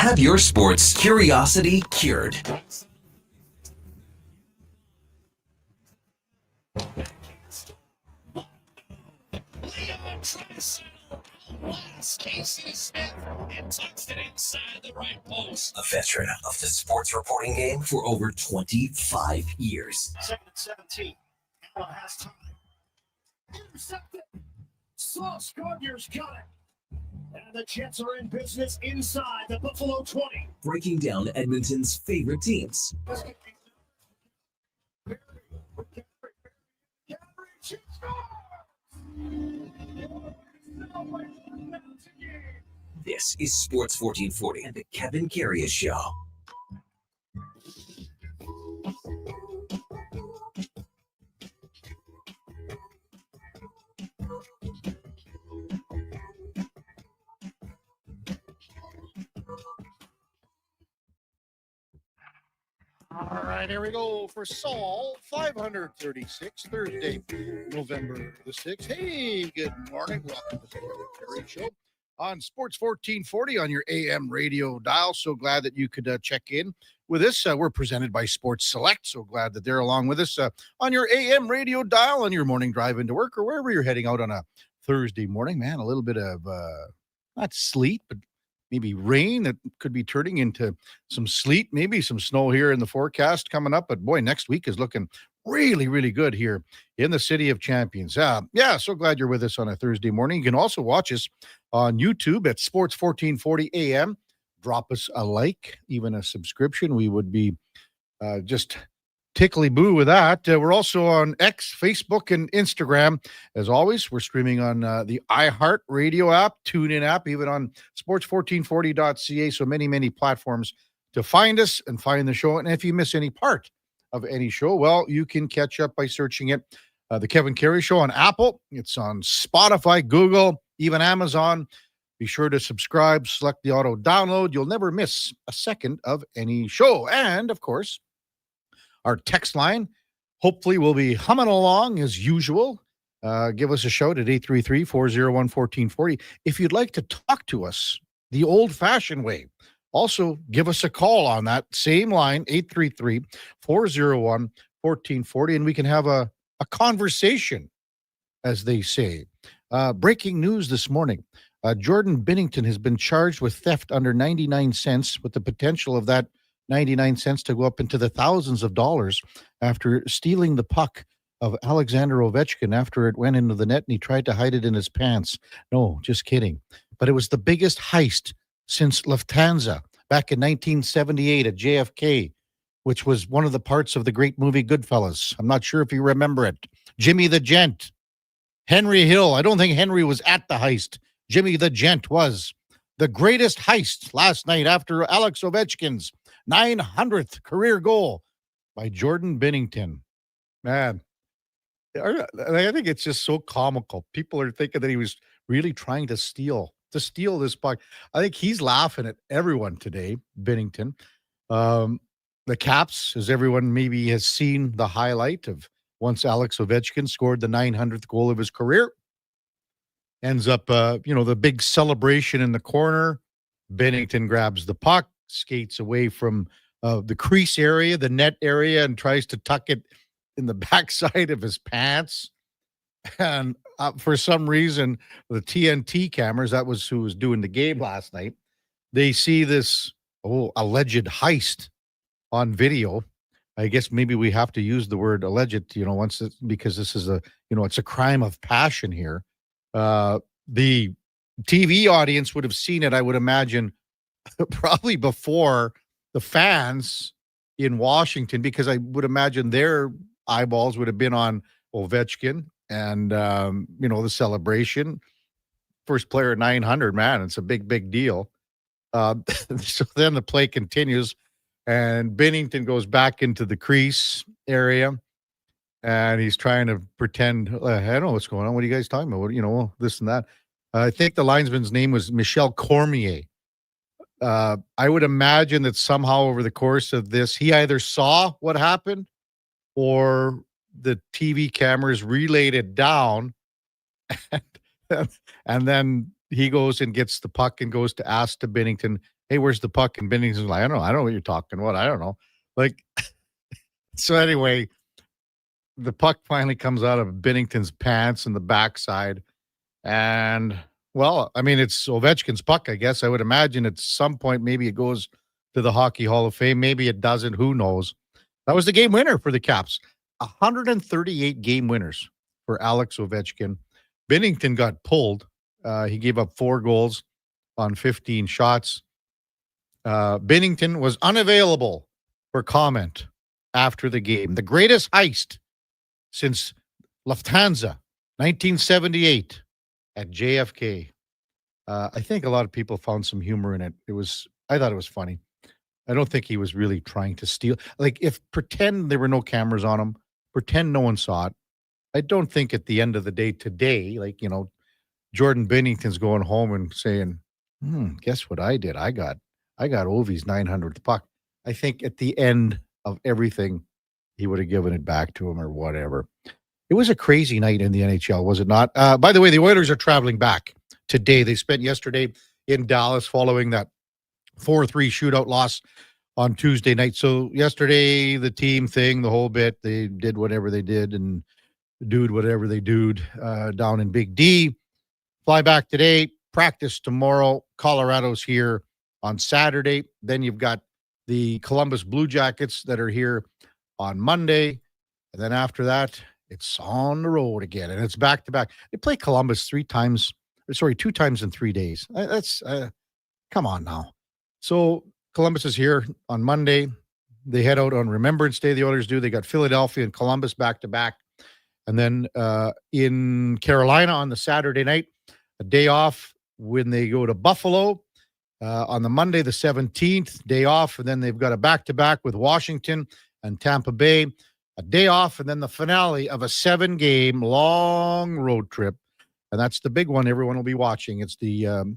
Have your sports curiosity cured. Casey Smith and tucks it inside the right post. A veteran of the sports reporting game for over 25 years. 2nd and 17. Now has time. Intercepted. Sauce Gardner's got it. And the Jets are in business inside the Buffalo 20. Breaking down Edmonton's favorite teams. This is Sports 1440 and the Kevin Karius Show. All right, here we go for Saul 536, Thursday, November the 6th. Hey, good morning. Welcome to the Kevin Karius Show on Sports 1440 on your AM radio dial. So glad that you could check in with us. We're presented by Sports Select. So glad that they're along with us on your AM radio dial on your morning drive into work or wherever you're heading out on a Thursday morning. Man, a little bit of not sleet, but maybe rain that could be turning into some sleet, maybe some snow here in the forecast coming up. But boy, next week is looking really, really good here in the City of Champions. Yeah, so glad you're with us on a Thursday morning. You can also watch us on YouTube at Sports 1440 AM. Drop us a like, even a subscription. We would be just tickly boo with that. We're also on X, Facebook, and Instagram. As always, we're streaming on the iHeart Radio app, TuneIn app, even on sports1440.ca. So many, many platforms to find us and find the show. And if you miss any part of any show, well, you can catch up by searching it. The Kevin Karius Show on Apple. It's on Spotify, Google, even Amazon. Be sure to subscribe, select the auto download. You'll never miss a second of any show. And, of course, our text line, hopefully, will be humming along as usual. Give us a shout at 833-401-1440. If you'd like to talk to us the old-fashioned way, also give us a call on that same line, 833-401-1440, and we can have a conversation, as they say. Breaking news this morning. Jordan Binnington has been charged with theft under 99 cents with the potential of that 99 cents to go up into the thousands of dollars after stealing the puck of Alexander Ovechkin after it went into the net and he tried to hide it in his pants. No, just kidding. But it was the biggest heist since Lufthansa back in 1978 at JFK, which was one of the parts of the great movie Goodfellas. I'm not sure if you remember it. Jimmy the Gent. Henry Hill. I don't think Henry was at the heist. Jimmy the Gent was. The greatest heist last night after Alex Ovechkin's 900th career goal by Jordan Binnington. Man, I think it's just so comical. People are thinking that he was really trying to steal this puck. I think he's laughing at everyone today, Binnington. The Caps, as everyone maybe has seen the highlight of once Alex Ovechkin scored the 900th goal of his career. Ends up, the big celebration in the corner. Binnington grabs the puck, skates away from the crease area, the net area, and tries to tuck it in the backside of his pants. And for some reason, the TNT cameras, that was who was doing the game last night, they see this alleged heist on video. I guess maybe we have to use the word alleged, because this is it's a crime of passion here. The TV audience would have seen it, I would imagine, probably before the fans in Washington, because I would imagine their eyeballs would have been on Ovechkin and, the celebration. First player at 900, man, it's a big, big deal. So then the play continues, and Binnington goes back into the crease area, and he's trying to pretend, I don't know what's going on. What are you guys talking about? This and that. I think the linesman's name was Michel Cormier. I would imagine that somehow over the course of this, he either saw what happened or the TV cameras relayed it down. And then he goes and gets the puck and goes to ask to Binnington, hey, where's the puck? And Binnington's like, I don't know what you're talking about. I don't know. Like, so anyway, the puck finally comes out of Binnington's pants in the backside. And, well, I mean, it's Ovechkin's puck, I guess. I would imagine at some point maybe it goes to the Hockey Hall of Fame. Maybe it doesn't. Who knows? That was the game winner for the Caps. 138 game winners for Alex Ovechkin. Binnington got pulled. He gave up 4 goals on 15 shots. Binnington was unavailable for comment after the game. The greatest heist since Lufthansa, 1978 at JFK. I think a lot of people found some humor in it. I thought it was funny. I don't think he was really trying to steal. Like, pretend there were no cameras on him, pretend no one saw it. I don't think at the end of the day today, like, Jordan Binnington's going home and saying, guess what I did? I got Ovi's 900th puck. I think at the end of everything, he would have given it back to him or whatever. It was a crazy night in the NHL, was it not? By the way, the Oilers are traveling back today. They spent yesterday in Dallas following that 4-3 shootout loss on Tuesday night. So yesterday, the team thing, the whole bit, they did whatever they did and whatever they down in Big D. Fly back today, practice tomorrow. Colorado's here on Saturday. Then you've got the Columbus Blue Jackets that are here on Monday. And then after that, it's on the road again. And it's back-to-back. They play Columbus 2 times in 3 days. That's come on now. So Columbus is here on Monday. They head out on Remembrance Day, the Oilers do. They got Philadelphia and Columbus back-to-back. And then in Carolina on the Saturday night, a day off when they go to Buffalo. On the Monday, the 17th, day off. And then they've got a back-to-back with Washington and Tampa Bay. A day off, and then the finale of a 7-game long road trip. And that's the big one everyone will be watching. It's the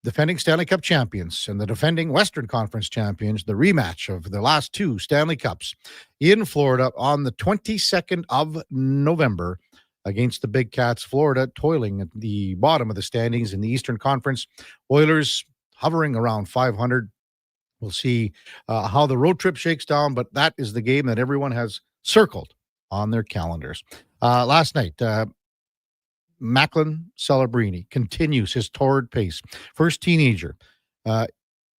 defending Stanley Cup champions and the defending Western Conference champions, the rematch of the last 2 Stanley Cups in Florida on the 22nd of November against the Big Cats. Florida toiling at the bottom of the standings in the Eastern Conference. Oilers hovering around 500. We'll see how the road trip shakes down, but that is the game that everyone has circled on their calendars. Last night, Macklin Celebrini continues his torrid pace. First teenager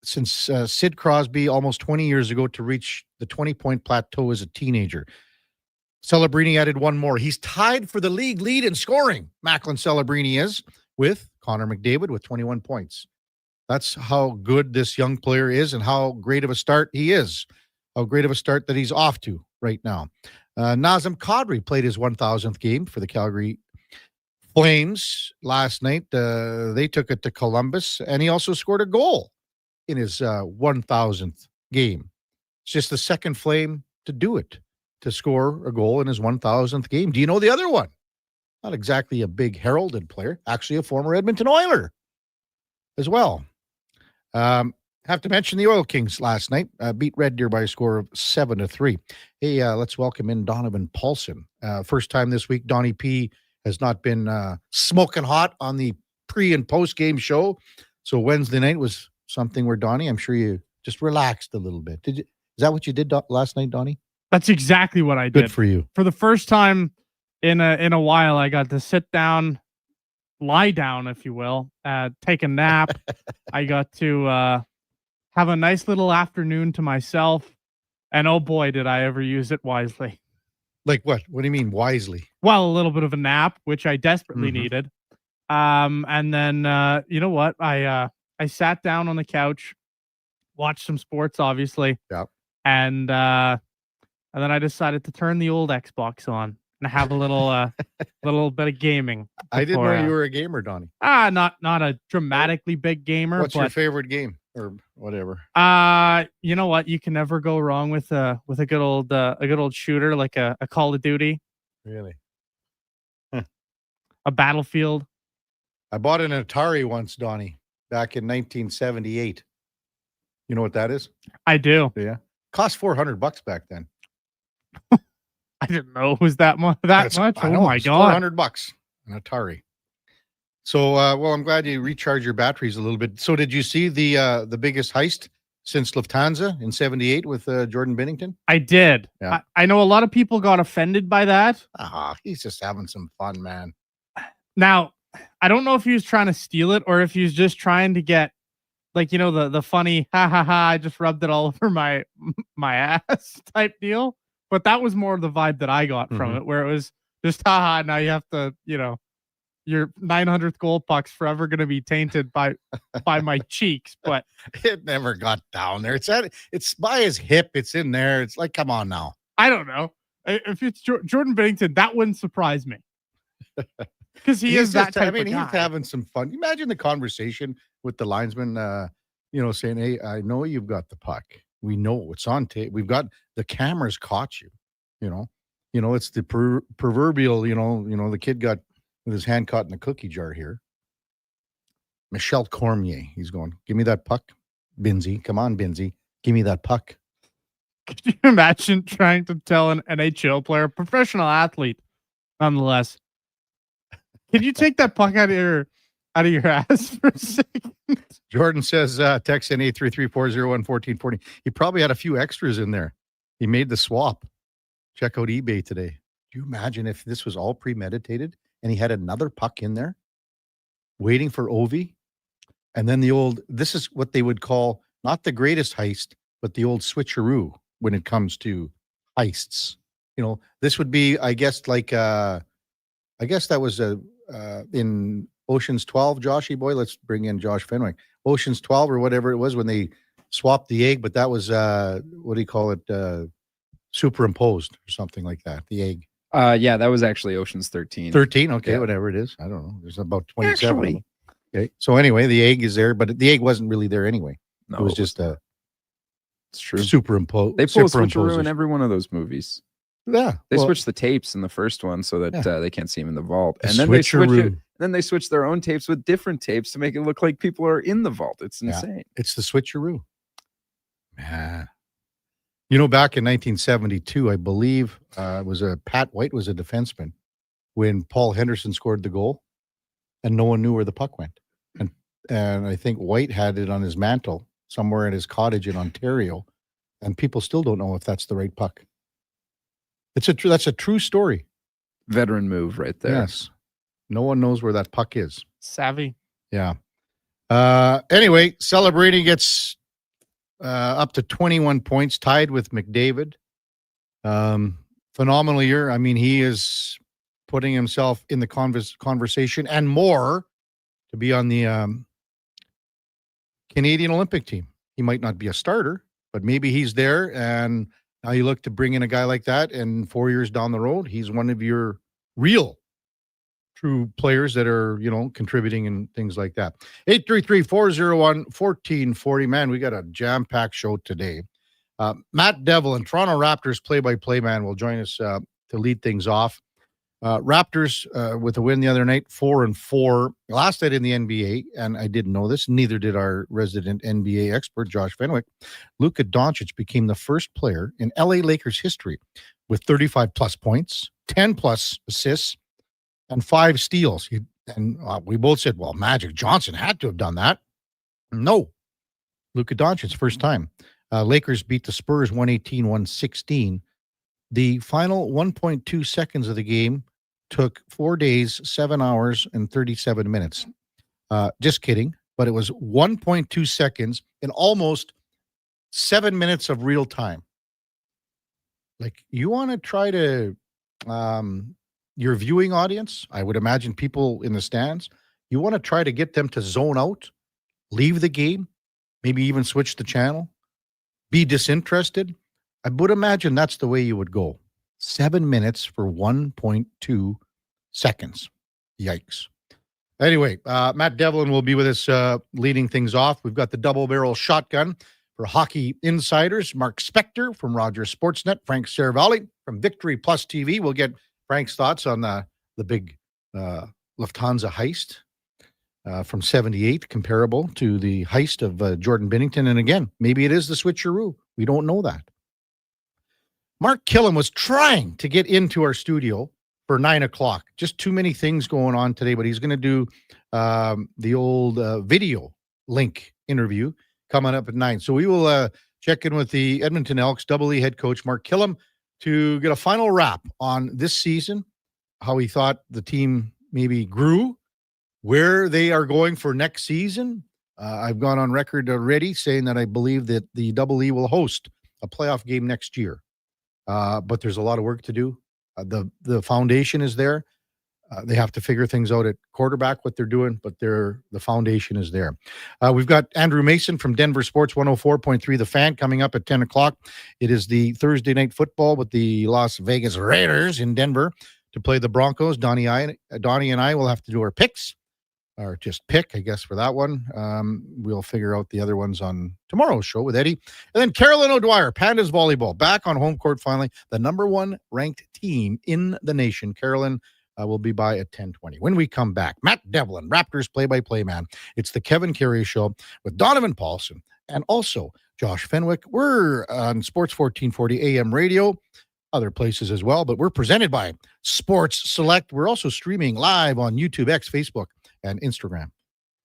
since Sid Crosby almost 20 years ago to reach the 20-point plateau as a teenager. Celebrini added 1 more. He's tied for the league lead in scoring, Macklin Celebrini is, with Connor McDavid with 21 points. That's how good this young player is and how great of a start he is. How great of a start that he's off to right now. Nazem Kadri played his 1,000th game for the Calgary Flames last night. They took it to Columbus, and he also scored a goal in his 1,000th game. It's just the second Flame to do it, to score a goal in his 1,000th game. Do you know the other one? Not exactly a big heralded player, actually a former Edmonton Oiler as well. Have to mention the Oil Kings last night, beat Red Deer by a score of 7-3. Hey, let's welcome in Donovan Paulson. First time this week, Donnie P has not been smoking hot on the pre and post game show. So Wednesday night was something where Donnie, I'm sure you just relaxed a little bit. Is that what you did last night, Donnie? That's exactly what I did. Good for you. For the first time in a while, I got to sit down, lie down, if you will, take a nap. I got to have a nice little afternoon to myself. And oh boy, did I ever use it wisely. Like what? What do you mean wisely? Well, a little bit of a nap, which I desperately needed. And then, you know what? I sat down on the couch, watched some sports, obviously. Yep. And then I decided to turn the old Xbox on and have a little little bit of gaming. I didn't know you were a gamer, Donnie. Not a dramatically big gamer. What's your favorite game or whatever? You know what? You can never go wrong with a good old shooter like a Call of Duty. Really? A Battlefield. I bought an Atari once, Donnie, back in 1978. You know what that is? I do. Yeah. Cost $400 back then. I didn't know it was that much. That much? I Oh know, my God. $400 an Atari. So, well, I'm glad you recharged your batteries a little bit. So, did you see the biggest heist since Lufthansa in '78 with Jordan Binnington? I did. Yeah. I know a lot of people got offended by that. He's just having some fun, man. Now, I don't know if he was trying to steal it or if he was just trying to get, like, you know, the funny ha ha ha, I just rubbed it all over my ass type deal. But that was more the vibe that I got from it, where it was just haha, now you have to, you know, your 900th goal puck's forever going to be tainted by my cheeks. But it never got down there. It's by his hip. It's in there. It's like, come on now. I don't know. If it's Jordan Binnington, that wouldn't surprise me. Because he's that type of guy. He's having some fun. Imagine the conversation with the linesman, saying, hey, I know you've got the puck. We know it's on tape. We've got the cameras caught you, it's the proverbial, the kid got with his hand caught in the cookie jar here. Michel Cormier, he's going, give me that puck. Binzy, come on, Binzy. Give me that puck. Could you imagine trying to tell an NHL player, professional athlete, nonetheless, can you take that puck out of your ass for a second? Jordan says, text in 833-401-1440. He probably had a few extras in there. He made the swap. Check out eBay today. Do you imagine if this was all premeditated and he had another puck in there waiting for Ovi? And then this is what they would call not the greatest heist, but the old switcheroo when it comes to heists. This would be, I guess, like, I guess that was in Ocean's 12, Joshy boy. Let's bring in Josh Fenwick. Ocean's 12 or whatever it was when they swapped the egg, but that was, what do you call it? Superimposed or something like that. The egg. Yeah, that was actually Ocean's 13. 13, okay, Yeah. Whatever it is. I don't know. There's about 27 of them. Okay. So anyway, the egg is there, but the egg wasn't really there anyway. No, it was just a it's true. superimposed. They pull a switcheroo in every one of those movies. Yeah. They switch the tapes in the first one so that they can't see him in the vault. A And then they switch switcheroo. it. Then they switch their own tapes with different tapes to make it look like people are in the vault. It's insane. It's the switcheroo. Man. Back in 1972, I believe Pat White was a defenseman when Paul Henderson scored the goal, and no one knew where the puck went. And I think White had it on his mantle somewhere in his cottage in Ontario, and people still don't know if that's the right puck. That's a true story. Veteran move right there. Yes. No one knows where that puck is. Savvy. Yeah. Anyway, celebrating gets up to 21 points, tied with McDavid. Phenomenal year. I mean, he is putting himself in the conversation and more to be on the Canadian Olympic team. He might not be a starter, but maybe he's there. And now you look to bring in a guy like that, and 4 years down the road, he's one of your real true players that are, contributing and things like that. 833-401-1440. Man, we got a jam-packed show today. Matt Devlin, Toronto Raptors play-by-play man, will join us to lead things off. Raptors with a win the other night, 4-4. Last night in the NBA, and I didn't know this, neither did our resident NBA expert, Josh Fenwick. Luka Doncic became the first player in LA Lakers history with 35-plus points, 10-plus assists, and 5 steals. We both said, well, Magic Johnson had to have done that. No. Luka Doncic, first time. Lakers beat the Spurs 118-116. The final 1.2 seconds of the game took 4 days, 7 hours, and 37 minutes. Just kidding. But it was 1.2 seconds in almost 7 minutes of real time. Like, you want to try to... your viewing audience, I would imagine people in the stands, you want to try to get them to zone out, leave the game, maybe even switch the channel, be disinterested. I would imagine that's the way you would go. 7 minutes for 1.2 seconds. Yikes. Anyway, Matt Devlin will be with us leading things off. We've got the double barrel shotgun for hockey insiders. Mark Spector from Rogers Sportsnet. Frank Saravalli from Victory Plus TV. We'll get Frank's thoughts on the big Lufthansa heist from 78, comparable to the heist of Jordan Binnington. And again, maybe it is the switcheroo. We don't know that. Mark Killam was trying to get into our studio for 9 o'clock. Just too many things going on today, but he's going to do the old video link interview coming up at 9. So we will check in with the Edmonton Elks Double E head coach Mark Killam to get a final wrap on this season, how he thought the team maybe grew, where they are going for next season. I've gone on record already saying that I believe that the Double E will host a playoff game next year. But there's a lot of work to do. The foundation is there. They have to figure things out at quarterback, what they're doing, but the foundation is there. We've got Andrew Mason from Denver Sports 104.3 The Fan coming up at 10 o'clock. It is the Thursday night football with the Las Vegas Raiders in Denver to play the Broncos. Donnie and I will have to do our picks, or just pick, I guess, for that one. We'll figure out the other ones on tomorrow's show with Eddie. And then Carolyn O'Dwyer, Pandas Volleyball, back on home court finally. The number one ranked team in the nation. Carolyn will be by at 10:20. When we come back, Matt Devlin, Raptors play-by-play man. It's the Kevin Karius Show with Donovan Paulson and also Josh Fenwick. We're on Sports 1440 AM radio, other places as well, but we're presented by Sports Select. We're also streaming live on YouTube, X, Facebook, and Instagram.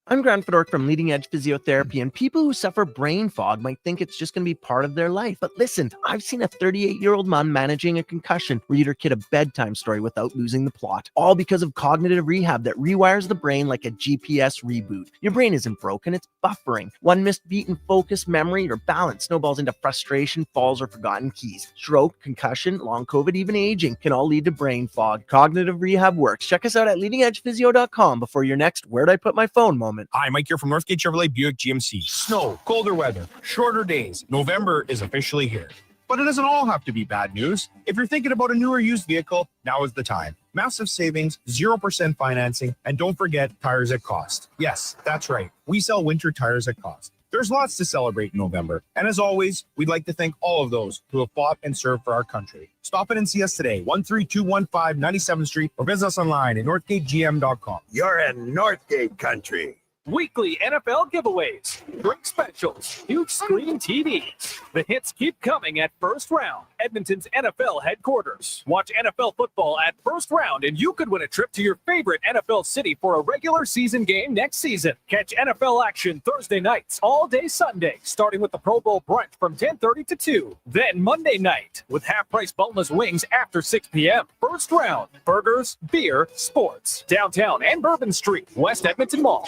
I'm Grant Fedork from Leading Edge Physiotherapy, and people who suffer brain fog might think it's just going to be part of their life. But listen, I've seen a 38-year-old man managing a concussion read her kid a bedtime story without losing the plot, all because of cognitive rehab that rewires the brain like a GPS reboot. Your brain isn't broken, it's buffering. One missed beat in focus, memory, or balance snowballs into frustration, falls, or forgotten keys. Stroke, concussion, long COVID, even aging can all lead to brain fog. Cognitive rehab works. Check us out at leadingedgephysio.com before your next "where'd I put my phone" moment. Hi, Mike here from Northgate Chevrolet Buick GMC. Snow, colder weather, shorter days. November is officially here. But it doesn't all have to be bad news. If you're thinking about a new or used vehicle, now is the time. Massive savings, 0% financing, and don't forget tires at cost. Yes, that's right. We sell winter tires at cost. There's lots to celebrate in November. And as always, we'd like to thank all of those who have fought and served for our country. Stop in and see us today, 13215 97th Street, or visit us online at northgategm.com. You're in Northgate country. Weekly NFL giveaways, drink specials, huge screen TVs. The hits keep coming at First Round, Edmonton's NFL headquarters. Watch NFL football at First Round, and you could win a trip to your favorite NFL city for a regular season game next season. Catch NFL action Thursday nights, all day Sunday, starting with the Pro Bowl brunch from 10:30 to 2. Then Monday night with half-price boneless wings after 6 p.m. First Round, burgers, beer, sports. Downtown and Bourbon Street, West Edmonton Mall.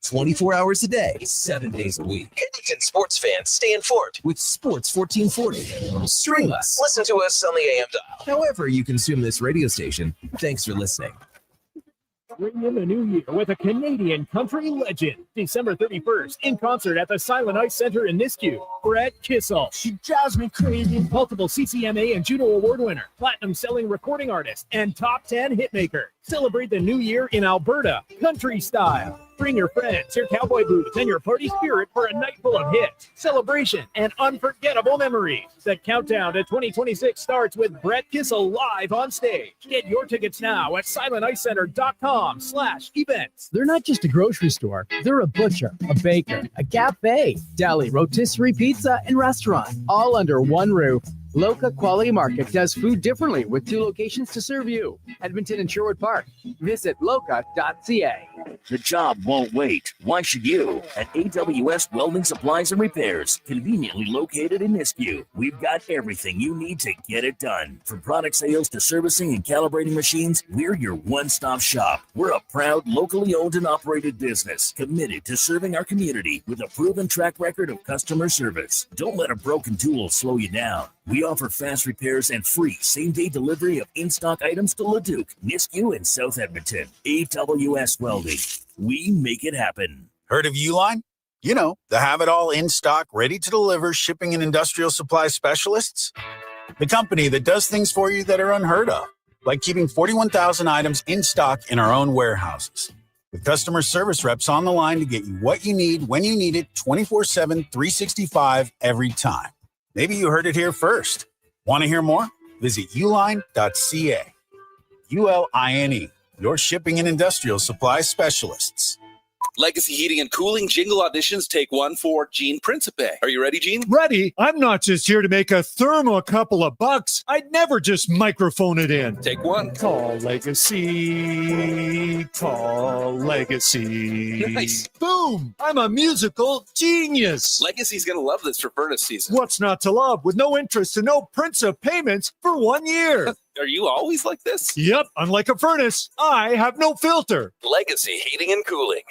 24 hours a day, 7 days a week. Edmonton sports fans stay informed with Sports 1440. Stream us. Listen to us on the AM dial. However you consume this radio station, thanks for listening. Bring in the new year with a Canadian country legend. December 31st, in concert at the Silent Ice Center in Nisku. Brett Kissel. She drives me crazy. Multiple CCMA and Juno Award winner, platinum-selling recording artist, and top 10 hitmaker. Celebrate the new year in Alberta, country style. Bring your friends, your cowboy boots, and your party spirit for a night full of hits, celebration, and unforgettable memories. The countdown to 2026 starts with Brett Kissel live on stage. Get your tickets now at silenticecenter.com/events. They're not just a grocery store. They're a butcher, a baker, a cafe, deli, rotisserie pizza, and restaurant, all under one roof. Loca Quality Market does food differently with 2 locations to serve you. Edmonton and Sherwood Park. Visit loca.ca. The job won't wait. Why should you? At AWS Welding Supplies and Repairs, conveniently located in Nisku, we've got everything you need to get it done. From product sales to servicing and calibrating machines, we're your one-stop shop. We're a proud, locally owned and operated business, committed to serving our community with a proven track record of customer service. Don't let a broken tool slow you down. We offer fast repairs and free same-day delivery of in-stock items to Leduc, Nisku, and South Edmonton. AWS Welding. We make it happen. Heard of Uline? You know, the have-it-all in stock, ready to deliver shipping and industrial supply specialists. The company that does things for you that are unheard of, like keeping 41,000 items in stock in our own warehouses. With customer service reps on the line to get you what you need when you need it 24/7, 365 every time. Maybe you heard it here first. Want to hear more? Visit uline.ca. ULINE, your shipping and industrial supply specialists. Legacy Heating and Cooling jingle auditions take one for Gene Principe. Are you ready, Gene? Ready? I'm not just here to make a thermo a couple of bucks. I'd never just microphone it in. Take one. Call Legacy. Call Legacy. Nice. Boom! I'm a musical genius. Legacy's going to love this for furnace season. What's not to love with no interest and no Principe payments for 1 year? Are you always like this? Yep, unlike a furnace, I have no filter. Legacy Heating and Cooling.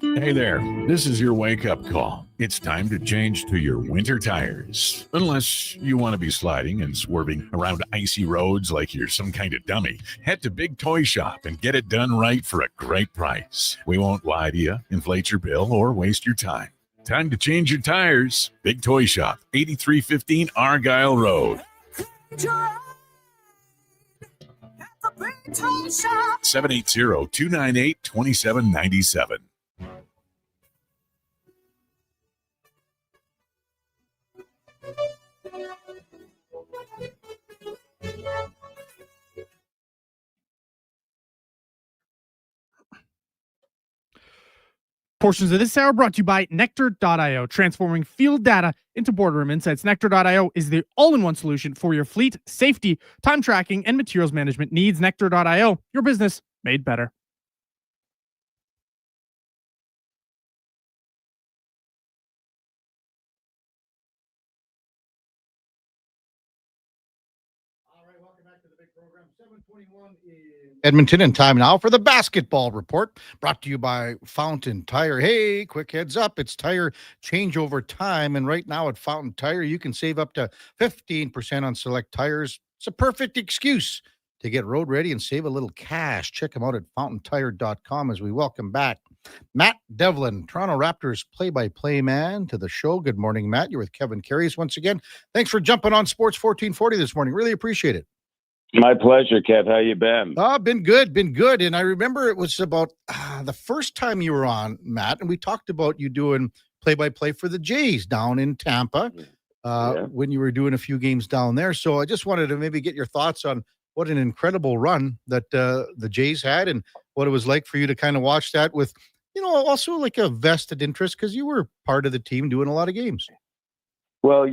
Hey there, this is your wake-up call. It's time to change to your winter tires. Unless you want to be sliding and swerving around icy roads like you're some kind of dummy, head to Big Toy Shop and get it done right for a great price. We won't lie to you, inflate your bill, or waste your time. Time to change your tires. Big Toy Shop, 8315 Argyle Road. 780-298-2797. Portions of this hour brought to you by Nectar.io, transforming field data into boardroom insights. Nectar.io is the all-in-one solution for your fleet, safety, time tracking, and materials management needs. Nectar.io, your business made better. Edmonton, and time now for the basketball report, brought to you by Fountain Tire. Hey, quick heads up, it's tire changeover time, and right now at Fountain Tire, you can save up to 15% on select tires. It's a perfect excuse to get road ready and save a little cash. Check them out at fountaintire.com as we welcome back Matt Devlin, Toronto Raptors play-by-play man, to the show. Good morning, Matt. You're with Kevin Karius once again. Thanks for jumping on Sports 1440 this morning. Really appreciate it. My pleasure, Kev. How you been? Been good. And I remember it was about the first time you were on, Matt, and we talked about you doing play-by-play for the Jays down in Tampa when you were doing a few games down there. So I just wanted to maybe get your thoughts on what an incredible run that the Jays had and what it was like for you to kind of watch that with, also like a vested interest because you were part of the team doing a lot of games. Well,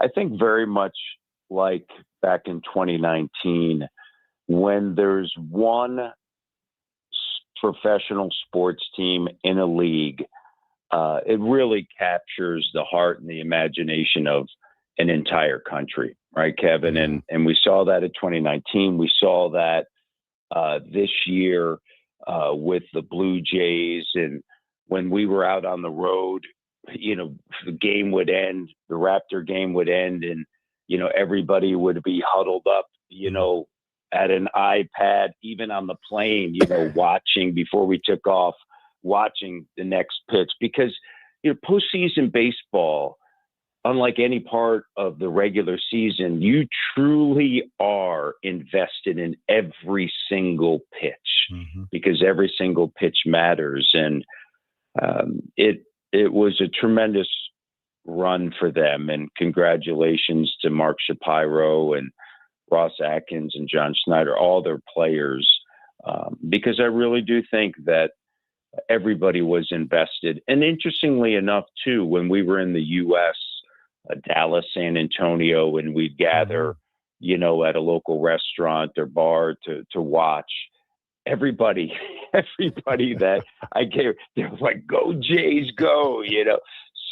I think very much like back in 2019, when there's one professional sports team in a league, it really captures the heart and the imagination of an entire country, right, Kevin? And we saw that in 2019. We saw that this year with the Blue Jays. And when we were out on the road, the game would end, the Raptor game would end, and everybody would be huddled up, at an iPad, even on the plane, watching before we took off, watching the next pitch. Because, postseason baseball, unlike any part of the regular season, you truly are invested in every single pitch because every single pitch matters. And it was a tremendous run for them, and congratulations to Mark Shapiro and Ross Atkins and John Schneider, all their players, because I really do think that everybody was invested. And interestingly enough, too, when we were in the U.S., Dallas, San Antonio, and we'd gather, at a local restaurant or bar to watch, everybody that I gave, they were like, "Go Jays, go!"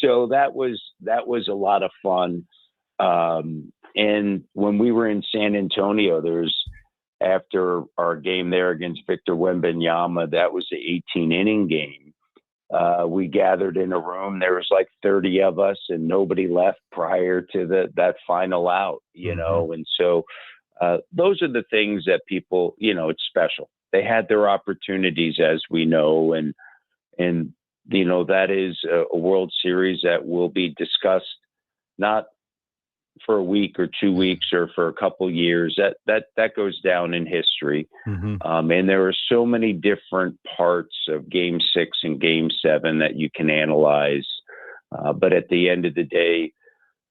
So that was a lot of fun. And when we were in San Antonio, after our game there against Victor Wembanyama, that was the 18-inning game. We gathered in a room. There was like 30 of us, and nobody left prior to that final out. And so those are the things that people, it's special. They had their opportunities, as we know, and that is a World Series that will be discussed not for a week or 2 weeks or for a couple years. That goes down in history. And there are so many different parts of Game 6 and Game 7 that you can analyze. But at the end of the day,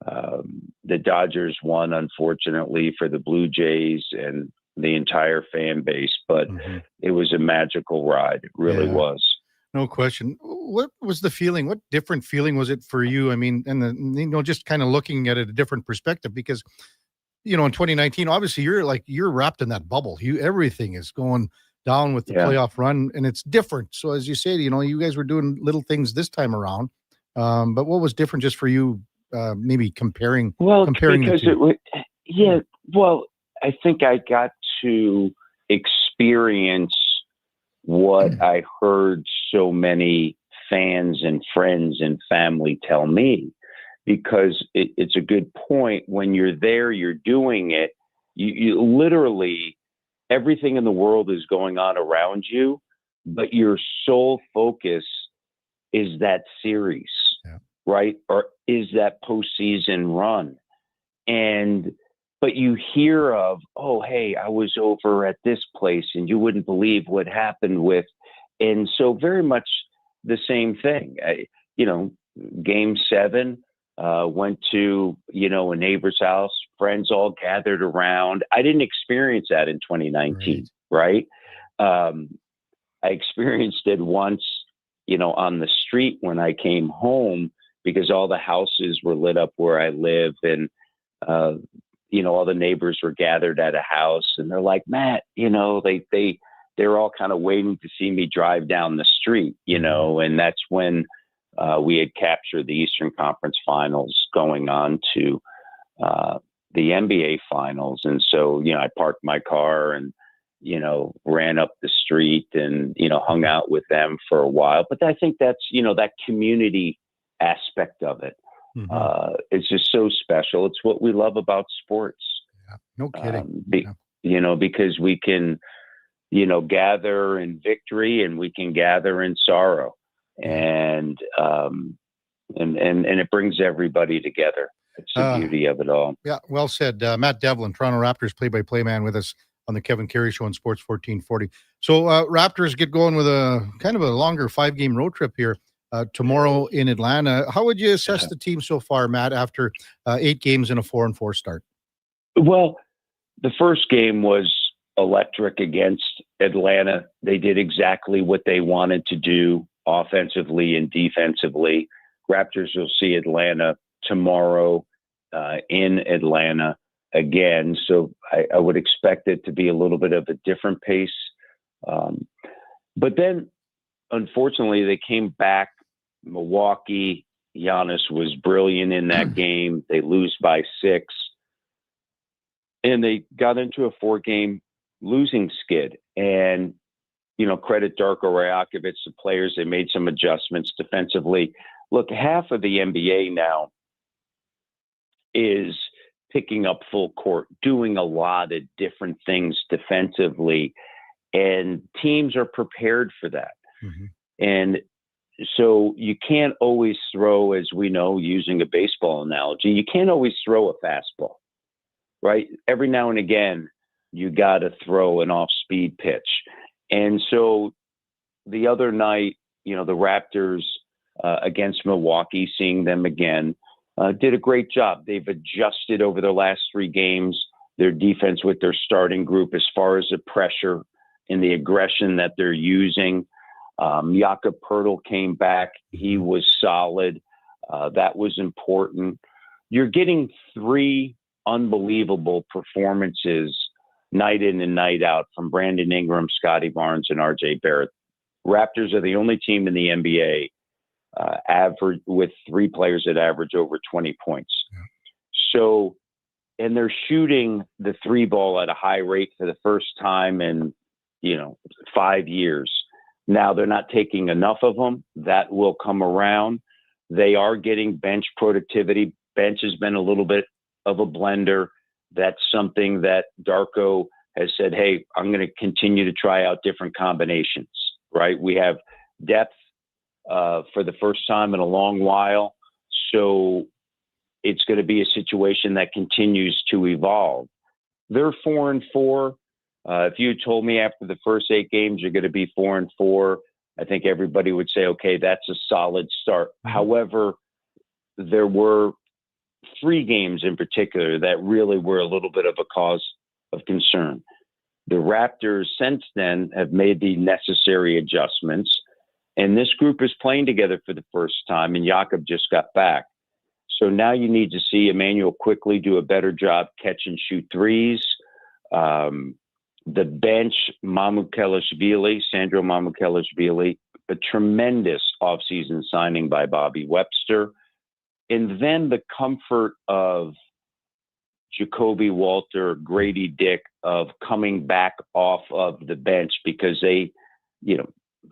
the Dodgers won, unfortunately, for the Blue Jays, and the entire fan base, but it was a magical ride. It really was. No question. What was the feeling? What different feeling was it for you? I mean, and just kind of looking at it a different perspective, because, in 2019, obviously you're wrapped in that bubble. Everything is going down with the playoff run, and it's different. So as you say, you guys were doing little things this time around. But what was different just for you, maybe comparing because the two? Well, I think I got to experience what I heard so many fans and friends and family tell me, because it's a good point. When you're there, you're doing it. You literally, everything in the world is going on around you, but your sole focus is that series, right? Or is that postseason run. But you hear of, oh, hey, I was over at this place and you wouldn't believe what happened with. And so very much the same thing. Game 7, went to, a neighbor's house, friends all gathered around. I didn't experience that in 2019, right? I experienced it once, on the street when I came home, because all the houses were lit up where I live, and, all the neighbors were gathered at a house, and they're like, Matt, they're all kind of waiting to see me drive down the street, and that's when we had captured the Eastern Conference Finals, going on to the NBA Finals. And so, I parked my car and, ran up the street and, hung out with them for a while. But I think that's, that community aspect of it. It's just so special. It's what we love about sports. No kidding. Because we can, gather in victory and we can gather in sorrow, and it brings everybody together. It's the beauty of it all. Yeah, well said. Matt Devlin, Toronto Raptors play-by-play man, with us on the Kevin Karius Show on Sports 1440. So Raptors get going with a kind of a longer 5-game road trip here tomorrow in Atlanta. How would you assess the team so far, Matt, after 8 games and a 4-4 start? Well, the first game was electric against Atlanta. They did exactly what they wanted to do offensively and defensively. Raptors will see Atlanta tomorrow in Atlanta again. So I would expect it to be a little bit of a different pace. But then, unfortunately, they came back. Milwaukee, Giannis was brilliant in that game. They lose by 6. And they got into a 4-game losing skid. And, credit Darko Rajakovic, the players, they made some adjustments defensively. Look, half of the NBA now is picking up full court, doing a lot of different things defensively, and teams are prepared for that. And so you can't always throw, as we know, using a baseball analogy, you can't always throw a fastball, right? Every now and again, you got to throw an off-speed pitch. And so the other night, the Raptors against Milwaukee, seeing them again, did a great job. They've adjusted over their last 3 games, their defense with their starting group, as far as the pressure and the aggression that they're using. Jakob Poeltl came back. He was solid. That was important. You're getting 3 unbelievable performances night in and night out from Brandon Ingram, Scotty Barnes, and RJ Barrett. Raptors are the only team in the NBA average with 3 players that average over 20 points. So, and they're shooting the 3 ball at a high rate for the first time in, 5 years. Now they're not taking enough of them. That will come around. They are getting bench productivity. Bench has been a little bit of a blender. That's something that Darko has said, hey, I'm going to continue to try out different combinations, right? We have depth for the first time in a long while. So it's going to be a situation that continues to evolve. They're 4-4. If you had told me after the first 8 games you're going to be 4-4, I think everybody would say, okay, that's a solid start. However, there were 3 games in particular that really were a little bit of a cause of concern. The Raptors since then have made the necessary adjustments, and this group is playing together for the first time, and Jakob just got back. So now you need to see Emmanuel quickly do a better job catch and shoot threes. The bench, Sandro Mamukelashvili, a tremendous offseason signing by Bobby Webster. And then the comfort of Jacoby Walter, Grady Dick, of coming back off of the bench because they,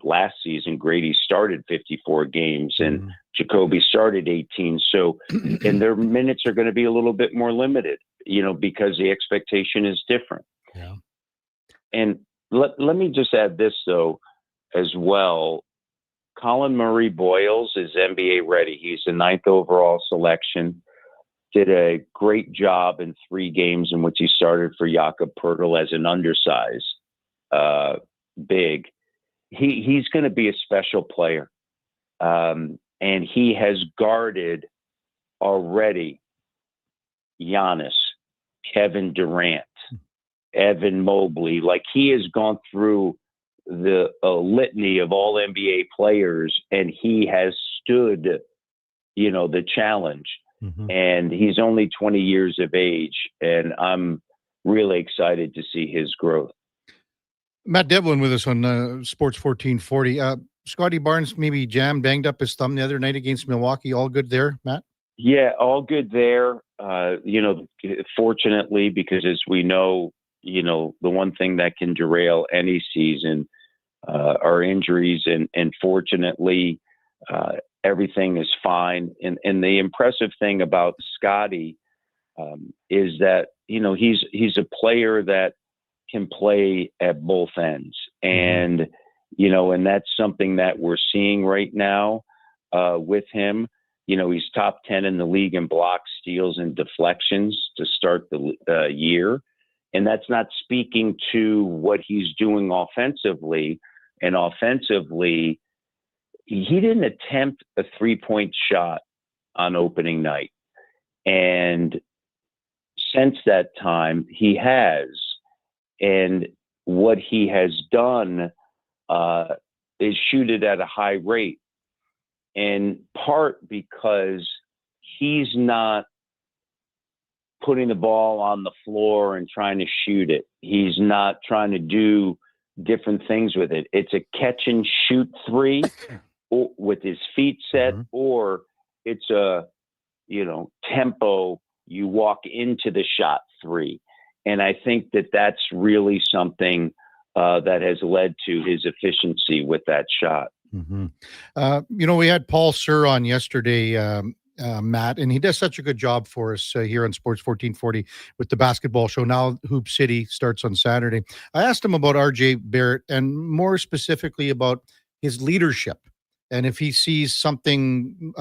last season, Grady started 54 games and Jacoby started 18. So, and their minutes are going to be a little bit more limited, because the expectation is different. Yeah. And let me just add this, though, as well. Colin Murray Boyles is NBA ready. He's the 9th overall selection. Did a great job in 3 games in which he started for Jakob Poeltl as an undersized big. He's going to be a special player. And he has guarded already Giannis, Kevin Durant, Evan Mobley. Like, he has gone through the litany of all NBA players, and he has stood, the challenge. And he's only 20 years of age, and I'm really excited to see his growth. Matt Devlin with us on Sports 1440. Scotty Barnes maybe banged up his thumb the other night against Milwaukee. All good there, Matt? Yeah, all good there. Fortunately, because as we know, the one thing that can derail any season are injuries, and fortunately, everything is fine. And the impressive thing about Scotty is that, he's a player that can play at both ends. And, and that's something that we're seeing right now with him. He's top 10 in the league in blocks, steals, and deflections to start the year. And that's not speaking to what he's doing offensively. And offensively, he didn't attempt a 3-point shot on opening night. And since that time, he has. And what he has done is shoot it at a high rate. In part because he's not putting the ball on the floor and trying to shoot it. He's not trying to do different things with it. It's a catch and shoot 3 with his feet set, or it's a, tempo, you walk into the shot 3. And I think that that's really something that has led to his efficiency with that shot. We had Paul Sir on yesterday, Matt, and he does such a good job for us here on Sports 1440 with the basketball show. Now Hoop City starts on Saturday. I asked him about RJ Barrett, and more specifically about his leadership and if he sees something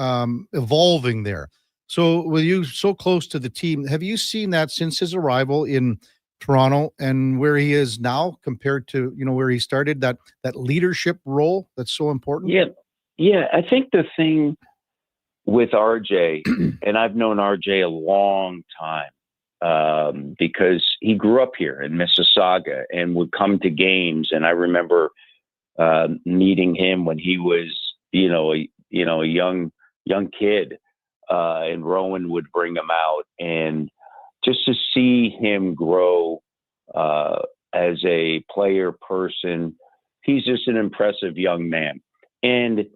evolving there. So with you so close to the team, have you seen that since his arrival in Toronto and where he is now compared to, where he started, that leadership role that's so important? Yeah. I think the thing with RJ, and I've known RJ a long time because he grew up here in Mississauga and would come to games. And I remember meeting him when he was, a young kid, and Rowan would bring him out, and just to see him grow as a player person, he's just an impressive young man. And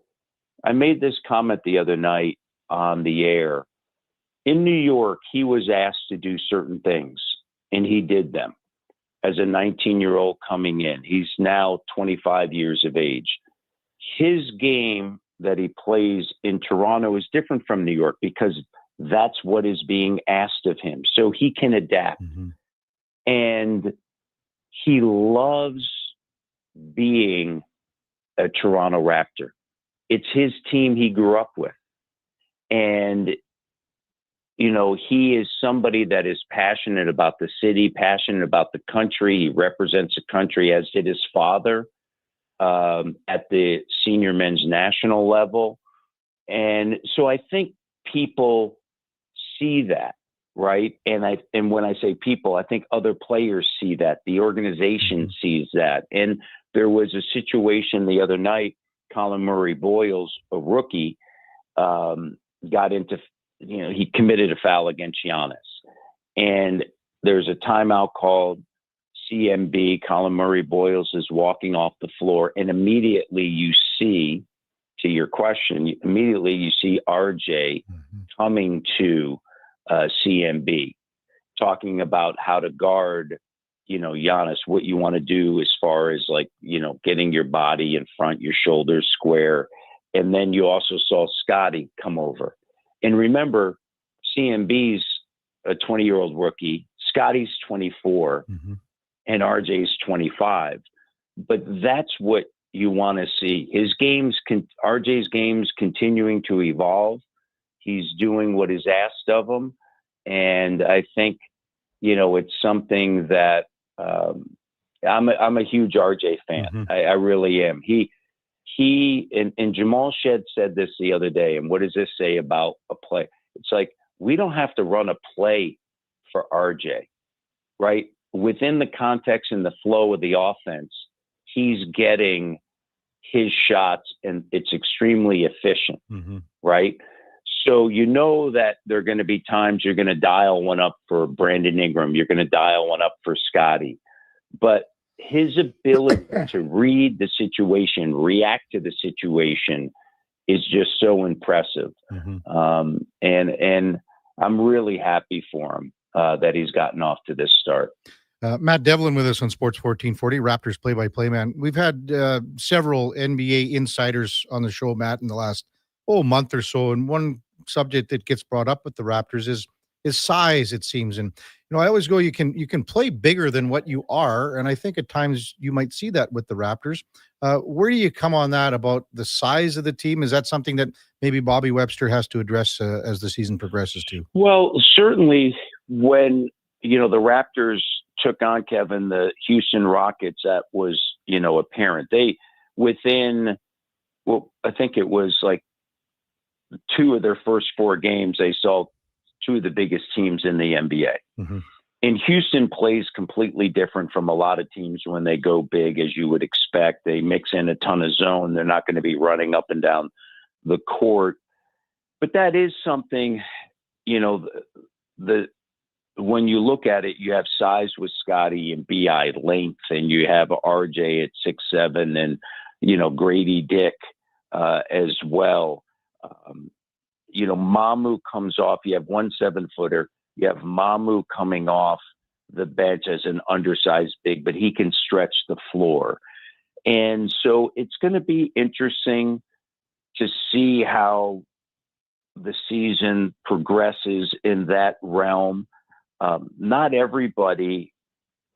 I made this comment the other night on the air. In New York, he was asked to do certain things, and he did them. As a 19-year-old coming in, he's now 25 years of age. His game that he plays in Toronto is different from New York because that's what is being asked of him. So he can adapt. And he loves being a Toronto Raptor. It's his team he grew up with. And, he is somebody that is passionate about the city, passionate about the country. He represents the country, as did his father, at the senior men's national level. And so I think people see that. right? And when I say people, I think other players see that. The organization sees that. And there was a situation the other night, Colin Murray Boyles, a rookie, got into, he committed a foul against Giannis. And there's a timeout called. CMB, Colin Murray Boyles is walking off the floor, and immediately you see, to your question, immediately you see RJ coming to CMB, talking about how to guard, Giannis, what you want to do as far as getting your body in front, your shoulders square. And then you also saw Scotty come over. And remember, CMB's a 20-year-old rookie, Scotty's 24. And RJ's 25, but that's what you want to see. RJ's games continuing to evolve. He's doing what is asked of him, and I think, it's something that I'm a huge RJ fan. I really am. And Jamal Shed said this the other day. And what does this say about a play? It's like we don't have to run a play for RJ, right? Within the context and the flow of the offense, he's getting his shots and it's extremely efficient, right? So that there are going to be times you're going to dial one up for Brandon Ingram, you're going to dial one up for Scotty, but his ability to read the situation, react to the situation is just so impressive. And I'm really happy for him that he's gotten off to this start. Matt Devlin with us on Sports 1440, Raptors play-by-play man. We've had several NBA insiders on the show, Matt, in the last month or so. And one subject that gets brought up with the Raptors is size, it seems. And I always go, you can play bigger than what you are, and I think at times you might see that with the Raptors. Where do you come on that about the size of the team? Is that something that maybe Bobby Webster has to address as the season progresses too? Well, certainly when the Raptors took on, Kevin, the Houston Rockets, that was, apparent. They, I think it was like 2 of their first 4 games, they saw 2 of the biggest teams in the NBA. And Houston plays completely different from a lot of teams when they go big, as you would expect. They mix in a ton of zone. They're not going to be running up and down the court. But that is something, when you look at it, you have size with Scotty and BI length, and you have RJ at 6'7", and, Grady Dick as well. Mamu comes off. You have 1 7-footer. You have Mamu coming off the bench as an undersized big, but he can stretch the floor. And so it's going to be interesting to see how the season progresses in that realm. Not everybody,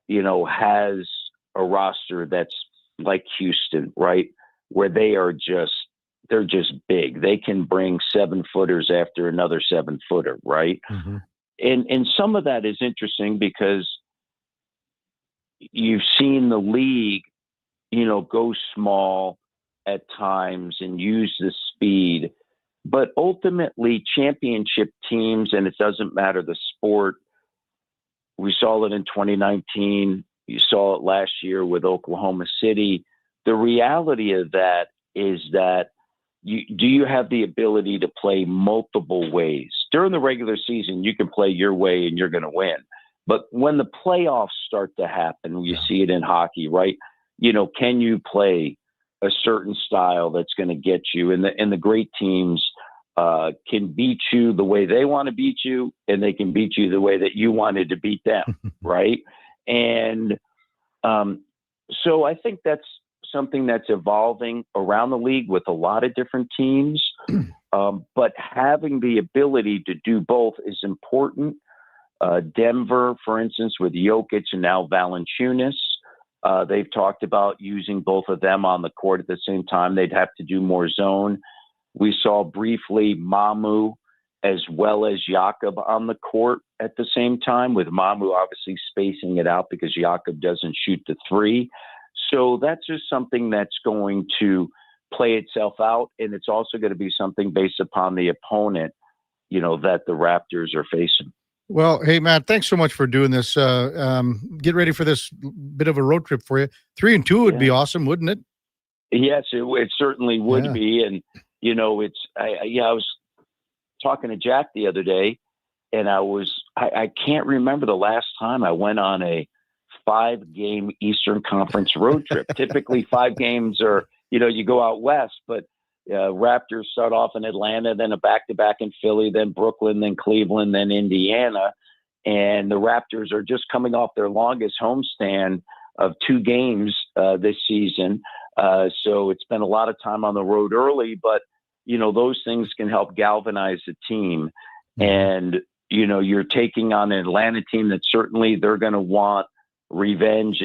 has a roster that's like Houston, right? Where they're just big. They can bring 7-footers after another 7-footer, right? And some of that is interesting because you've seen the league, go small at times and use the speed, but ultimately championship teams, and it doesn't matter the sport. We saw it in 2019. You saw it last year with Oklahoma City. The reality of that is that do you have the ability to play multiple ways? During the regular season, you can play your way and you're going to win. But when the playoffs start to happen, you see it in hockey, right? Can you play a certain style that's going to get you? And the great teams can beat you the way they want to beat you, and they can beat you the way that you wanted to beat them, right? And so I think that's something that's evolving around the league with a lot of different teams. But having the ability to do both is important. Denver, for instance, with Jokic and now Valanciunas, they've talked about using both of them on the court at the same time. They'd have to do more zone. We saw briefly Mamu as well as Jakob on the court at the same time, with Mamu obviously spacing it out because Jakob doesn't shoot the 3. So that's just something that's going to play itself out. And it's also going to be something based upon the opponent, that the Raptors are facing. Well, hey, Matt, thanks so much for doing this. Get ready for this bit of a road trip for you. 3-2 would be awesome, wouldn't it? Yes, it certainly would be. And, I was talking to Jack the other day, and I can't remember the last time I went on a 5-game Eastern Conference road trip. Typically 5 games are, you go out west, but Raptors start off in Atlanta, then a back-to-back in Philly, then Brooklyn, then Cleveland, then Indiana. And the Raptors are just coming off their longest homestand of 2 games this season. So it's been a lot of time on the road early, but, those things can help galvanize the team. And, you're taking on an Atlanta team that certainly they're going to want revenge.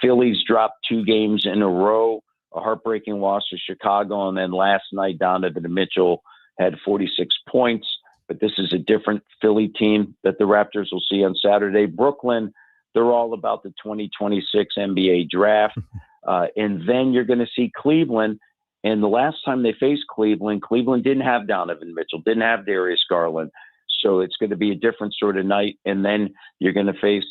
Phillies dropped 2 games in a row, a heartbreaking loss to Chicago, and then last night Donovan Mitchell had 46 points. But this is a different Philly team that the Raptors will see on Saturday. Brooklyn, they're all about the 2026 NBA draft. And then you're going to see Cleveland. And the last time they faced Cleveland didn't have Donovan Mitchell, didn't have Darius Garland. So it's going to be a different sort of night. And then you're going to face,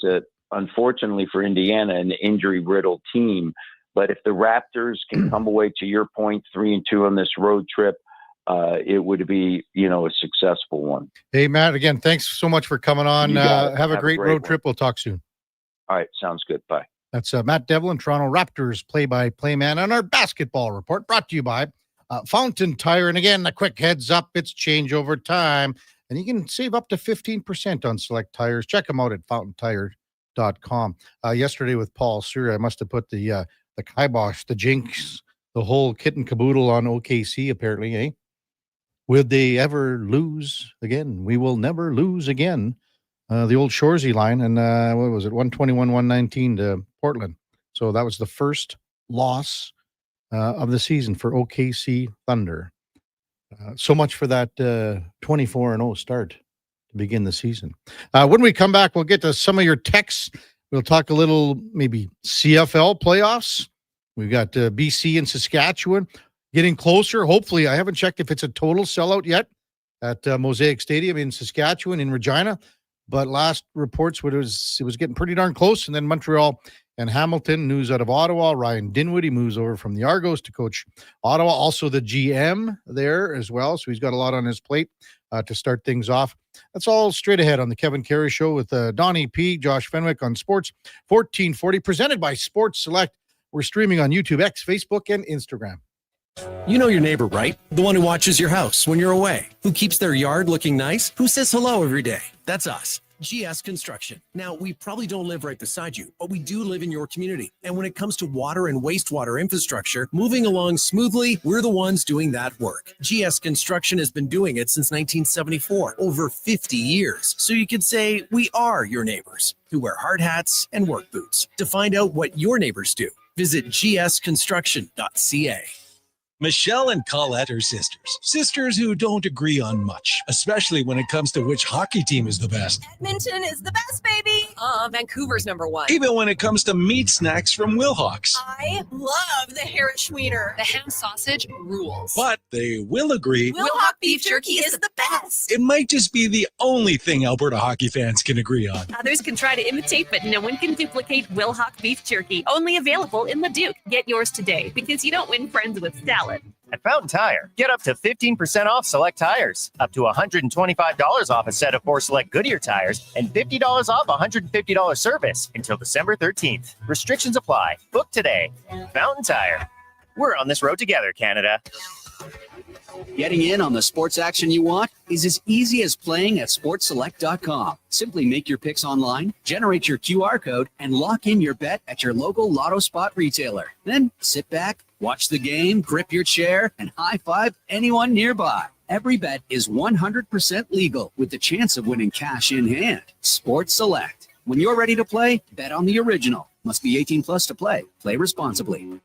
unfortunately for Indiana, an injury-riddled team. But if the Raptors can come away, to your point, 3-2 on this road trip, it would be, a successful one. Hey, Matt, again, thanks so much for coming on. Have a great road trip. We'll talk soon. All right. Sounds good. Bye. That's Matt Devlin, Toronto Raptors play-by-play man on our basketball report, brought to you by Fountain Tire. And again, a quick heads up, it's changeover time, and you can save up to 15% on select tires. Check them out at fountaintire.com. Yesterday with Paul Suri, I must have put the kibosh, the jinx, the whole kit and caboodle on OKC, apparently, eh? Will they ever lose again? We will never lose again. The old Shoresy line, and what was it, 121-119 to Portland. So that was the first loss of the season for OKC Thunder. So much for that 24-0 start to begin the season. When we come back, we'll get to some of your texts. We'll talk a little maybe CFL playoffs. We've got BC and Saskatchewan getting closer. Hopefully, I haven't checked if it's a total sellout yet at Mosaic Stadium in Saskatchewan, in Regina. But last reports, it was getting pretty darn close. And then Montreal and Hamilton, news out of Ottawa. Ryan Dinwiddie moves over from the Argos to coach Ottawa. Also the GM there as well. So he's got a lot on his plate to start things off. That's all straight ahead on the Kevin Carey Show with Donnie P, Josh Fenwick on Sports 1440, presented by Sports Select. We're streaming on YouTube, X, Facebook, and Instagram. You know your neighbor, right? The one who watches your house when you're away, who keeps their yard looking nice, who says hello every day. That's us, GS Construction. Now, we probably don't live right beside you, but we do live in your community. And when it comes to water and wastewater infrastructure, moving along smoothly, we're the ones doing that work. GS Construction has been doing it since 1974, over 50 years. So you could say we are your neighbors who wear hard hats and work boots. To find out what your neighbors do, visit gsconstruction.ca. Michelle and Colette are sisters. Sisters who don't agree on much, especially when it comes to which hockey team is the best. Edmonton is the best, baby. Vancouver's #1. Even when it comes to meat snacks from Wilhawks. I love the Herrenschwiener. The ham sausage rules. But they will agree Wilhawk beef jerky is the best. it might just be the only thing Alberta hockey fans can agree on. Others can try to imitate, but no one can duplicate Wilhawk beef jerky. Only available in Leduc. Get yours today, because you don't win friends with salad. At Fountain Tire, get up to 15% off select tires, up to $125 off a set of 4 select Goodyear tires, and $50 off a $150 service until December 13th. Restrictions apply. Book today. Fountain Tire. We're on this road together, Canada. Getting in on the sports action you want is as easy as playing at sportselect.com. Simply make your picks online, generate your QR code, and lock in your bet at your local Lotto Spot retailer. Then sit back, watch the game, grip your chair, and high-five anyone nearby. Every bet is 100% legal with the chance of winning cash in hand. Sports Select. When you're ready to play, bet on the original. Must be 18 plus to play. Play responsibly.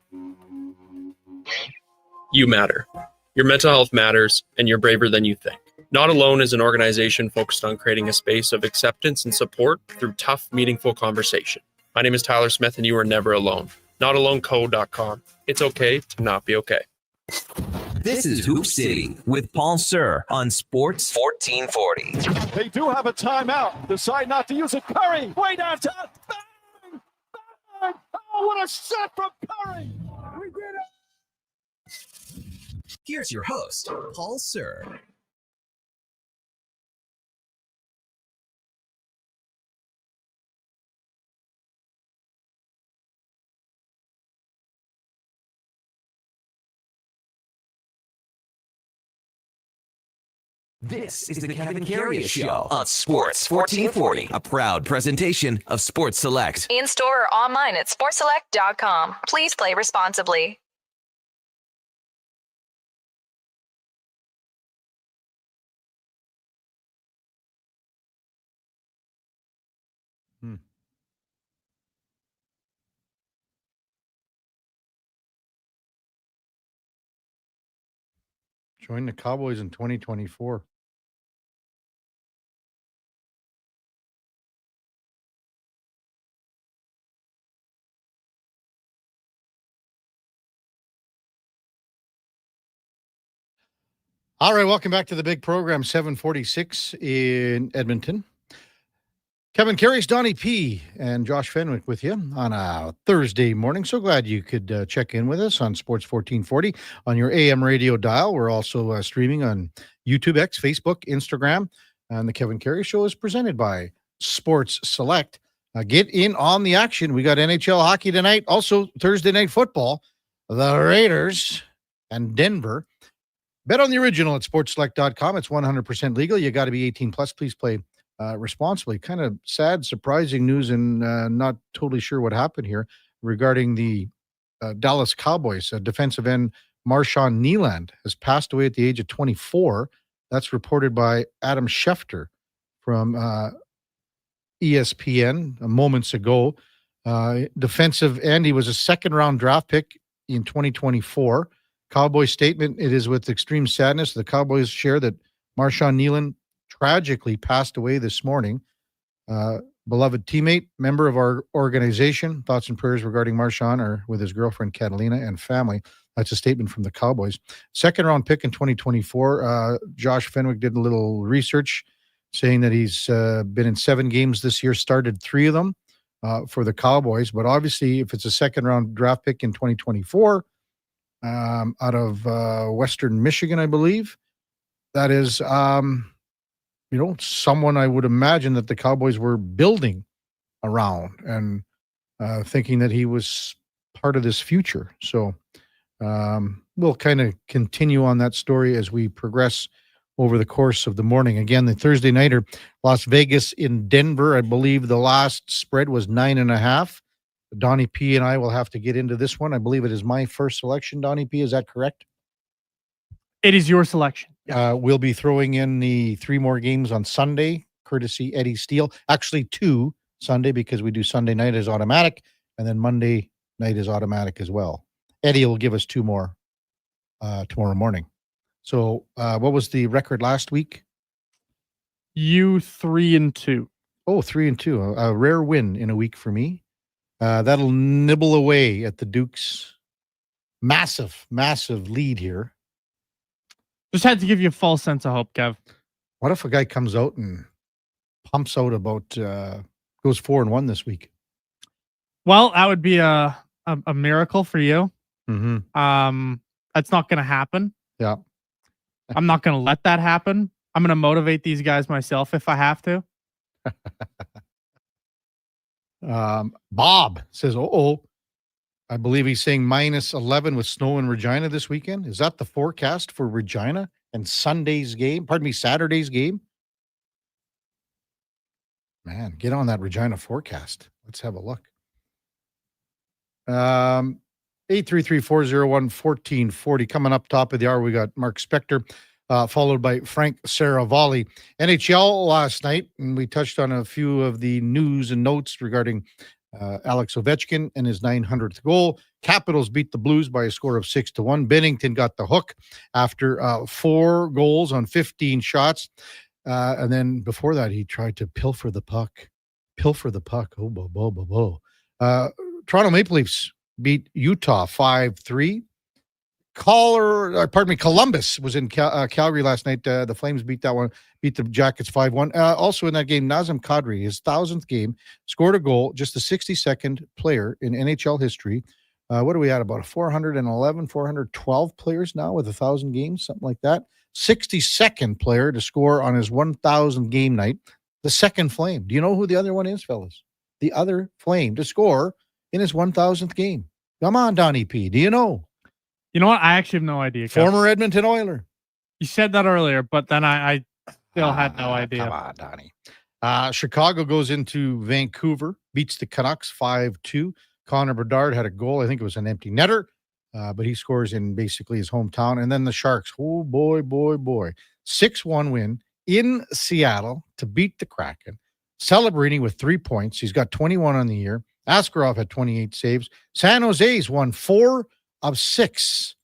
You matter. Your mental health matters, and you're braver than you think. Not Alone is an organization focused on creating a space of acceptance and support through tough, meaningful conversation. My name is Tyler Smith, and you are never alone. NotAloneCo.com. It's okay to not be okay. This is Hoop City with Paul Sir on Sports 1440. They do have a timeout. Decide not to use it. Curry, way downtown. Bang! Bang! Oh, what a shot from Curry! We did it! Here's your host, Paul Sir. This is the Kevin Karius Show on Sports 1440, a proud presentation of Sports Select. In store or online at sportselect.com. Please play responsibly. Join the Cowboys in 2024. All right, welcome back to the big program, 746 in Edmonton. Kevin Karius, Donnie P, and Josh Fenwick with you on a Thursday morning. So glad you could check in with us on Sports 1440 on your AM radio dial. We're also streaming on YouTube, X, Facebook, Instagram. And the Kevin Karius Show is presented by Sports Select. Get in on the action. We got NHL hockey tonight. Also, Thursday night football. The Raiders and Denver. Bet on the original at sportselect.com. It's 100% legal. You got to be 18 plus. Please play responsibly. Kind of sad, surprising news, and not totally sure what happened here regarding the Dallas Cowboys. Defensive end Marshawn Nyland has passed away at the age of 24. That's reported by Adam Schefter from ESPN moments ago. Defensive end, he was a second-round draft pick in 2024. Cowboys statement, it is with extreme sadness the Cowboys share that Marshawn Nyland tragically passed away this morning. Beloved teammate, member of our organization. Thoughts and prayers regarding Marshawn are with his girlfriend Catalina and family. That's a statement from the Cowboys. Second round pick in 2024. Josh Fenwick did a little research saying that he's been in 7 games this year, started 3 of them for the Cowboys. But obviously, if it's a second round draft pick in 2024, out of Western Michigan, I believe, that is, someone I would imagine that the Cowboys were building around and thinking that he was part of this future. So we'll kind of continue on that story as we progress over the course of the morning. Again, the Thursday nighter, Las Vegas in Denver. I believe the last spread was 9.5. Donnie P and I will have to get into this one. I believe it is my first selection, Donnie P. Is that correct? It is your selection. We'll be throwing in the 3 more games on Sunday, courtesy Eddie Steele. Actually, 2 Sunday, because we do Sunday night as automatic, and then Monday night is automatic as well. Eddie will give us 2 more tomorrow morning. So what was the record last week? You 3-2. Oh, 3-2. A rare win in a week for me. That'll nibble away at the Duke's massive lead here. Just had to give you a false sense of hope, Kev. What if a guy comes out and pumps out about goes 4-1 this week? Well, that would be a miracle for you. Mm-hmm. That's not going to happen. Yeah. I'm not going to let that happen. I'm going to motivate these guys myself if I have to. Bob says, I believe he's saying -11 with snow in Regina this weekend. Is that the forecast for Regina and Saturday's game? Man, get on that Regina forecast. Let's have a look. 833-401-1440. Coming up top of the hour, we got Mark Spector, followed by Frank Saravalli. NHL last night, and we touched on a few of the news and notes regarding Alex Ovechkin and his 900th goal. Capitals beat the Blues by a score of 6-1. Bennington got the hook after 4 goals on 15 shots. And then before that, he tried to pilfer the puck. Toronto Maple Leafs beat Utah 5-3. Columbus was in Calgary last night. The Flames beat the Jackets 5-1. Also in that game, Nazem Kadri, his 1,000th game, scored a goal, just the 62nd player in NHL history. What are we at? About 412 players now with 1,000 games, something like that. 62nd player to score on his 1,000 game night. The second Flame. Do you know who the other one is, fellas? The other Flame to score in his 1,000th game. Come on, Donnie P. Do you know? You know what? I actually have no idea. Kev. Former Edmonton Oiler. You said that earlier, but then I still had no idea. Come on, Donnie. Chicago goes into Vancouver, beats the Canucks 5-2. Connor Bedard had a goal. I think it was an empty netter, but he scores in basically his hometown. And then the Sharks, oh boy, 6-1 win in Seattle to beat the Kraken, celebrating with 3 points. He's got 21 on the year. Askarov had 28 saves. San Jose's won 4 of 6.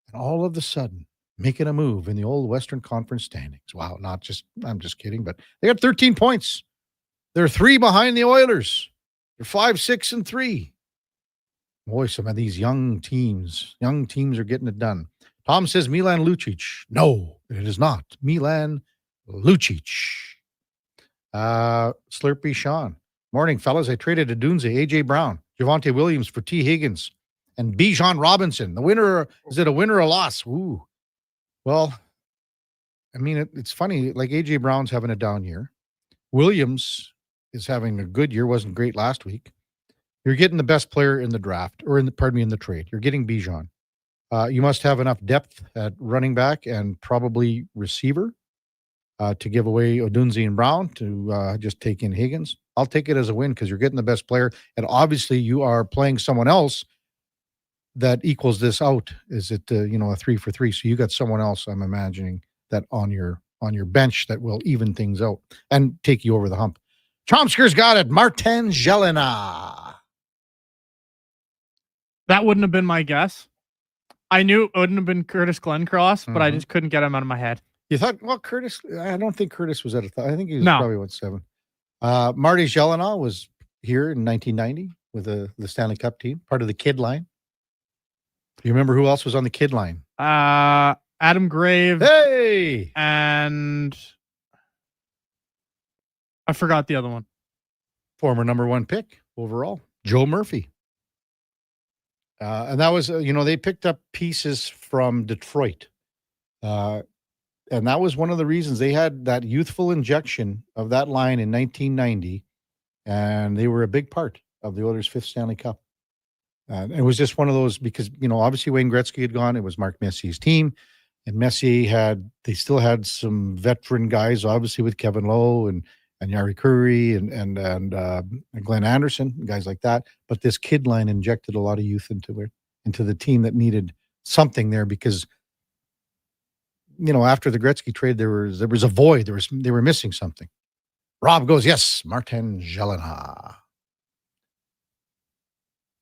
And all of a sudden, making a move in the old Western Conference standings. Wow, I'm just kidding, but they got 13 points. They're 3 behind the Oilers. They're 5, 6, and 3. Boy, some of these young teams are getting it done. Tom says Milan Lucic. No, it is not. Milan Lucic. Slurpee Sean. Morning, fellas. I traded Adunze, A.J. Brown, Javonte Williams for T. Higgins, and Bijan Robinson. The winner, is it a win or a loss? Ooh. Well, I mean, it's funny. Like A.J. Brown's having a down year. Williams is having a good year. Wasn't great last week. You're getting the best player in the draft, or in the trade. You're getting Bijan. You must have enough depth at running back and probably receiver to give away Odunze and Brown to just take in Higgins. I'll take it as a win because you're getting the best player, and obviously you are playing someone else that equals this out. Is it a 3-for-3? So you got someone else, I'm imagining, that on your bench that will even things out and take you over the hump. Chomsker's got it. Martin Jelena. That wouldn't have been my guess. I knew it wouldn't have been Curtis Glencross, but I just couldn't get him out of my head. You thought, well, Curtis, I don't think Curtis was at I think he was probably 7. Marty Jelena was here in 1990 with the Stanley Cup team, part of the kid line. You remember who else was on the kid line? Adam Grave. Hey! And I forgot the other one. Former number 1 pick overall, Joe Murphy. And that was, they picked up pieces from Detroit. And that was one of the reasons they had that youthful injection of that line in 1990. And they were a big part of the Oilers' 5th Stanley Cup. It was just one of those because, obviously Wayne Gretzky had gone. It was Mark Messier's team. And Messier they still had some veteran guys, obviously with Kevin Lowe and Yari Curry and Glenn Anderson, guys like that. But this kid line injected a lot of youth into the team that needed something there because, after the Gretzky trade, there was a void. They were missing something. Rob goes, yes, Martin Jelena.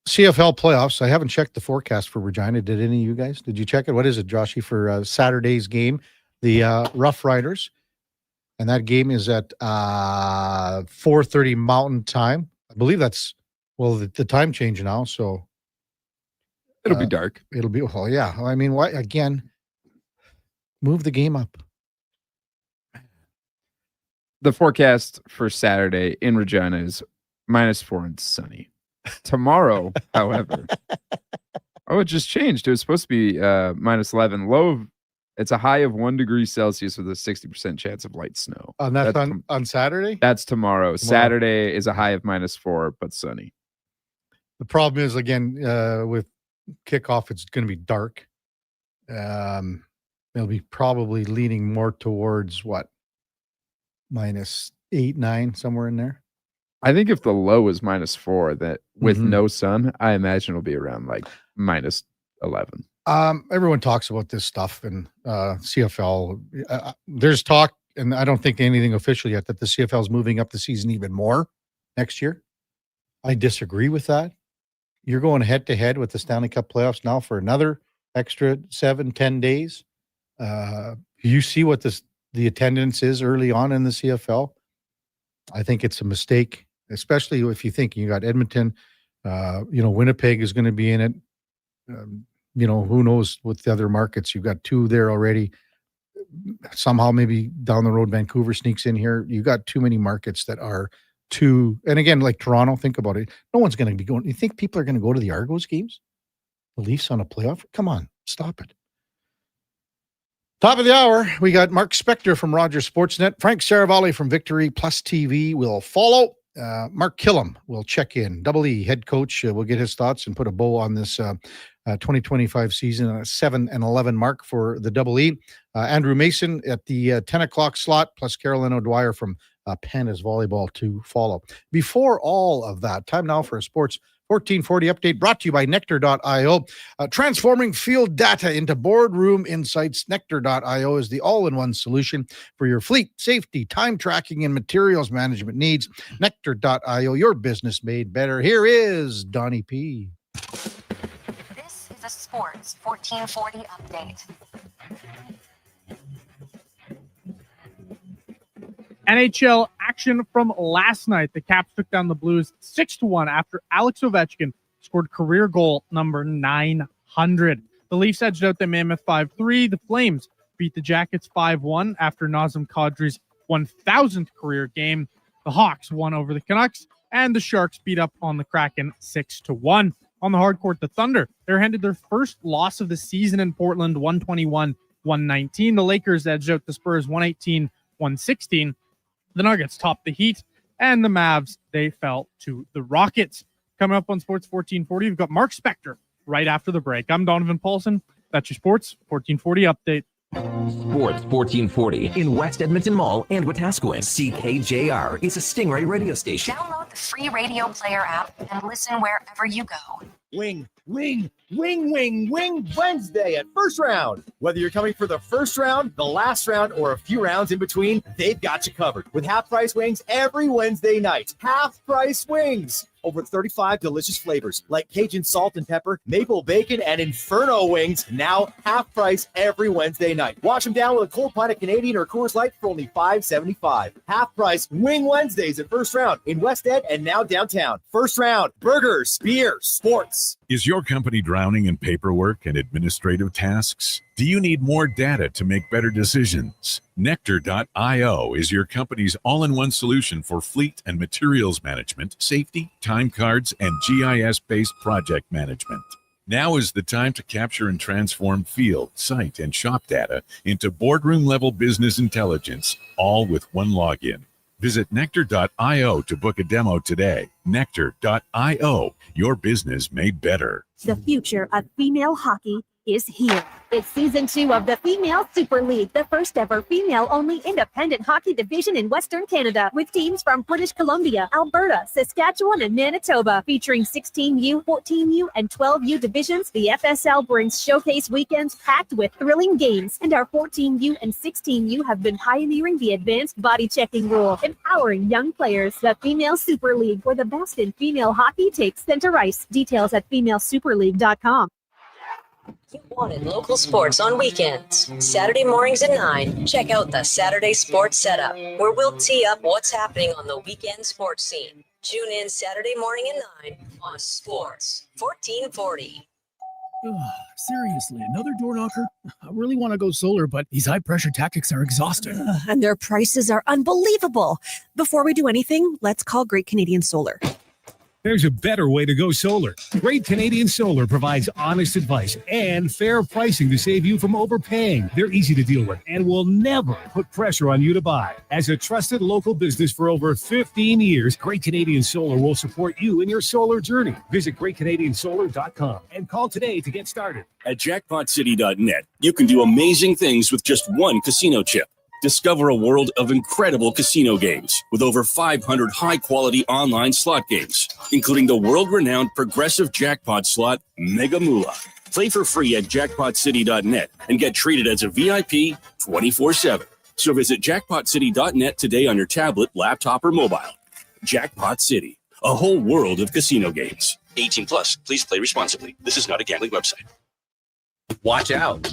CFL playoffs. I haven't checked the forecast for Regina. Did any of you guys? Did you check it? What is it, Joshy, for Saturday's game? The Rough Riders. And that game is at 4:30 Mountain Time. I believe that's, the time change now, so. It'll be dark. It'll be, yeah. I mean, why, again, move the game up. The forecast for Saturday in Regina is -4 and sunny. Tomorrow, however, it just changed. It was supposed to be -11. It's a high of 1 degree Celsius with a 60% chance of light snow. And that's on Saturday? That's tomorrow. Saturday is a high of -4, but sunny. The problem is, again, with kickoff, it's going to be dark. It'll be probably leaning more towards what? -8, 9, somewhere in there. I think if the low is -4, that with no sun, I imagine it'll be around like -11. Everyone talks about this stuff in CFL. There's talk, and I don't think anything official yet, that the CFL is moving up the season even more next year. I disagree with that. You're going head to head with the Stanley Cup playoffs now for another extra 7-10 days. You see what the attendance is early on in the CFL. I think it's a mistake, especially if you think you got Edmonton, Winnipeg is going to be in it. who knows with the other markets? You've got 2 there already. Somehow maybe down the road, Vancouver sneaks in here. You got too many markets that are too, and again, like Toronto, think about it. No one's going to be going. You think people are going to go to the Argos games? The Leafs on a playoff? Come on, stop it. Top of the hour, we got Mark Spector from Rogers Sportsnet. Frank Saravalli from Victory Plus TV will follow. Mark Killam will check in. Double E head coach will get his thoughts and put a bow on this 2025 season, a 7-11 mark for the Double E. Andrew Mason at the 10 o'clock slot, plus Carolyn O'Dwyer from Pandas Volleyball to follow. Before all of that, time now for a Sports 1440 update brought to you by Nectar.io. Transforming field data into boardroom insights. Nectar.io is the all-in-one solution for your fleet, safety, time tracking, and materials management needs. Nectar.io, your business made better. Here is Donnie P. This is a Sports 1440 update. NHL action from last night. The Caps took down the Blues 6-1 after Alex Ovechkin scored career goal number 900. The Leafs edged out the Mammoth 5-3. The Flames beat the Jackets 5-1 after Nazem Kadri's 1,000th career game. The Hawks won over the Canucks, and the Sharks beat up on the Kraken 6-1. On the hardcourt, the Thunder, they handed their first loss of the season in Portland, 121-119. The Lakers edged out the Spurs 118-116. The Nuggets topped the Heat, and the Mavs, they fell to the Rockets. Coming up on Sports 1440, we've got Mark Spector right after the break. I'm Donovan Paulson. That's your Sports 1440 update. Sports 1440 in West Edmonton Mall and Wetaskiwin. CKJR is a Stingray radio station. Download the free radio player app and listen wherever you go. Wing Wednesday at First Round. Whether you're coming for the first round, the last round, or a few rounds in between, they've got you covered with half-price wings every Wednesday night. Half-price wings. Over 35 delicious flavors like Cajun salt and pepper, maple bacon, and Inferno wings. Now half price every Wednesday night. Wash them down with a cold pint of Canadian or Coors Light for only $5.75. Half price Wing Wednesdays at First Round in West Ed and now downtown. First Round, burgers, beer, sports. Is your company drowning in paperwork and administrative tasks? Do you need more data to make better decisions? Nectar.io is your company's all-in-one solution for fleet and materials management, safety, time cards, and GIS-based project management. Now is the time to capture and transform field, site, and shop data into boardroom-level business intelligence, all with one login. Visit Nectar.io to book a demo today. Nectar.io, your business made better. The future of female hockey is here. It's season 2 of the Female Super League, the first ever female-only independent hockey division in Western Canada, with teams from British Columbia, Alberta, Saskatchewan, and Manitoba. Featuring 16U, 14U, and 12U divisions, the FSL brings showcase weekends packed with thrilling games, and our 14U and 16U have been pioneering the advanced body checking rule, empowering young players. The Female Super League, where the best in female hockey takes center ice. Details at femalesuperleague.com. You wanted local sports on weekends. Saturday mornings at 9, check out the Saturday Sports Setup, where we'll tee up what's happening on the weekend sports scene. Tune in Saturday morning at 9 on Sports 1440. Seriously, another door knocker? I really want to go solar, but these high-pressure tactics are exhausting. And their prices are unbelievable. Before we do anything, let's call Great Canadian Solar. There's a better way to go solar. Great Canadian Solar provides honest advice and fair pricing to save you from overpaying. They're easy to deal with and will never put pressure on you to buy. As a trusted local business for over 15 years, Great Canadian Solar will support you in your solar journey. Visit GreatCanadianSolar.com and call today to get started. At JackpotCity.net, you can do amazing things with just one casino chip. Discover a world of incredible casino games with over 500 high-quality online slot games, including the world-renowned progressive jackpot slot Mega Moolah. Play for free at JackpotCity.net and get treated as a VIP 24/7. So visit JackpotCity.net today on your tablet, laptop, or mobile. Jackpot City, a whole world of casino games. 18 plus. Please play responsibly. This is not a gambling website. Watch out.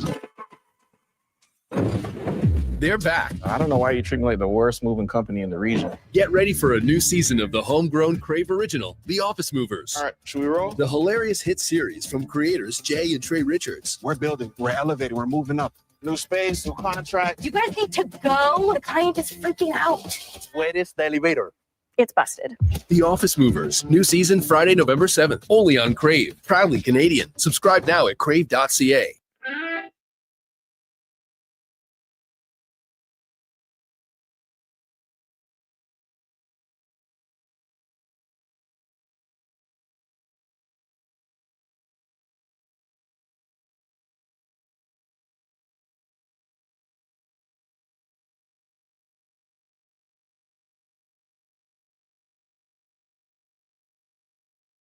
they're back. I don't know why you treat me like the worst moving company in the region. Get ready for a new season of the homegrown Crave original, The Office Movers. All right, should we roll? The hilarious hit series from creators Jay and Trey Richards. We're building, we're elevating, we're moving up. New space, new contract. You guys need to go. The client is freaking out. Where is the elevator? It's busted. The Office Movers. New season Friday, November 7th. Only on Crave. Proudly Canadian. Subscribe now at crave.ca.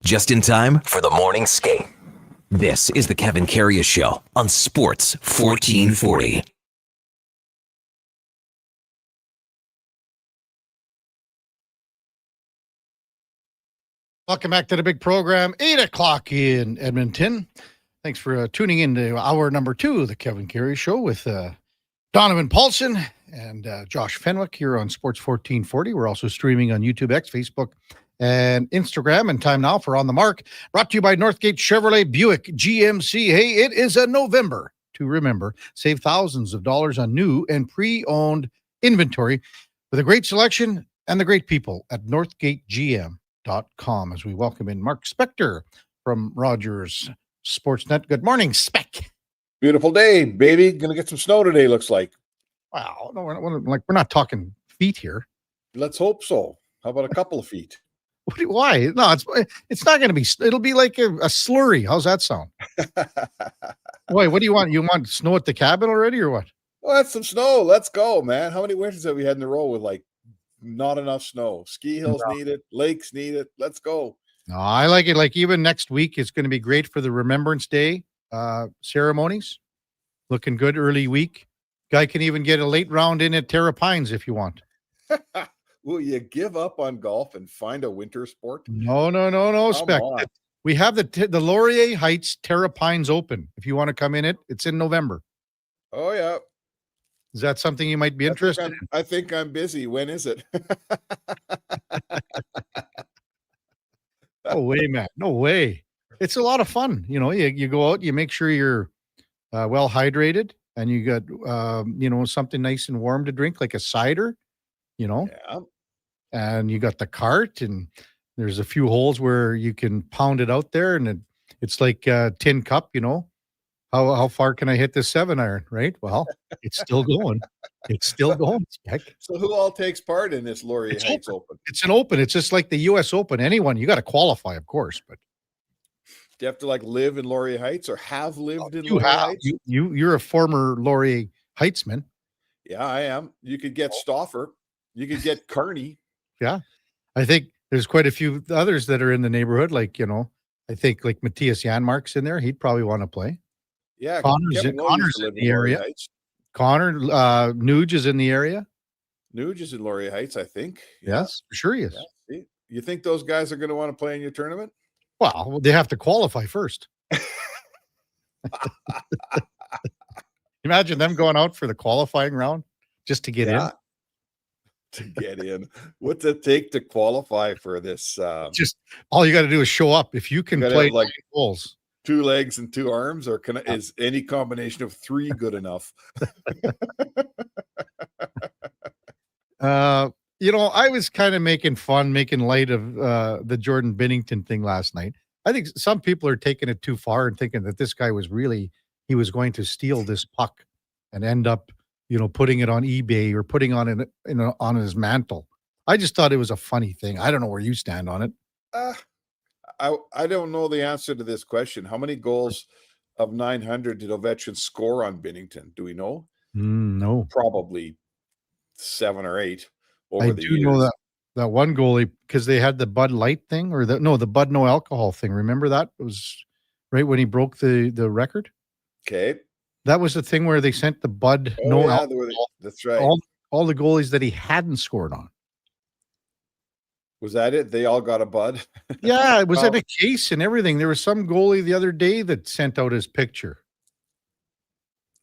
Just in time for the morning skate. This is the Kevin Karius Show on Sports 1440. Welcome back to the big program, 8 o'clock in Edmonton. Thanks for tuning in to hour number 2 of the Kevin Karius Show with Donovan Paulson and Josh Fenwick here on Sports 1440. We're also streaming on YouTube, X, Facebook, and Instagram. And time now for On the Mark, brought to you by Northgate Chevrolet Buick GMC. Hey, it is a November to remember. Save thousands of dollars on new and pre-owned inventory with a great selection and the great people at NorthgateGM.com as we welcome in Mark Spector from Rogers Sportsnet. Good morning, Spec. Beautiful day, baby. Gonna get some snow today, looks like. Wow, no, we're not talking feet here. Let's hope so. How about a couple of feet? Why? No, it's not going to be. It'll be like a slurry. How's that sound? Wait, what do you want? You want snow at the cabin already, or what? Well, that's some snow. Let's go, man. How many winters have we had in a row with like not enough snow? Ski hills need it. Lakes need it. Let's go. No, I like it. Like even next week, it's going to be great for the Remembrance Day ceremonies. Looking good early week. Guy can even get a late round in at Terra Pines if you want. Will you give up on golf and find a winter sport? No, Spec. We have the Laurier Heights Terra Pines Open. If you want to come in it's in November. Oh, yeah. Is that something you might be interested in? I think I'm busy. When is it? No way, man. No way. It's a lot of fun. You know, you go out, you make sure you're well hydrated, and you got, something nice and warm to drink, like a cider, Yeah. And you got the cart, and there's a few holes where you can pound it out there, and it's like a tin cup, How far can I hit this 7-iron, right? Well, it's still going. It's still going, Spec. So who all takes part in this Laurier Heights Open? It's an open. It's just like the U.S. Open. Anyone, you got to qualify, of course, but do you have to live in Laurier Heights or have lived in Laurier Heights? You're a former Laurier Heightsman. Yeah, I am. You could get Stauffer. You could get Kearney. Yeah. I think there's quite a few others that are in the neighborhood. I think like Matthias Janmark's in there. He'd probably want to play. Yeah. Connor's in the area. Connor Nuge is in the area. Nuge is in Laurier Heights, I think. Yes, for sure he is. Yeah. See? You think those guys are going to want to play in your tournament? Well, they have to qualify first. Imagine them going out for the qualifying round just to get in. To get in. What's it take to qualify for this? Just all you got to do is show up. If you can play goals. 2 legs and 2 arms, or is any combination of 3 good enough? I was kind of making light of the Jordan Binnington thing last night. I think some people are taking it too far and thinking that this guy was going to steal this puck and end up, putting it on eBay or putting on it on his mantle. I just thought it was a funny thing. I don't know where you stand on it. I don't know the answer to this question. How many goals of 900 did Ovechkin score on Binnington? Do we know? No. Probably 7 or 8 over I the do years. know that one goalie, because they had the Bud Light thing, or the Bud No Alcohol thing. Remember that? It was right when he broke the record. Okay. That was the thing where they sent the Bud No Alcohol. That's right. All the goalies that he hadn't scored on. Was that it? They all got a Bud? Yeah, it was in a case and everything. There was some goalie the other day that sent out his picture.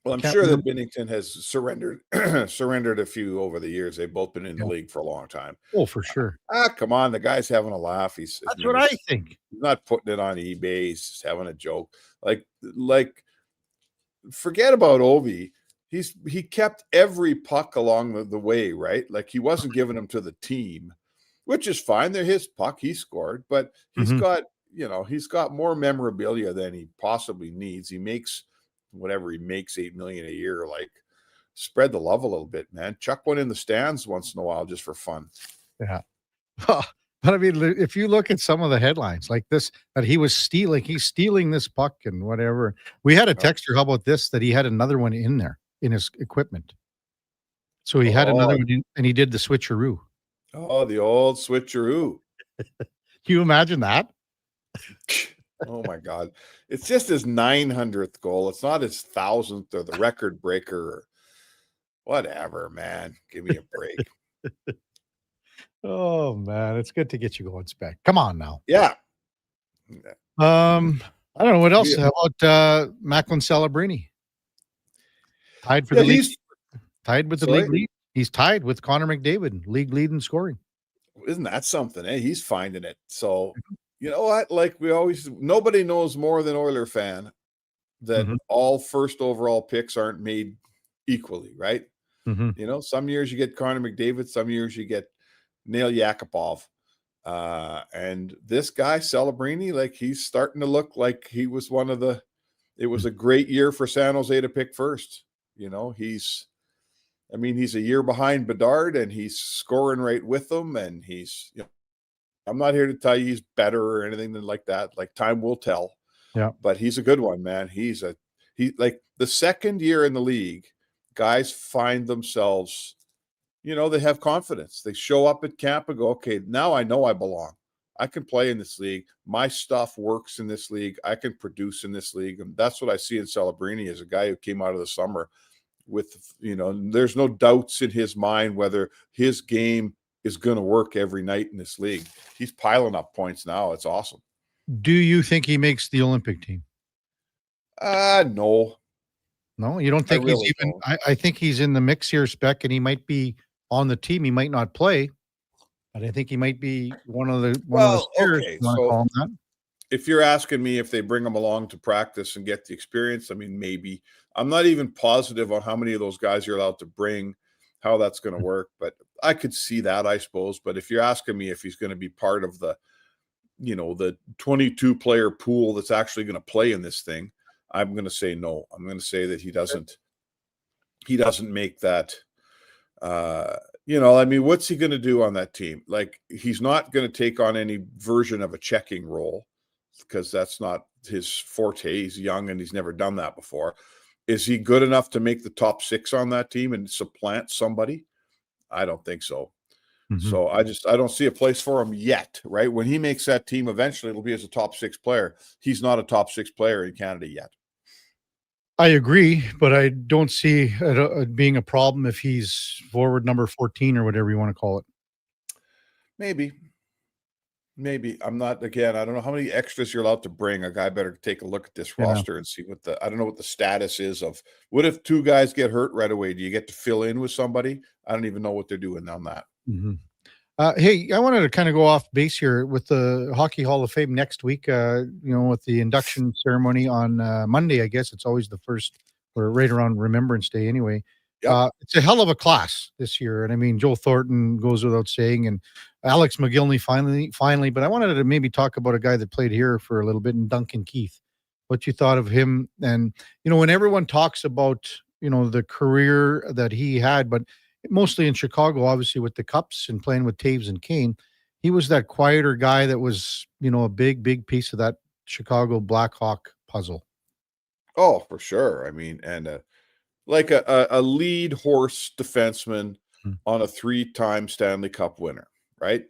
Well, I'm Can't sure that remember. Bennington has surrendered surrendered a few over the years. They've both been in the Yeah. league for a long time. Oh, for sure. Come on, the guy's having a laugh. That's what I think. He's not putting it on eBay. He's just having a joke. Like forget about Ovi. He kept every puck along the way, right? Like he wasn't giving them to the team, which is fine. They're his puck. He scored, but he's got more memorabilia than he possibly needs. He makes whatever he makes, $8 million a year. Like spread the love a little bit, man. Chuck one in the stands once in a while just for fun. Yeah. But I mean, if you look at some of the headlines like this, that he's stealing this puck and whatever. We had a texter, how about this, that he had another one in there in his equipment. So he had another one in, and he did the switcheroo. Oh, the old switcheroo. Can you imagine that? Oh my God. It's just his 900th goal. It's not his 1,000th or the record breaker or whatever, man. Give me a break. Oh man, it's good to get you going, Spec. Come on now. Yeah. I don't know what else. How about Macklin Celebrini? Tied for the league. Tied with the league lead. He's tied with Connor McDavid, league lead in scoring. Isn't that something? Eh? He's finding it. So you know what? Like nobody knows more than Oiler fan that all first overall picks aren't made equally, right? You know, some years you get Connor McDavid, some years you get Nail Yakupov. And this guy, Celebrini, like he's starting to look like he was it was a great year for San Jose to pick first. You know, he's a year behind Bedard and he's scoring right with them. And I'm not here to tell you he's better or anything like that. Like time will tell. Yeah. But he's a good one, man. He like the second year in the league, guys find themselves, they have confidence. They show up at camp and go, okay, now I know I belong. I can play in this league. My stuff works in this league. I can produce in this league. And that's what I see in Celebrini as a guy who came out of the summer with, there's no doubts in his mind whether his game is going to work every night in this league. He's piling up points now. It's awesome. Do you think he makes the Olympic team? No. No, you don't think he's even, I think he's in the mix here, Spec, and he might be on the team. He might not play, but I think he might be one of the steers. Okay. So if you're asking me if they bring him along to practice and get the experience, I mean, maybe. I'm not even positive on how many of those guys you're allowed to bring, how that's going to work, but I could see that, I suppose. But if you're asking me if he's going to be part of the 22 player pool that's actually going to play in this thing, I'm going to say no. I'm going to say that he doesn't make that. What's he going to do on that team? Like, he's not going to take on any version of a checking role because that's not his forte. He's young and he's never done that before. Is he good enough to make the top 6 on that team and supplant somebody? I don't think so. So I don't see a place for him yet, right? When he makes that team, eventually it'll be as a top 6 player. He's not a top 6 player in Canada yet. I agree, but I don't see it being a problem if he's forward number 14 or whatever you want to call it. Maybe. I'm not, again, I don't know how many extras you're allowed to bring. A guy better take a look at this roster and see I don't know what the status is of, what if 2 guys get hurt right away? Do you get to fill in with somebody? I don't even know what they're doing on that. Hey, I wanted to kind of go off base here with the Hockey Hall of Fame next week, with the induction ceremony on Monday. I guess it's always the first, or right around Remembrance Day anyway. Yep. It's a hell of a class this year. And I mean, Joe Thornton goes without saying, and Alex McGillney finally, but I wanted to maybe talk about a guy that played here for a little bit, and Duncan Keith, what you thought of him. And, when everyone talks about, the career that he had, but mostly in Chicago, obviously with the Cups and playing with Taves and Kane, he was that quieter guy that was, a big piece of that Chicago Blackhawk puzzle. Oh, for sure. I mean, and like a lead horse defenseman on a 3-time Stanley Cup winner, right?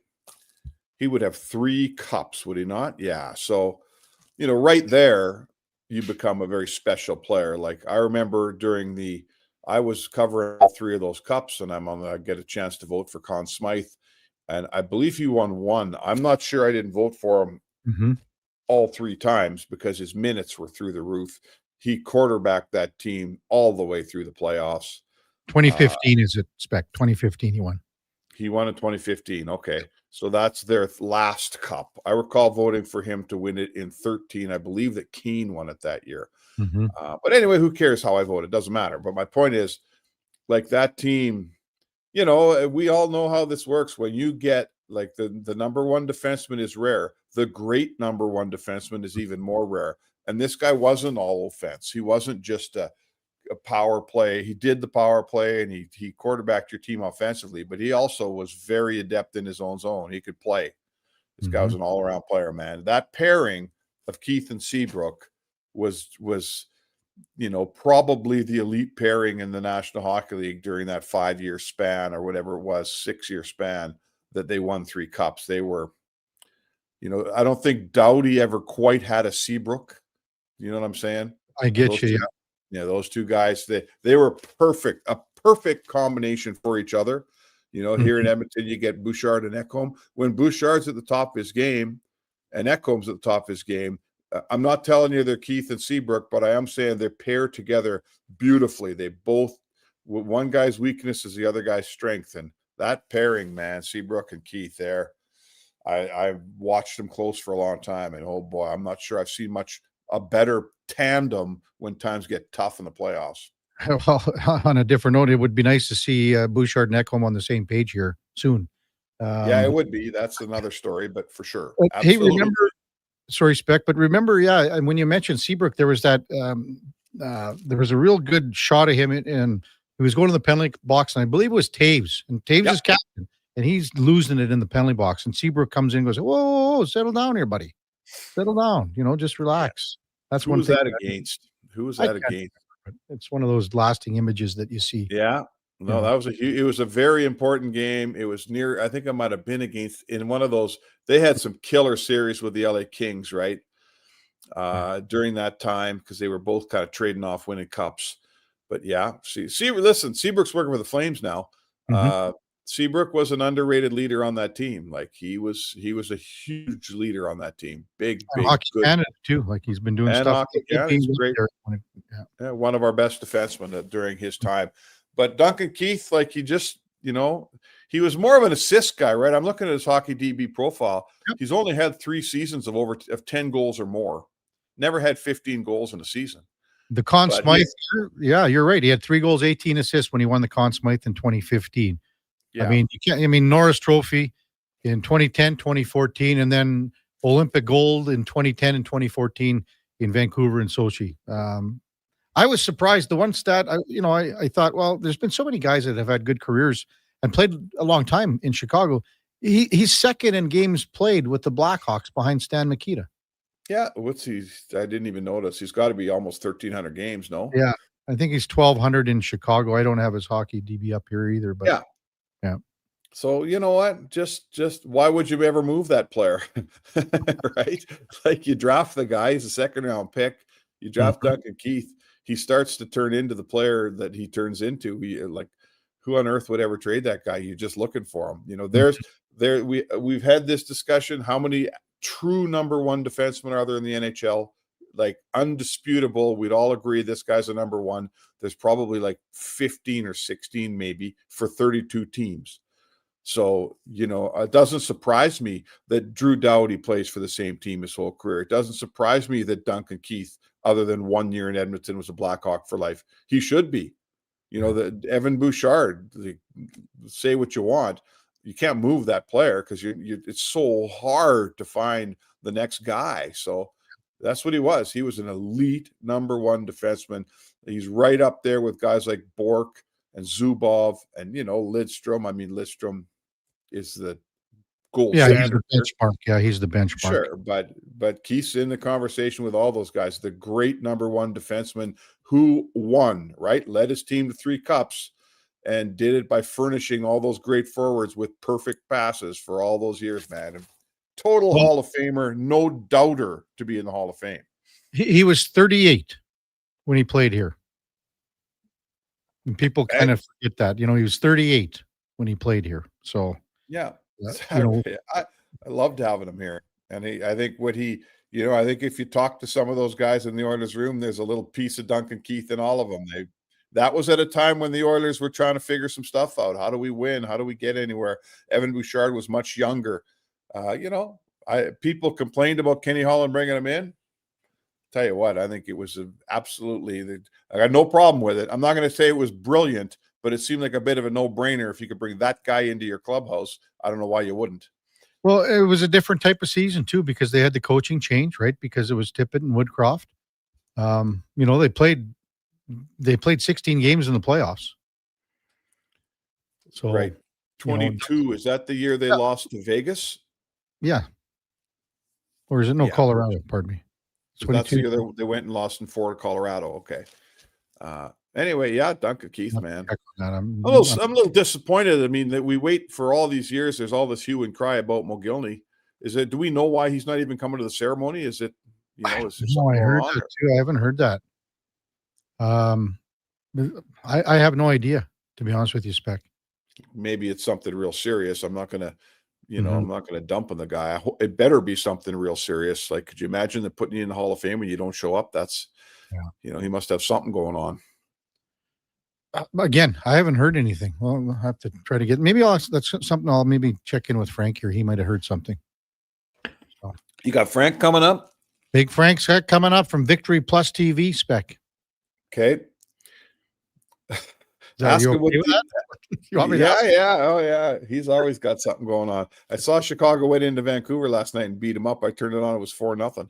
He would have 3 cups, would he not? Yeah. So, right there, you become a very special player. Like I remember I was covering all 3 of those cups, and I get a chance to vote for Conn Smythe, and I believe he won 1. I'm not sure I didn't vote for him all 3 times because his minutes were through the roof. he quarterbacked that team all the way through the playoffs. 2015 is it, Spec? 2015 he won. He won in 2015. Okay. So that's their last cup. I recall voting for him to win it in 13. I believe that Keane won it that year. Mm-hmm. But anyway, who cares how I voted? Doesn't matter. But my point is, like that team, you know, we all know how this works. When you get like the number one defenseman is rare. The great number one defenseman is even more rare. And this guy wasn't all offense. He wasn't just a power play. He did the power play and he quarterbacked your team offensively, but he also was very adept in his own zone. He could play. This guy was an all-around player, man. That pairing of Keith and Seabrook was you know, probably the elite pairing in the National Hockey League during that 5-year span or whatever it was, 6-year span that they won 3 cups. They were, you know, I don't think Doughty ever quite had a Seabrook. You know what I'm saying? I get those you. Two, yeah, those two guys, they were perfect, a perfect combination for each other. You know, here in Edmonton, you get Bouchard and Ekholm. When Bouchard's at the top of his game and Ekholm's at the top of his game, I'm not telling you they're Keith and Seabrook, but I am saying they're paired together beautifully. They both, one guy's weakness is the other guy's strength. And that pairing, man, Seabrook and Keith there, I've watched them close for a long time. And oh boy, I'm not sure I've seen a better tandem when times get tough in the playoffs. Well, on a different note, it would be nice to see Bouchard and Ekholm on the same page here soon. Yeah, it would be. That's another story, but for sure. Hey, remember, sorry, Spec, but remember, yeah, and when you mentioned Seabrook, there was that, there was a real good shot of him, and he was going to the penalty box, and I believe it was Taves, and Taves is captain, and he's losing it in the penalty box, and Seabrook comes in and goes, whoa, settle down here, buddy. Settle down, you know, just relax. That's Who one was thing. that against? Who was that against? It's one of those lasting images that you see. Yeah. No, that was it was a very important game. It was near, I think I might have been against in one of those. They had some killer series with the LA Kings, right? During that time, because they were both kind of trading off winning cups. But yeah, listen, Seabrook's working with the Flames now. Seabrook was an underrated leader on that team. Like he was a huge leader on that team. Big, Hockey good. Canada too. Like he's been doing And stuff. Hockey Canada's great. Yeah, one of our best defensemen during his time. But Duncan Keith, like he just, you know, he was more of an assist guy, right? I'm looking at his hockey DB profile. He's only had 3 seasons of 10 goals or more. Never had 15 goals in a season. The Conn Smythe, yeah, you're right. He had 3 goals, 18 assists when he won the Conn Smythe in 2015. Yeah. I mean, Norris Trophy in 2010, 2014, and then Olympic gold in 2010 and 2014 in Vancouver and Sochi. I was surprised. The one stat, I thought, well, there's been so many guys that have had good careers and played a long time in Chicago. He's second in games played with the Blackhawks behind Stan Mikita. Yeah, I didn't even notice. He's got to be almost 1,300 games, no? Yeah, I think he's 1,200 in Chicago. I don't have his hockey DB up here either, but yeah. So you know what? Just why would you ever move that player, right? Like you draft the guy, he's a second-round pick. You draft Duncan Keith. He starts to turn into the player that he turns into. Who on earth would ever trade that guy? You're just looking for him. You know, we've had this discussion. How many true number one defensemen are there in the NHL? Like undisputable. We'd all agree this guy's a number one. There's probably like 15 or 16 maybe for 32 teams. So, you know, it doesn't surprise me that Drew Doughty plays for the same team his whole career. It doesn't surprise me that Duncan Keith, other than 1 year in Edmonton, was a Blackhawk for life. He should be. You know, the Evan Bouchard, say what you want. You can't move that player because it's so hard to find the next guy. So that's what he was. He was an elite number one defenseman. He's right up there with guys like Bork and Zubov and, you know, Lidstrom. I mean, Lidstrom is the gold standard. He's the benchmark. Yeah, he's the benchmark. Sure, but Keith's in the conversation with all those guys. The great number one defenseman who won, right? Led his team to 3 cups and did it by furnishing all those great forwards with perfect passes for all those years, man. And total Hall of Famer, no doubter to be in the Hall of Fame. He was 38 when he played here. And people kind of forget that. You know, he was 38 when he played here. So yeah, you know, I loved having him here, and I think what he You know, I think if you talk to some of those guys in the Oilers room, there's a little piece of Duncan Keith in all of them. That was at a time when the Oilers were trying to figure some stuff out. How do we win? How do we get anywhere? Evan Bouchard was much younger. People complained about Kenny Holland bringing him in. Tell you what, I think it was absolutely. I got no problem with it. I'm not going to say it was brilliant, but it seemed like a bit of a no-brainer. If you could bring that guy into your clubhouse, I don't know why you wouldn't. Well, it was a different type of season too, because they had the coaching change, right? Because it was Tippett and Woodcroft. They played 16 games in the playoffs. So right, 22 is that the year they lost to Vegas? Yeah. Or is it Colorado? Pardon me. That's the year they went and lost in 4 to Colorado. Okay. Anyway, Duncan Keith, man. I'm a little disappointed. I mean, that we wait for all these years. There's all this hue and cry about Mogilny. Do we know why he's not even coming to the ceremony? Is it, I heard that too. I haven't heard that. I have no idea, to be honest with you, Spec. Maybe it's something real serious. I'm not going to, I'm not going to dump on the guy. It better be something real serious. Like, could you imagine that putting you in the Hall of Fame when you don't show up? That's, he must have something going on. Again, I haven't heard anything. Well, I'll have to try to get. That's something I'll maybe check in with Frank here. He might have heard something. So. You got Frank coming up. Big Frank's coming up from Victory Plus TV, Spec. Okay. Ask him what you want me to ask? Oh yeah. He's always got something going on. I saw Chicago went into Vancouver last night and beat him up. I turned it on. It was 4-0.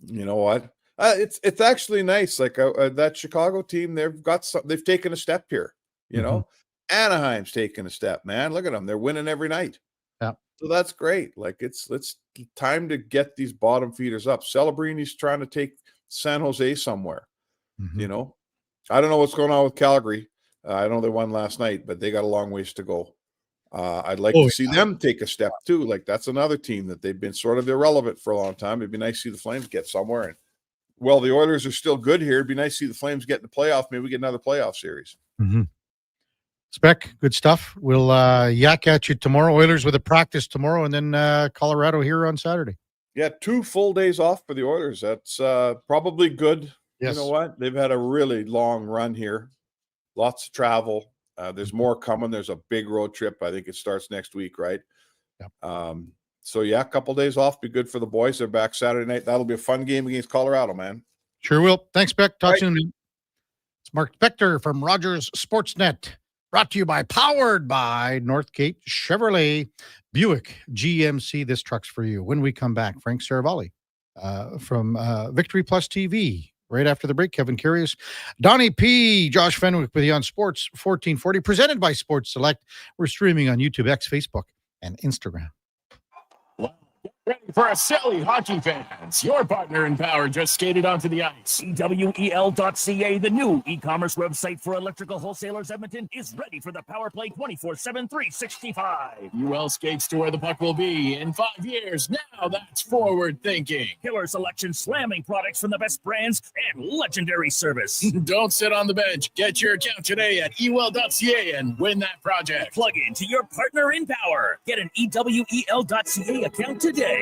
You know what? It's actually nice. Like that Chicago team, they've taken a step here. You know, Anaheim's taking a step. Man, look at them. They're winning every night. Yeah. So that's great. Like it's time to get these bottom feeders up. Celebrini's trying to take San Jose somewhere. You know, I don't know what's going on with Calgary. I know they won last night, but they got a long ways to go. I'd like to see them take a step too. Like that's another team that they've been sort of irrelevant for a long time. It'd be nice to see the Flames get somewhere. And well, the Oilers are still good here. It'd be nice to see the Flames get in the playoff. Maybe we get another playoff series. Spec, good stuff. We'll yak at you tomorrow. Oilers with a practice tomorrow, and then Colorado here on Saturday. Yeah, 2 full days off for the Oilers. That's probably good. Yes. You know what? They've had a really long run here. Lots of travel. There's more coming. There's a big road trip. I think it starts next week, right? Yep. So, a couple days off. Be good for the boys. They're back Saturday night. That'll be a fun game against Colorado, man. Sure will. Thanks, Beck. Talk soon. It's Mark Spector from Rogers Sportsnet. Brought to you powered by Northgate Chevrolet, Buick, GMC. This truck's for you. When we come back, Frank Saravalli from Victory Plus TV. Right after the break, Kevin Karius, Donnie P, Josh Fenwick with you on Sports 1440, presented by Sports Select. We're streaming on YouTube, X, Facebook, and Instagram. Ready for a silly hockey fans. Your partner in power just skated onto the ice. EWEL.ca, the new e-commerce website for electrical wholesalers Edmonton, is ready for the power play 24/7, 365. UL skates to where the puck will be in 5 years. Now that's forward thinking. Killer selection, slamming products from the best brands, and legendary service. Don't sit on the bench. Get your account today at EWEL.ca and win that project. Plug into your partner in power. Get an EWEL.ca account today.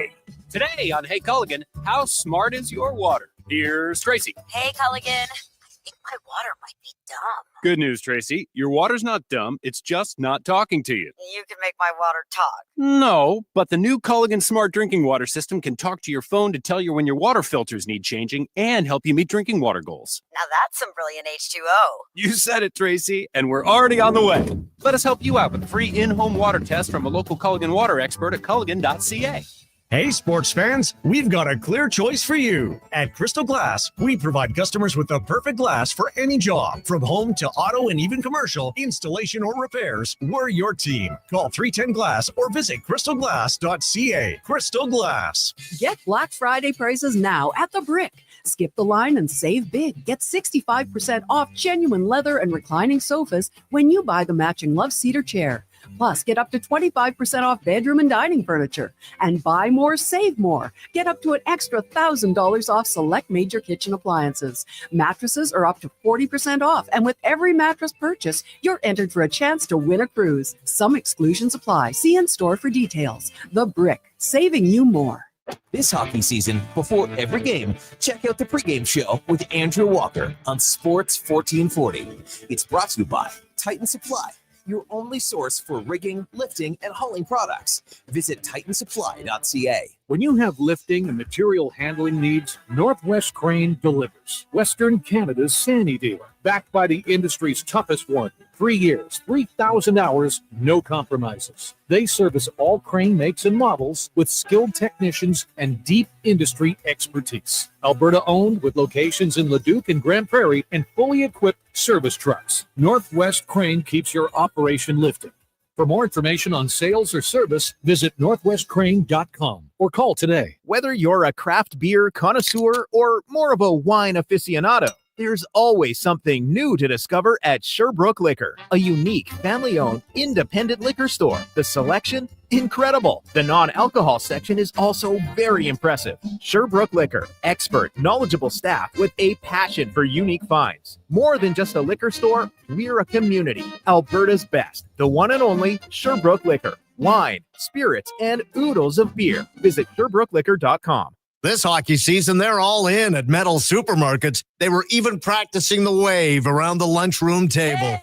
Today on Hey Culligan, how smart is your water? Here's Tracy. Hey Culligan, I think my water might be dumb. Good news, Tracy. Your water's not dumb. It's just not talking to you. You can make my water talk. No, but the new Culligan Smart Drinking Water System can talk to your phone to tell you when your water filters need changing and help you meet drinking water goals. Now that's some brilliant H2O. You said it, Tracy, and we're already on the way. Let us help you out with a free in-home water test from a local Culligan water expert at Culligan.ca. Hey, sports fans, we've got a clear choice for you. At Crystal Glass, we provide customers with the perfect glass for any job. From home to auto and even commercial, installation or repairs, we're your team. Call 310-GLASS or visit crystalglass.ca. Crystal Glass. Get Black Friday prices now at The Brick. Skip the line and save big. Get 65% off genuine leather and reclining sofas when you buy the matching Love Cedar chair. Plus, get up to 25% off bedroom and dining furniture. And buy more, save more. Get up to an extra $1,000 off select major kitchen appliances. Mattresses are up to 40% off. And with every mattress purchase, you're entered for a chance to win a cruise. Some exclusions apply. See in-store for details. The Brick, saving you more. This hockey season, before every game, check out the pregame show with Andrew Walker on Sports 1440. It's brought to you by Titan Supply, your only source for rigging, lifting, and hauling products. Visit titansupply.ca. When you have lifting and material handling needs, Northwest Crane delivers. Western Canada's Sandy dealer, backed by the industry's toughest one. 3 years, 3,000 hours, no compromises. They service all crane makes and models with skilled technicians and deep industry expertise. Alberta owned with locations in Leduc and Grand Prairie and fully equipped service trucks. Northwest Crane keeps your operation lifting. For more information on sales or service, visit northwestcrane.com or call today. Whether you're a craft beer connoisseur or more of a wine aficionado, there's always something new to discover at Sherbrooke Liquor, a unique family-owned independent liquor store. The selection, incredible. The non-alcohol section is also very impressive. Sherbrooke Liquor, expert, knowledgeable staff with a passion for unique finds. More than just a liquor store, we're a community. Alberta's best, the one and only Sherbrooke Liquor. Wine, spirits, and oodles of beer. Visit SherbrookeLiquor.com. This hockey season, they're all in at Metal Supermarkets. They were even practicing the wave around the lunchroom table.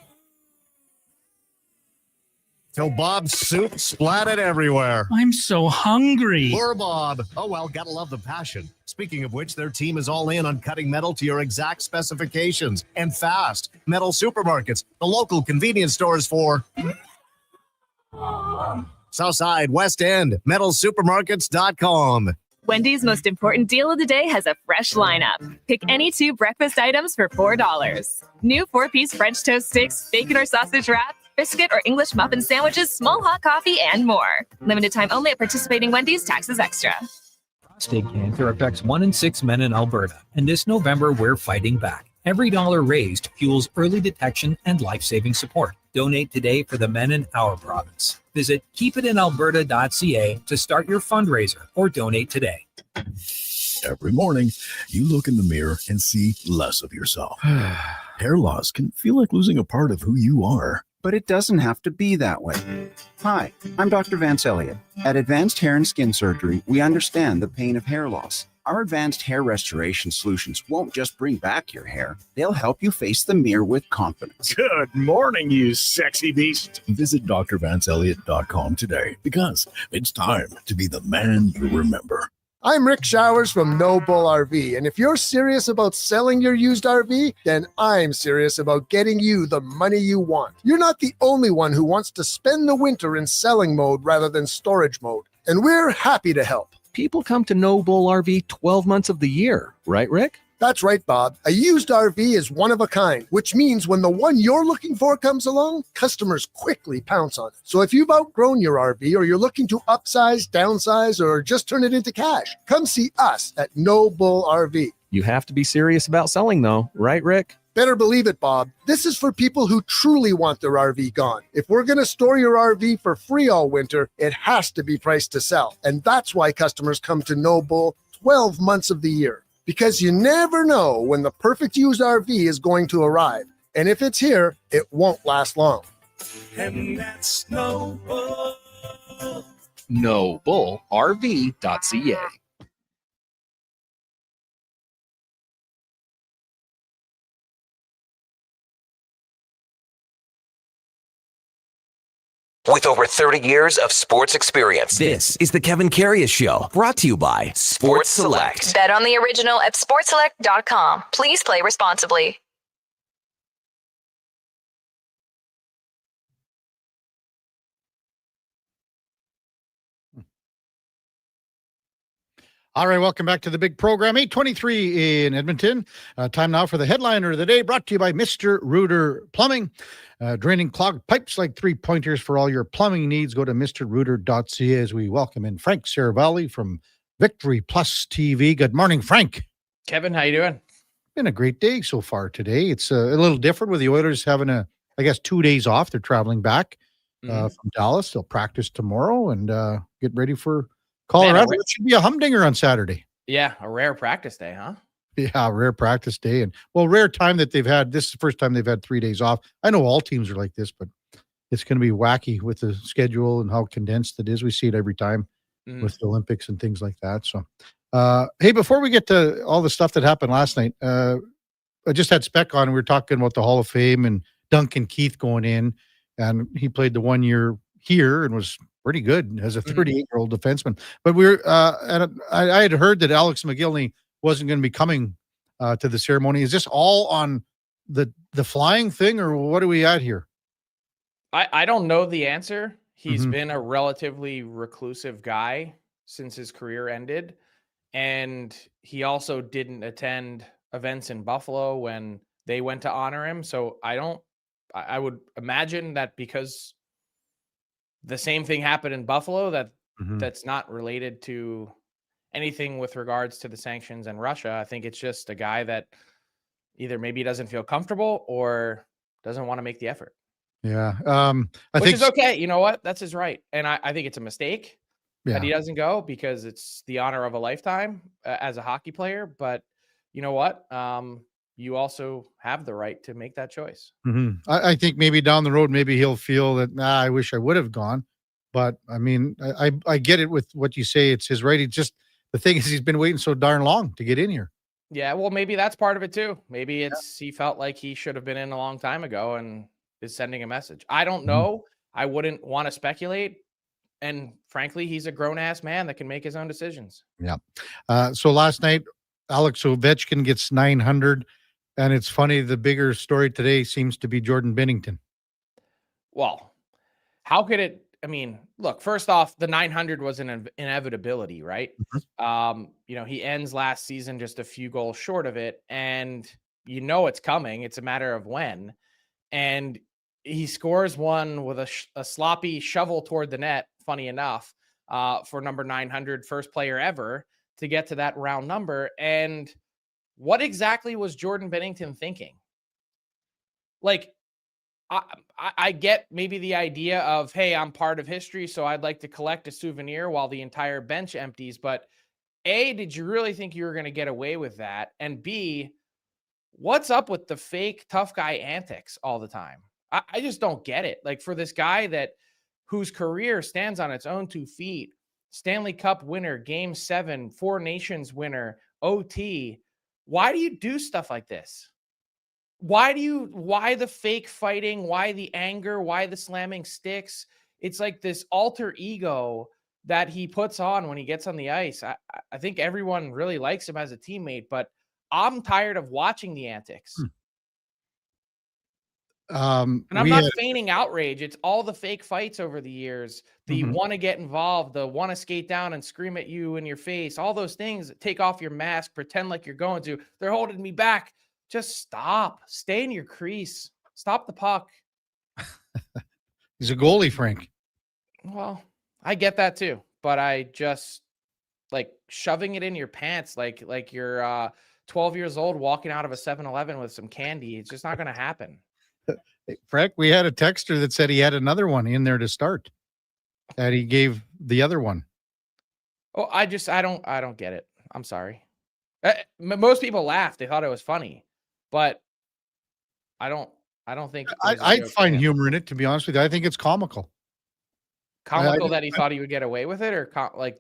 Till Bob's soup splattered everywhere. I'm so hungry. Poor Bob. Oh, well, gotta love the passion. Speaking of which, their team is all in on cutting metal to your exact specifications. And fast. Metal Supermarkets, the local convenience stores for Southside, West End, metalsupermarkets.com. Wendy's most important deal of the day has a fresh lineup. Pick any 2 breakfast items for $4. New 4-piece French toast sticks, bacon or sausage wrap, biscuit or English muffin sandwiches, small hot coffee, and more. Limited time only at participating Wendy's. Taxes extra. Prostate cancer affects 1 in 6 men in Alberta, and this November we're fighting back. Every dollar raised fuels early detection and life-saving support. Donate today for the men in our province. Visit keepitinalberta.ca to start your fundraiser or donate today. Every morning, you look in the mirror and see less of yourself. Hair loss can feel like losing a part of who you are. But it doesn't have to be that way. Hi, I'm Dr. Vance Elliott. At Advanced Hair and Skin Surgery, we understand the pain of hair loss. Our advanced hair restoration solutions won't just bring back your hair, they'll help you face the mirror with confidence. Good morning, you sexy beast. Visit drvanceelliott.com today because it's time to be the man you remember. I'm Rick Showers from No Bull RV, and if you're serious about selling your used RV, then I'm serious about getting you the money you want. You're not the only one who wants to spend the winter in selling mode rather than storage mode, and we're happy to help. People come to No Bull RV 12 months of the year, right, Rick? That's right, Bob. A used RV is one of a kind, which means when the one you're looking for comes along, customers quickly pounce on it. So if you've outgrown your RV or you're looking to upsize, downsize, or just turn it into cash, come see us at No Bull RV. You have to be serious about selling, though, right, Rick? Better believe it, Bob. This is for people who truly want their RV gone. If we're going to store your RV for free all winter, it has to be priced to sell. And that's why customers come to No Bull 12 months of the year. Because you never know when the perfect used RV is going to arrive. And if it's here, it won't last long. And that's No Bull. NoBullRV.ca. With over 30 years of sports experience, this is the Kevin Karius Show, brought to you by Sports Select. Bet on the original at sportselect.com. Please play responsibly. All right, welcome back to the big program. 8:23 in Edmonton. Time now for the headliner of the day, brought to you by Mr. Reuter Plumbing. Draining clogged pipes like 3-pointers for all your plumbing needs. Go to mrreuter.ca as we welcome in Frank Saravalli from Victory Plus TV. Good morning, Frank. Kevin, how you doing? Been a great day so far today. It's a little different with the Oilers having 2 days off. They're traveling back. from Dallas. They'll practice tomorrow and get ready for Colorado. Man, It should be a humdinger on Saturday. Yeah, a rare practice day, huh? Yeah, rare practice day. And rare time that they've had. This is the first time they've had 3 days off. I know all teams are like this, but it's going to be wacky with the schedule and how condensed it is. We see it every time with the Olympics and things like that. So, hey, before we get to all the stuff that happened last night, I just had Speck on. And we were talking about the Hall of Fame and Duncan Keith going in, and he played the 1 year here and was pretty good as a 38-year-old defenseman. But and I had heard that Alex McGillney wasn't going to be coming to the ceremony. Is this all on the flying thing, or what are we at here? I don't know the answer. He's been a relatively reclusive guy since his career ended. And he also didn't attend events in Buffalo when they went to honor him. So I would imagine that because the same thing happened in Buffalo, that's not related to anything with regards to the sanctions and Russia. I think it's just a guy that either maybe doesn't feel comfortable or doesn't want to make the effort. Yeah. Which is okay. You know what? That's his right. And I think it's a mistake that he doesn't go because it's the honor of a lifetime as a hockey player. But you know what? You also have the right to make that choice. I think maybe down the road, maybe he'll feel that, I wish I would have gone. But I mean, I get it with what you say. It's his right. It's just the thing is he's been waiting so darn long to get in here. Yeah, well, maybe that's part of it too. Maybe he felt like he should have been in a long time ago and is sending a message. I don't know. I wouldn't want to speculate. And frankly, he's a grown-ass man that can make his own decisions. Yeah. So last night, Alex Ovechkin gets 900. And it's funny, the bigger story today seems to be Jordan Binnington. Well, how could it? I mean, look, first off, the 900 was an inevitability, right? He ends last season just a few goals short of it. And it's coming. It's a matter of when. And he scores one with a sloppy shovel toward the net, funny enough, for number 900, first player ever to get to that round number. And what exactly was Jordan Binnington thinking? Like, I get maybe the idea of, hey, I'm part of history, so I'd like to collect a souvenir while the entire bench empties. But A, did you really think you were going to get away with that? And B, what's up with the fake tough guy antics all the time? I just don't get it. Like, for this guy whose career stands on its own 2 feet, Stanley Cup winner, Game 7, 4 Nations winner, OT, why do you do stuff like this? Why the fake fighting? Why the anger? Why the slamming sticks? It's like this alter ego that he puts on when he gets on the ice. I think everyone really likes him as a teammate, but I'm tired of watching the antics. And I'm not feigning outrage. It's all the fake fights over the years. The want to get involved, the want to skate down and scream at you in your face, all those things. Take off your mask, pretend like you're going to. They're holding me back. Just stop. Stay in your crease. Stop the puck. He's a goalie, Frank. Well, I get that too, but I just like shoving it in your pants like you're 12 years old walking out of a 7-Eleven with some candy. It's just not going to happen. Hey, Frank, we had a texter that said he had another one in there to start, and he gave the other one. Oh, I don't get it. I'm sorry. Most people laughed. They thought it was funny, but I don't think I find humor in it, to be honest with you. I think it's comical. Comical that he thought he would get away with it, or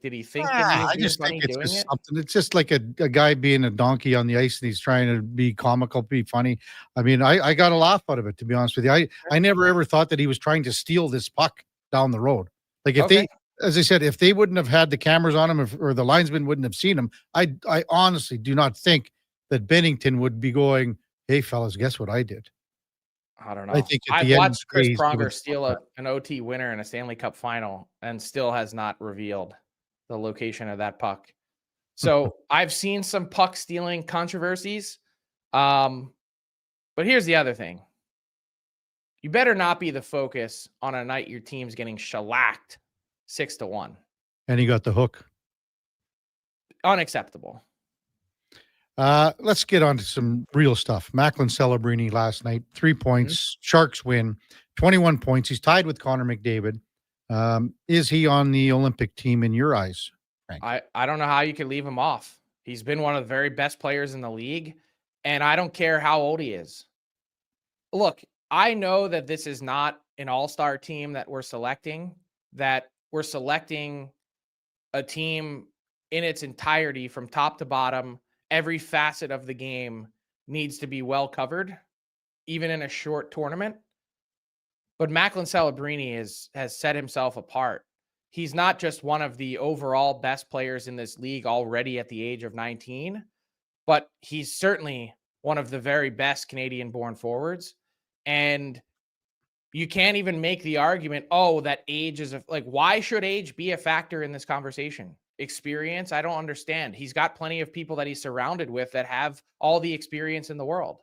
did he think that he was being funny doing it? Something. It's just like a guy being a donkey on the ice and he's trying to be comical, be funny. I mean, I got a laugh out of it, to be honest with you. I never ever thought that he was trying to steal this puck down the road. Like if they, as I said, if they wouldn't have had the cameras on him or the linesman wouldn't have seen him, I honestly do not think that Binnington would be going, "Hey fellas, guess what I did?" I don't know. I think I've watched Chris Pronger steal an OT winner in a Stanley Cup final and still has not revealed the location of that puck. So I've seen some puck stealing controversies. But here's the other thing. You better not be the focus on a night your team's getting shellacked 6-1. And he got the hook. Unacceptable. Let's get on to some real stuff. Macklin Celebrini last night, 3 points. Sharks win, 21 points. He's tied with Connor McDavid. Is he on the Olympic team in your eyes, Frank? I don't know how you can leave him off. He's been one of the very best players in the league, and I don't care how old he is. Look, I know that this is not an all-star team that we're selecting a team in its entirety from top to bottom. Every facet of the game needs to be well covered, even in a short tournament. But Macklin Celebrini has set himself apart. He's not just one of the overall best players in this league already at the age of 19, but he's certainly one of the very best Canadian-born forwards. And you can't even make the argument, that age is why should age be a factor in this conversation? Experience? I don't understand. He's got plenty of people that he's surrounded with that have all the experience in the world.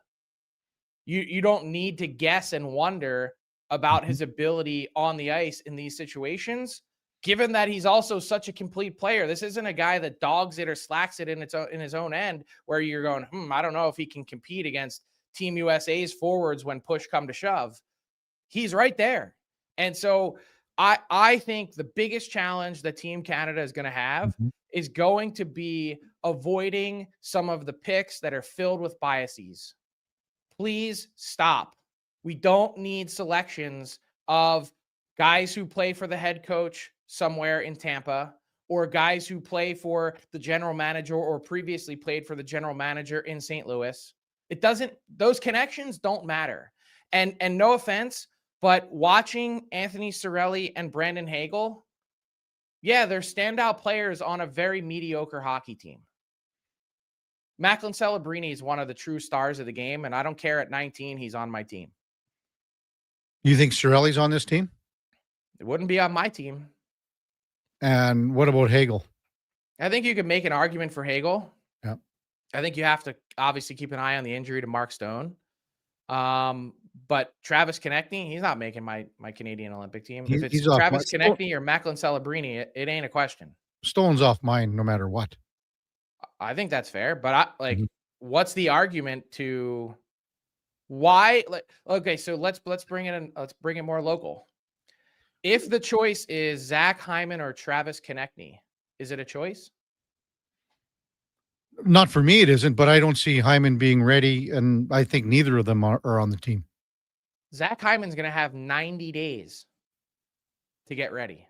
You don't need to guess and wonder about his ability on the ice in these situations, given that he's also such a complete player. This isn't a guy that dogs it or slacks it in his own end, where you're going, I don't know if he can compete against Team USA's forwards when push come to shove. He's right there. And so I think the biggest challenge that Team Canada is going to have is going to be avoiding some of the picks that are filled with biases. Please stop. We don't need selections of guys who play for the head coach somewhere in Tampa, or guys who play for the general manager or previously played for the general manager in St. Louis. Those connections don't matter. And no offense, but watching Anthony Cirelli and Brandon Hagel, they're standout players on a very mediocre hockey team. Macklin Celebrini is one of the true stars of the game, and I don't care at 19, he's on my team. You think Cirelli's on this team? It wouldn't be on my team. And what about Hagel? I think you could make an argument for Hagel. Yeah. I think you have to obviously keep an eye on the injury to Mark Stone. But Travis Konechny, he's not making my Canadian Olympic team. If it's Travis Konechny or Macklin Celebrini, it ain't a question. Stone's off mine no matter what. I think that's fair, but what's the argument to why? Okay, so let's bring it in. Let's bring it more local. If the choice is Zach Hyman or Travis Konechny, is it a choice? Not for me, it isn't, but I don't see Hyman being ready, and I think neither of them are on the team. Zach Hyman's going to have 90 days to get ready.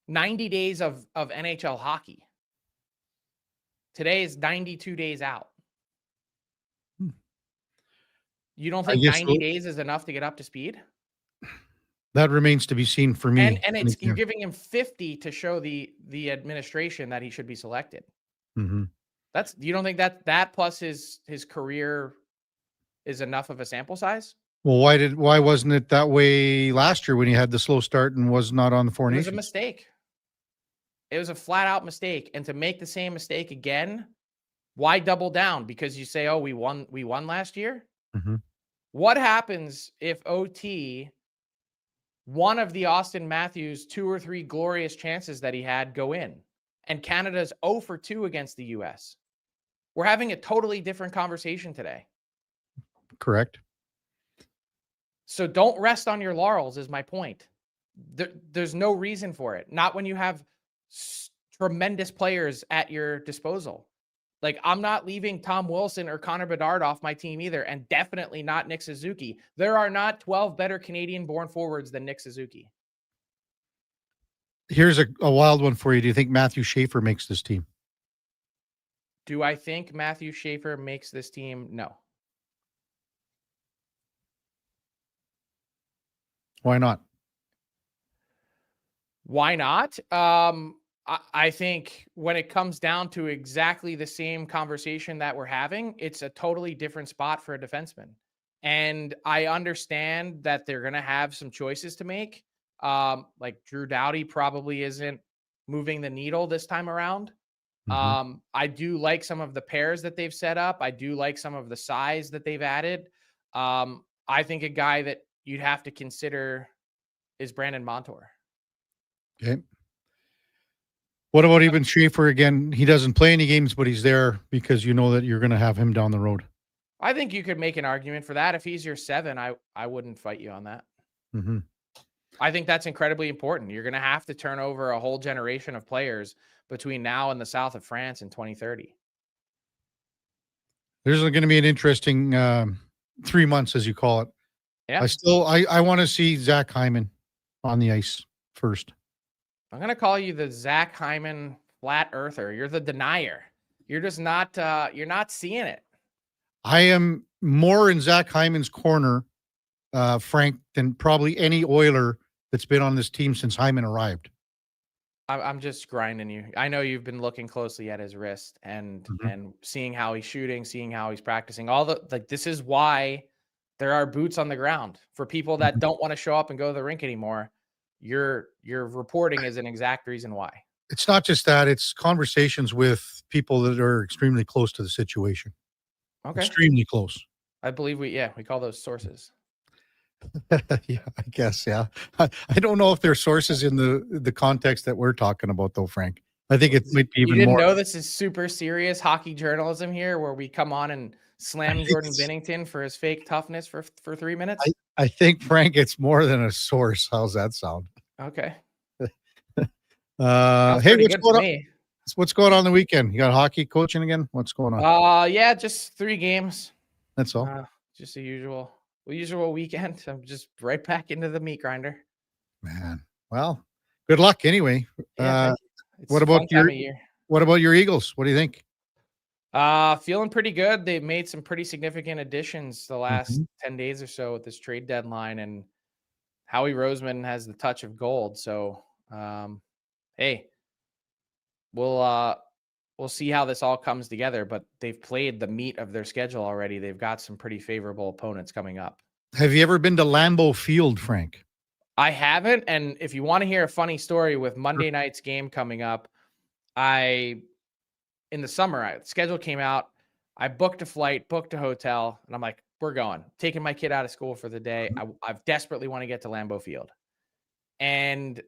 90 days of NHL hockey. Today is 92 days out. You don't think 90 days is enough to get up to speed? That remains to be seen for me. And you're giving him 50 to show the administration that he should be selected. Mm-hmm. You don't think that plus his career is enough of a sample size? Well, why wasn't it that way last year when he had the slow start and was not on the Four Nations? It was a mistake. It was a flat out mistake. And to make the same mistake again, why double down? Because you say, we won last year. Mm-hmm. What happens if OT, one of the Austin Matthews 2 or 3 glorious chances that he had go in, and Canada's 0 for 2 against the US? We're having a totally different conversation today. Correct. So don't rest on your laurels is my point. There's no reason for it. Not when you have tremendous players at your disposal. Like, I'm not leaving Tom Wilson or Connor Bedard off my team either, and definitely not Nick Suzuki. There are not 12 better Canadian-born forwards than Nick Suzuki. Here's a wild one for you. Do you think Matthew Schaefer makes this team? Do I think Matthew Schaefer makes this team? No. Why not? Why not? I think when it comes down to exactly the same conversation that we're having, it's a totally different spot for a defenseman. And I understand that they're going to have some choices to make. Like Drew Doughty probably isn't moving the needle this time around. Mm-hmm. I do like some of the pairs that they've set up. I do like some of the size that they've added. I think a guy that you'd have to consider is Brandon Montour. Okay. What about even Schaefer again? He doesn't play any games, but he's there because you know that you're going to have him down the road. I think you could make an argument for that. If he's your 7, I wouldn't fight you on that. Mm-hmm. I think that's incredibly important. You're going to have to turn over a whole generation of players between now and the south of France in 2030. There's going to be an interesting 3 months, as you call it. Yeah. I want to see Zach Hyman on the ice first. I'm going to call you the Zach Hyman flat earther. You're the denier. You're just not, you're not seeing it. I am more in Zach Hyman's corner, Frank, than probably any Oiler that's been on this team since Hyman arrived. I'm just grinding you. I know you've been looking closely at his wrist and seeing how he's shooting, seeing how he's practicing. This is why there are boots on the ground for people that don't want to show up and go to the rink anymore. Your reporting is an exact reason why. It's not just that; it's conversations with people that are extremely close to the situation. Okay, extremely close. I believe we call those sources. Yeah, I guess. Yeah, I don't know if there's sources in the context that we're talking about, though, Frank. I think it might be even more. You didn't know this is super serious hockey journalism here, where we come on and slam Jordan Binnington for his fake toughness for 3 minutes. I think, Frank, it's more than a source. How's that sound? Okay. Hey, what's going on the weekend? You got hockey coaching again? What's going on? Yeah, just 3 games. That's all. Just the usual weekend. I'm just right back into the meat grinder. Man, well, good luck anyway. Yeah, what about your Eagles? What do you think? Feeling pretty good. They've made some pretty significant additions the last 10 days or so with this trade deadline, and Howie Roseman has the touch of gold. So, hey, we'll see how this all comes together, but they've played the meat of their schedule already. They've got some pretty favorable opponents coming up. Have you ever been to Lambeau Field, Frank? I haven't. And if you want to hear a funny story with Monday night's game coming up, in the summer, schedule came out. I booked a flight, booked a hotel, and I'm like, we're going. Taking my kid out of school for the day. I desperately want to get to Lambeau Field. And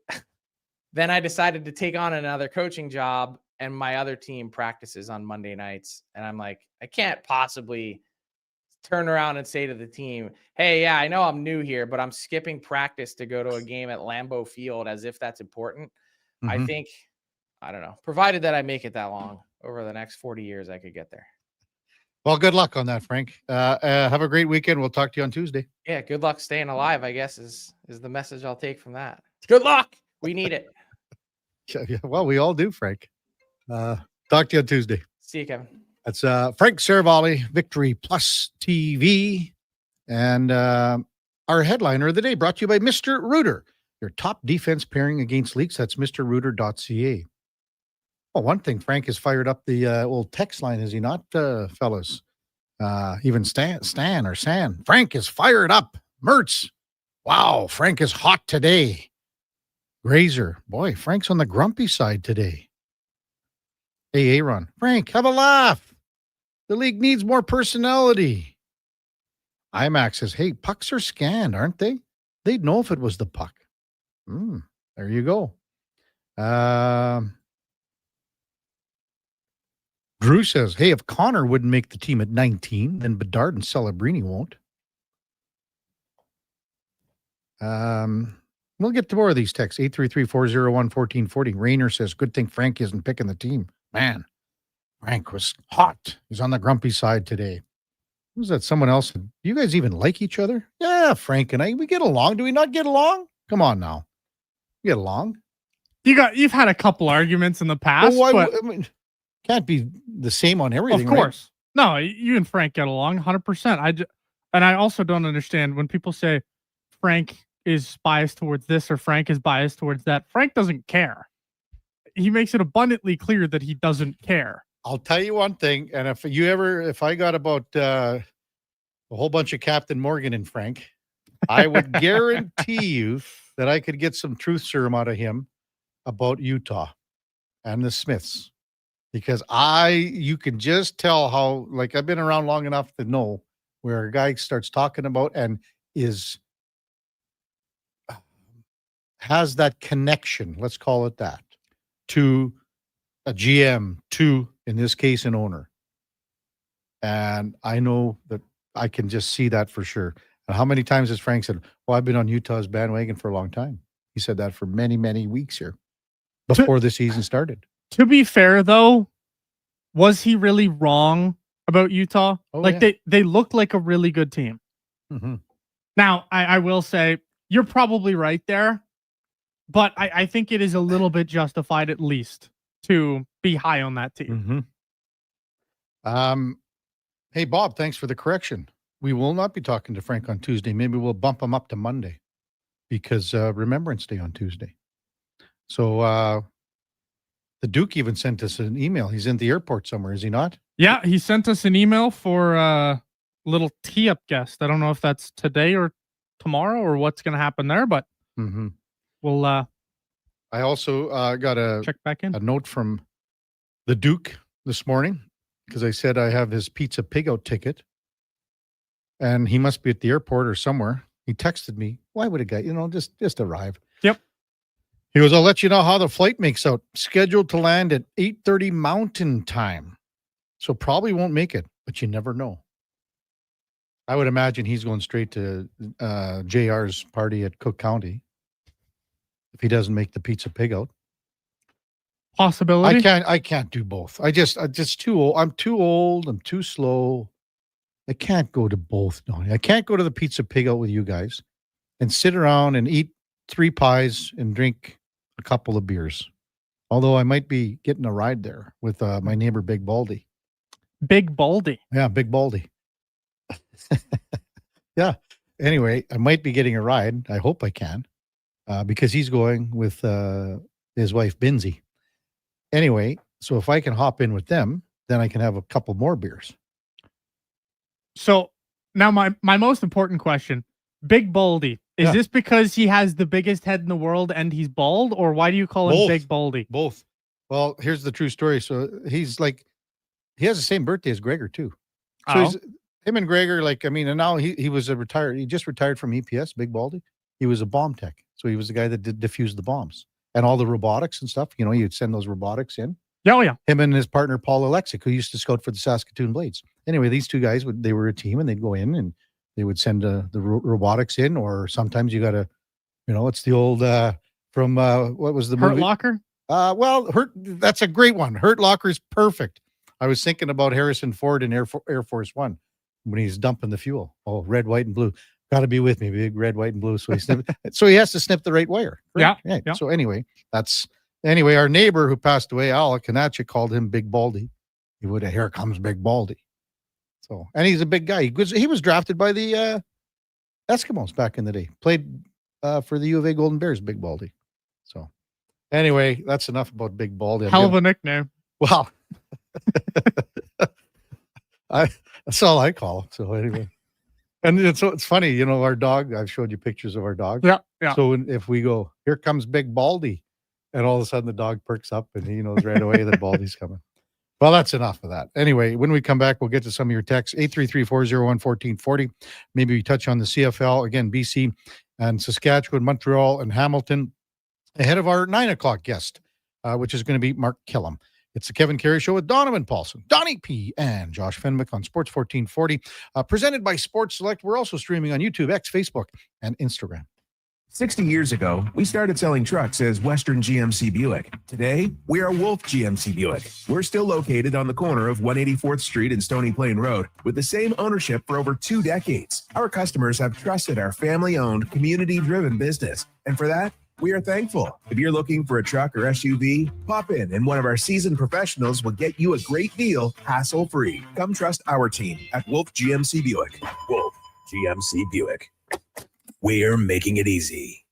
then I decided to take on another coaching job, and my other team practices on Monday nights. And I'm like, I can't possibly turn around and say to the team, hey, yeah, I know I'm new here, but I'm skipping practice to go to a game at Lambeau Field as if that's important. I think, I don't know, provided that I make it that long over the next 40 years, I could get there. Well, good luck on that, Frank. Have a great weekend. We'll talk to you on Tuesday. Yeah, good luck staying alive, I guess, is the message I'll take from that. Good luck. We need it. Yeah, well, we all do, Frank. Talk to you on Tuesday. See you, Kevin. That's Frank Saravalli, Victory Plus TV. And our headliner of the day brought to you by Mr. Rooter, your top defense pairing against leaks. That's mrrooter.ca. Well, one thing, Frank has fired up the old text line, is he not, fellas? Even Stan or San. Frank is fired up. Mertz. Wow, Frank is hot today. Grazer. Boy, Frank's on the grumpy side today. Hey, Aaron. Frank, have a laugh. The league needs more personality. IMAX says, hey, pucks are scanned, aren't they? They'd know if it was the puck. There you go. Drew says, hey, if Connor wouldn't make the team at 19, then Bedard and Celebrini won't. We'll get to more of these texts. 833-401-1440. Rayner says, good thing Frank isn't picking the team. Man, Frank was hot. He's on the grumpy side today. Who's that? Someone else? Do you guys even like each other? Yeah, Frank and I, we get along. Do we not get along? Come on now. We get along. You've had a couple arguments in the past, but I mean, can't be the same on everything. Of course. Right? No, you and Frank get along 100%. And I also don't understand when people say Frank is biased towards this or Frank is biased towards that. Frank doesn't care. He makes it abundantly clear that he doesn't care. I'll tell you one thing, and if I got about a whole bunch of Captain Morgan and Frank, I would guarantee you that I could get some truth serum out of him about Utah and the Smiths, because you can just tell how, like, I've been around long enough to know where a guy starts talking about and has that connection, let's call it that, to a GM, 2, in this case, an owner. And I know that I can just see that for sure. And how many times has Frank said, well, I've been on Utah's bandwagon for a long time. He said that for many, many weeks here before the season started. To be fair, though, was he really wrong about Utah? They looked like a really good team. Mm-hmm. Now, I will say, you're probably right there, but I think it is a little bit justified at least to be high on that team. Mm-hmm. Hey, Bob, thanks for the correction. We will not be talking to Frank on Tuesday. Maybe we'll bump him up to Monday because Remembrance Day on Tuesday. So the Duke even sent us an email. He's in the airport somewhere, is he not? Yeah, he sent us an email for a little tee-up guest. I don't know if that's today or tomorrow or what's going to happen there, but we'll I also got check back in. A note from the Duke this morning because I said I have his Pizza Pig Out ticket and he must be at the airport or somewhere. He texted me, why would a guy, just arrive? Yep. He goes, I'll let you know how the flight makes out. Scheduled to land at 8:30 Mountain Time. So probably won't make it, but you never know. I would imagine he's going straight to JR's party at Cook County if he doesn't make the Pizza Pig Out. Possibility. I can't do both. I'm just too old. I'm too old. I'm too slow. I can't go to both, Donnie. I can't go to the Pizza Pig Out with you guys and sit around and eat 3 pies and drink a couple of beers. Although I might be getting a ride there with my neighbor, Big Baldy. Big Baldy? Yeah, Big Baldy. Yeah. Anyway, I might be getting a ride. I hope I can because he's going with his wife, Binsey. Anyway, so if I can hop in with them, then I can have a couple more beers. So now my most important question, Big Baldy, is this because he has the biggest head in the world and he's bald, or why do you call him Big Baldy? Both. Well, here's the true story. So he's like, he has the same birthday as Gregor too. So him and Gregor, and now he was retired. He just retired from EPS, Big Baldy. He was a bomb tech. So he was the guy that did diffuse the bombs and all the robotics and stuff. You'd send those robotics in. Oh, yeah. Him and his partner, Paul Alexic, who used to scout for the Saskatoon Blades. Anyway, these two guys, they were a team and they'd go in and they would send the robotics in, or sometimes you got to, it's the old, from, what was the movie? Hurt Locker? That's a great one. Hurt Locker is perfect. I was thinking about Harrison Ford in Air Force One when he's dumping the fuel. Oh, red, white, and blue. Got to be with me, big red, white, and blue. So he has to snip the right wire. Right? Yeah. So anyway, our neighbor who passed away, Al Kanacha, called him Big Baldy. He would have, here comes Big Baldy. So, and he's a big guy. He was drafted by the Eskimos back in the day. Played for the U of A Golden Bears, Big Baldy. So anyway, that's enough about Big Baldy. Hell of a nickname. Well, that's all I call him. So anyway. And it's funny, our dog, I've showed you pictures of our dog. Yeah. So if we go, here comes Big Baldy, and all of a sudden the dog perks up and he knows right away that Baldy's coming. Well, that's enough of that. Anyway, when we come back, we'll get to some of your texts. 833-401-1440. Maybe we touch on the CFL. Again, BC and Saskatchewan, Montreal, and Hamilton ahead of our 9 o'clock guest, which is going to be Mark Killam. It's the Kevin Carey Show with Donovan Paulson, Donnie P., and Josh Fenwick on Sports 1440, presented by Sports Select. We're also streaming on YouTube, X, Facebook, and Instagram. 60 years ago, we started selling trucks as Western GMC Buick. Today, we are Wolf GMC Buick. We're still located on the corner of 184th Street and Stony Plain Road with the same ownership for over 2 decades. Our customers have trusted our family-owned, community-driven business, and for that, we are thankful. If you're looking for a truck or SUV, pop in and one of our seasoned professionals will get you a great deal, hassle-free. Come trust our team at Wolf GMC Buick. Wolf GMC Buick. We're making it easy.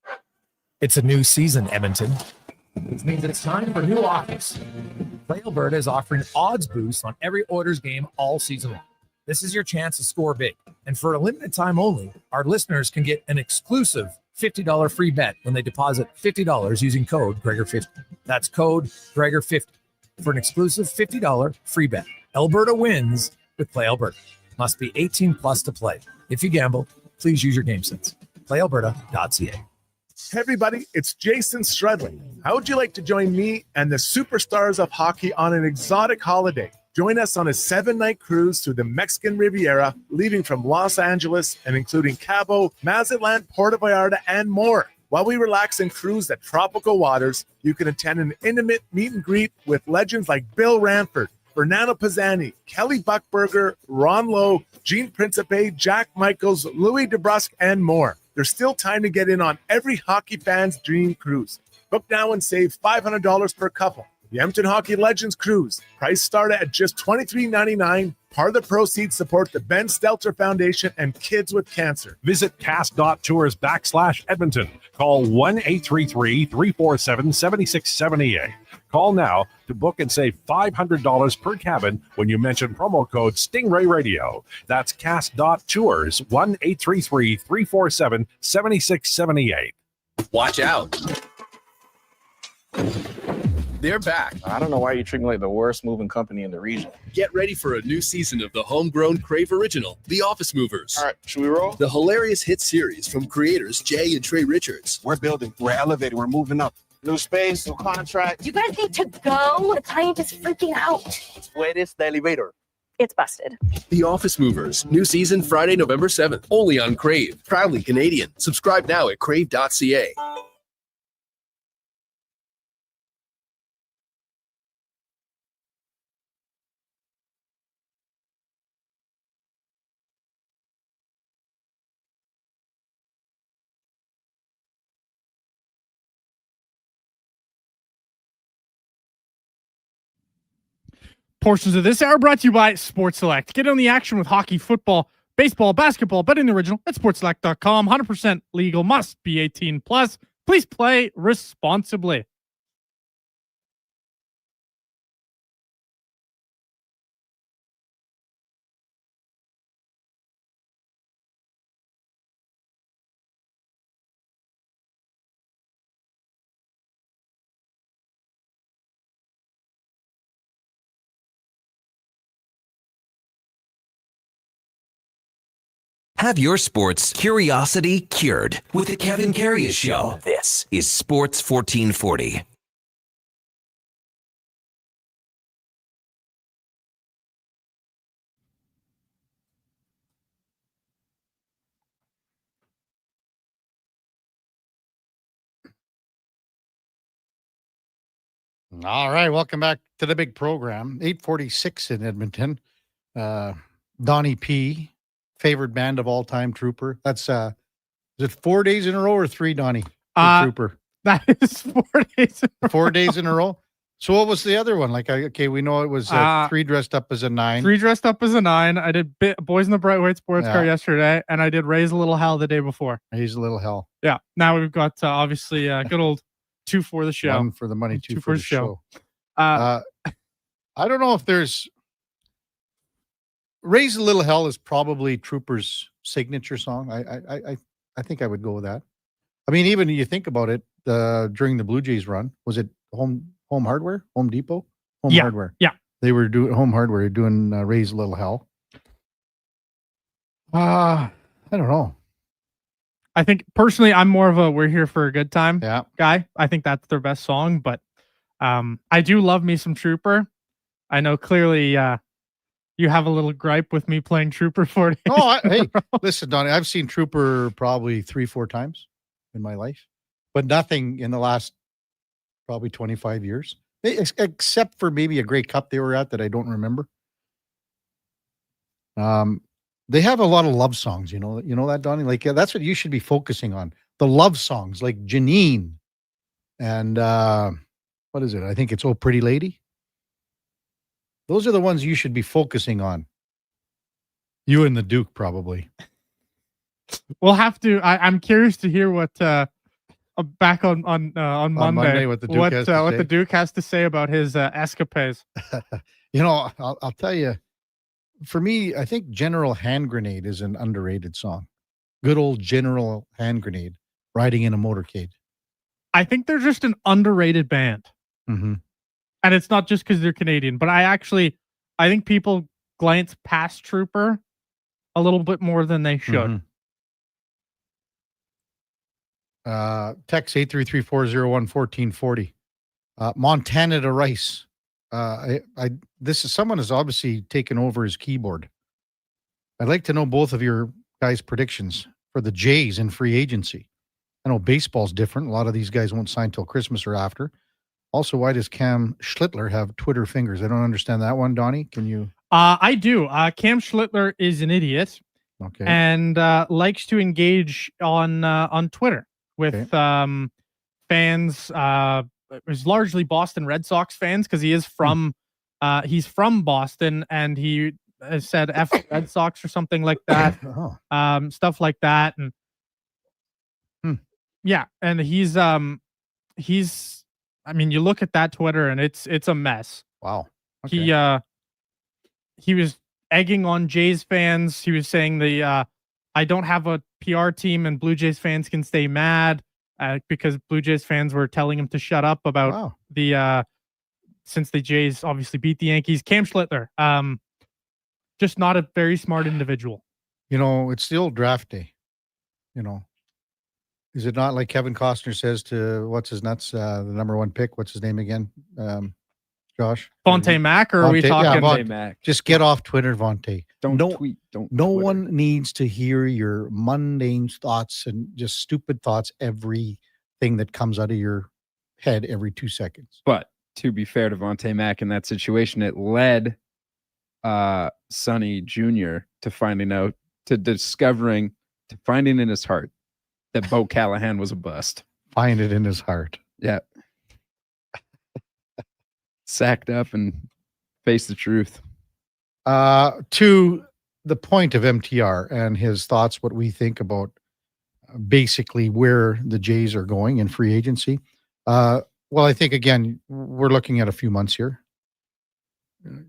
It's a new season, Edmonton, which means that it's time for new offers. Play Alberta is offering odds boosts on every Oilers game all season long. This is your chance to score big. And for a limited time only, our listeners can get an exclusive $50 free bet when they deposit $50 using code Gregor50. That's code Gregor50 for an exclusive $50 free bet. Alberta wins with Play Alberta. Must be 18 plus to play. If you gamble, please use your game sense. PlayAlberta.ca. Hey everybody, it's Jason Strudley. How would you like to join me and the superstars of hockey on an exotic holiday? Join us on a 7-night cruise through the Mexican Riviera, leaving from Los Angeles and including Cabo, Mazatlan, Puerto Vallarta, and more. While we relax and cruise the tropical waters, you can attend an intimate meet and greet with legends like Bill Ranford, Fernando Pisani, Kelly Buckberger, Ron Lowe, Gene Principe, Jack Michaels, Louis DeBrusque, and more. There's still time to get in on every hockey fan's dream cruise. Book now and save $500 per couple. The Edmonton Hockey Legends Cruise. Price start at just $23.99. Part of the proceeds support the Ben Stelter Foundation and Kids with Cancer. Visit cast.tours/Edmonton. Call 1-833-347-7678. Call now to book and save $500 per cabin when you mention promo code Stingray Radio. That's cast.tours, 1-833-347-7678. Watch out. They're back. I don't know why you treat me like the worst moving company in the region. Get ready for a new season of the homegrown Crave original, The Office Movers. All right, should we roll? The hilarious hit series from creators Jay and Trey Richards. We're building, we're elevating, we're moving up. New space, new contract. You guys need to go. The client is freaking out. Where is the elevator? It's busted. The Office Movers. New season Friday, November 7th. Only on Crave. Proudly Canadian. Subscribe now at crave.ca. Portions of this hour brought to you by Sports Select. Get on the action with hockey, football, baseball, basketball, betting the original at sportselect.com. 100% legal, must be 18 plus. Please play responsibly. Have your sports curiosity cured with the Kevin Karius Show. This is Sports 1440. All right, welcome back to the big program. 846 in Edmonton. Donnie P, favorite band of all time, Trooper. That's is it 4 days in a row or 3, Donnie? Trooper. That is 4 days. 4 days in a row. So what was the other one? Like, okay, we know it was 3 dressed up as a 9. 3 dressed up as a 9. I did Boys in the Bright White Sports Car yesterday, and I did Raise a Little Hell the day before. Raise a Little Hell. Yeah. Now we've got obviously good old 2 for the show. 1 for the money, 2 for the show. I don't know if there's Raise a Little Hell is probably Trooper's signature song. I think I would go with that. I mean, even you think about it, during the Blue Jays run, was it Home Hardware? Home Depot? Home Hardware. Yeah. They were doing Home Hardware, doing Raise a Little Hell. I don't know. I think personally, I'm more of a "We're Here for a Good Time" guy. I think that's their best song, but I do love me some Trooper. I know clearly you have a little gripe with me playing Trooper 4 days. Oh, hey, listen, Donnie, I've seen Trooper probably 3-4 times in my life, but nothing in the last probably 25 years, except for maybe a Grey Cup they were at that I don't remember. They have a lot of love songs, you know that, Donnie? Like, that's what you should be focusing on. The love songs like Janine and what is it? I think it's Oh Pretty Lady. Those are the ones you should be focusing on. You and the Duke, probably. We'll have to. I'm curious to hear what back on Monday what the Duke has to say about his escapades. I'll tell you. For me, I think General Hand Grenade is an underrated song. Good old General Hand Grenade, riding in a motorcade. I think they're just an underrated band. Mm-hmm. And it's not just because they're Canadian, but I think people glance past Trooper a little bit more than they should. Mm-hmm. Text 833-401-1440. Montana to Rice. Someone has obviously taken over his keyboard. I'd like to know both of your guys' predictions for the Jays in free agency. I know baseball's different. A lot of these guys won't sign till Christmas or after. Also, why does Cam Schlittler have Twitter fingers? I don't understand that one, Donnie. Can you? I do. Cam Schlittler is an idiot. Okay. And likes to engage on Twitter with fans. It was largely Boston Red Sox fans because he is from he's from Boston, and he has said F Red Sox or something like that. Stuff like that. And yeah, and he's I mean, you look at that Twitter and it's a mess. Wow. Okay. He was egging on Jays fans. He was saying I don't have a PR team and Blue Jays fans can stay mad because Blue Jays fans were telling him to shut up about since the Jays obviously beat the Yankees. Cam Schlittler, just not a very smart individual. You know, it's still draft day. You know, is it not like Kevin Costner says to what's his nuts, the number one pick? What's his name again? Josh? Vontae Mack, or are we talking? Vontae Mack. Just get off Twitter, Vontae. Don't tweet. No one needs to hear your mundane thoughts and just stupid thoughts, everything that comes out of your head every 2 seconds. But to be fair to Vontae Mack in that situation, it led Sonny Jr. to finding in his heart that Bo Callahan was a bust. Find it in his heart. Yeah. Sacked up and face the truth. To the point of MTR and his thoughts, what we think about basically where the Jays are going in free agency. Well, I think, again, we're looking at a few months here.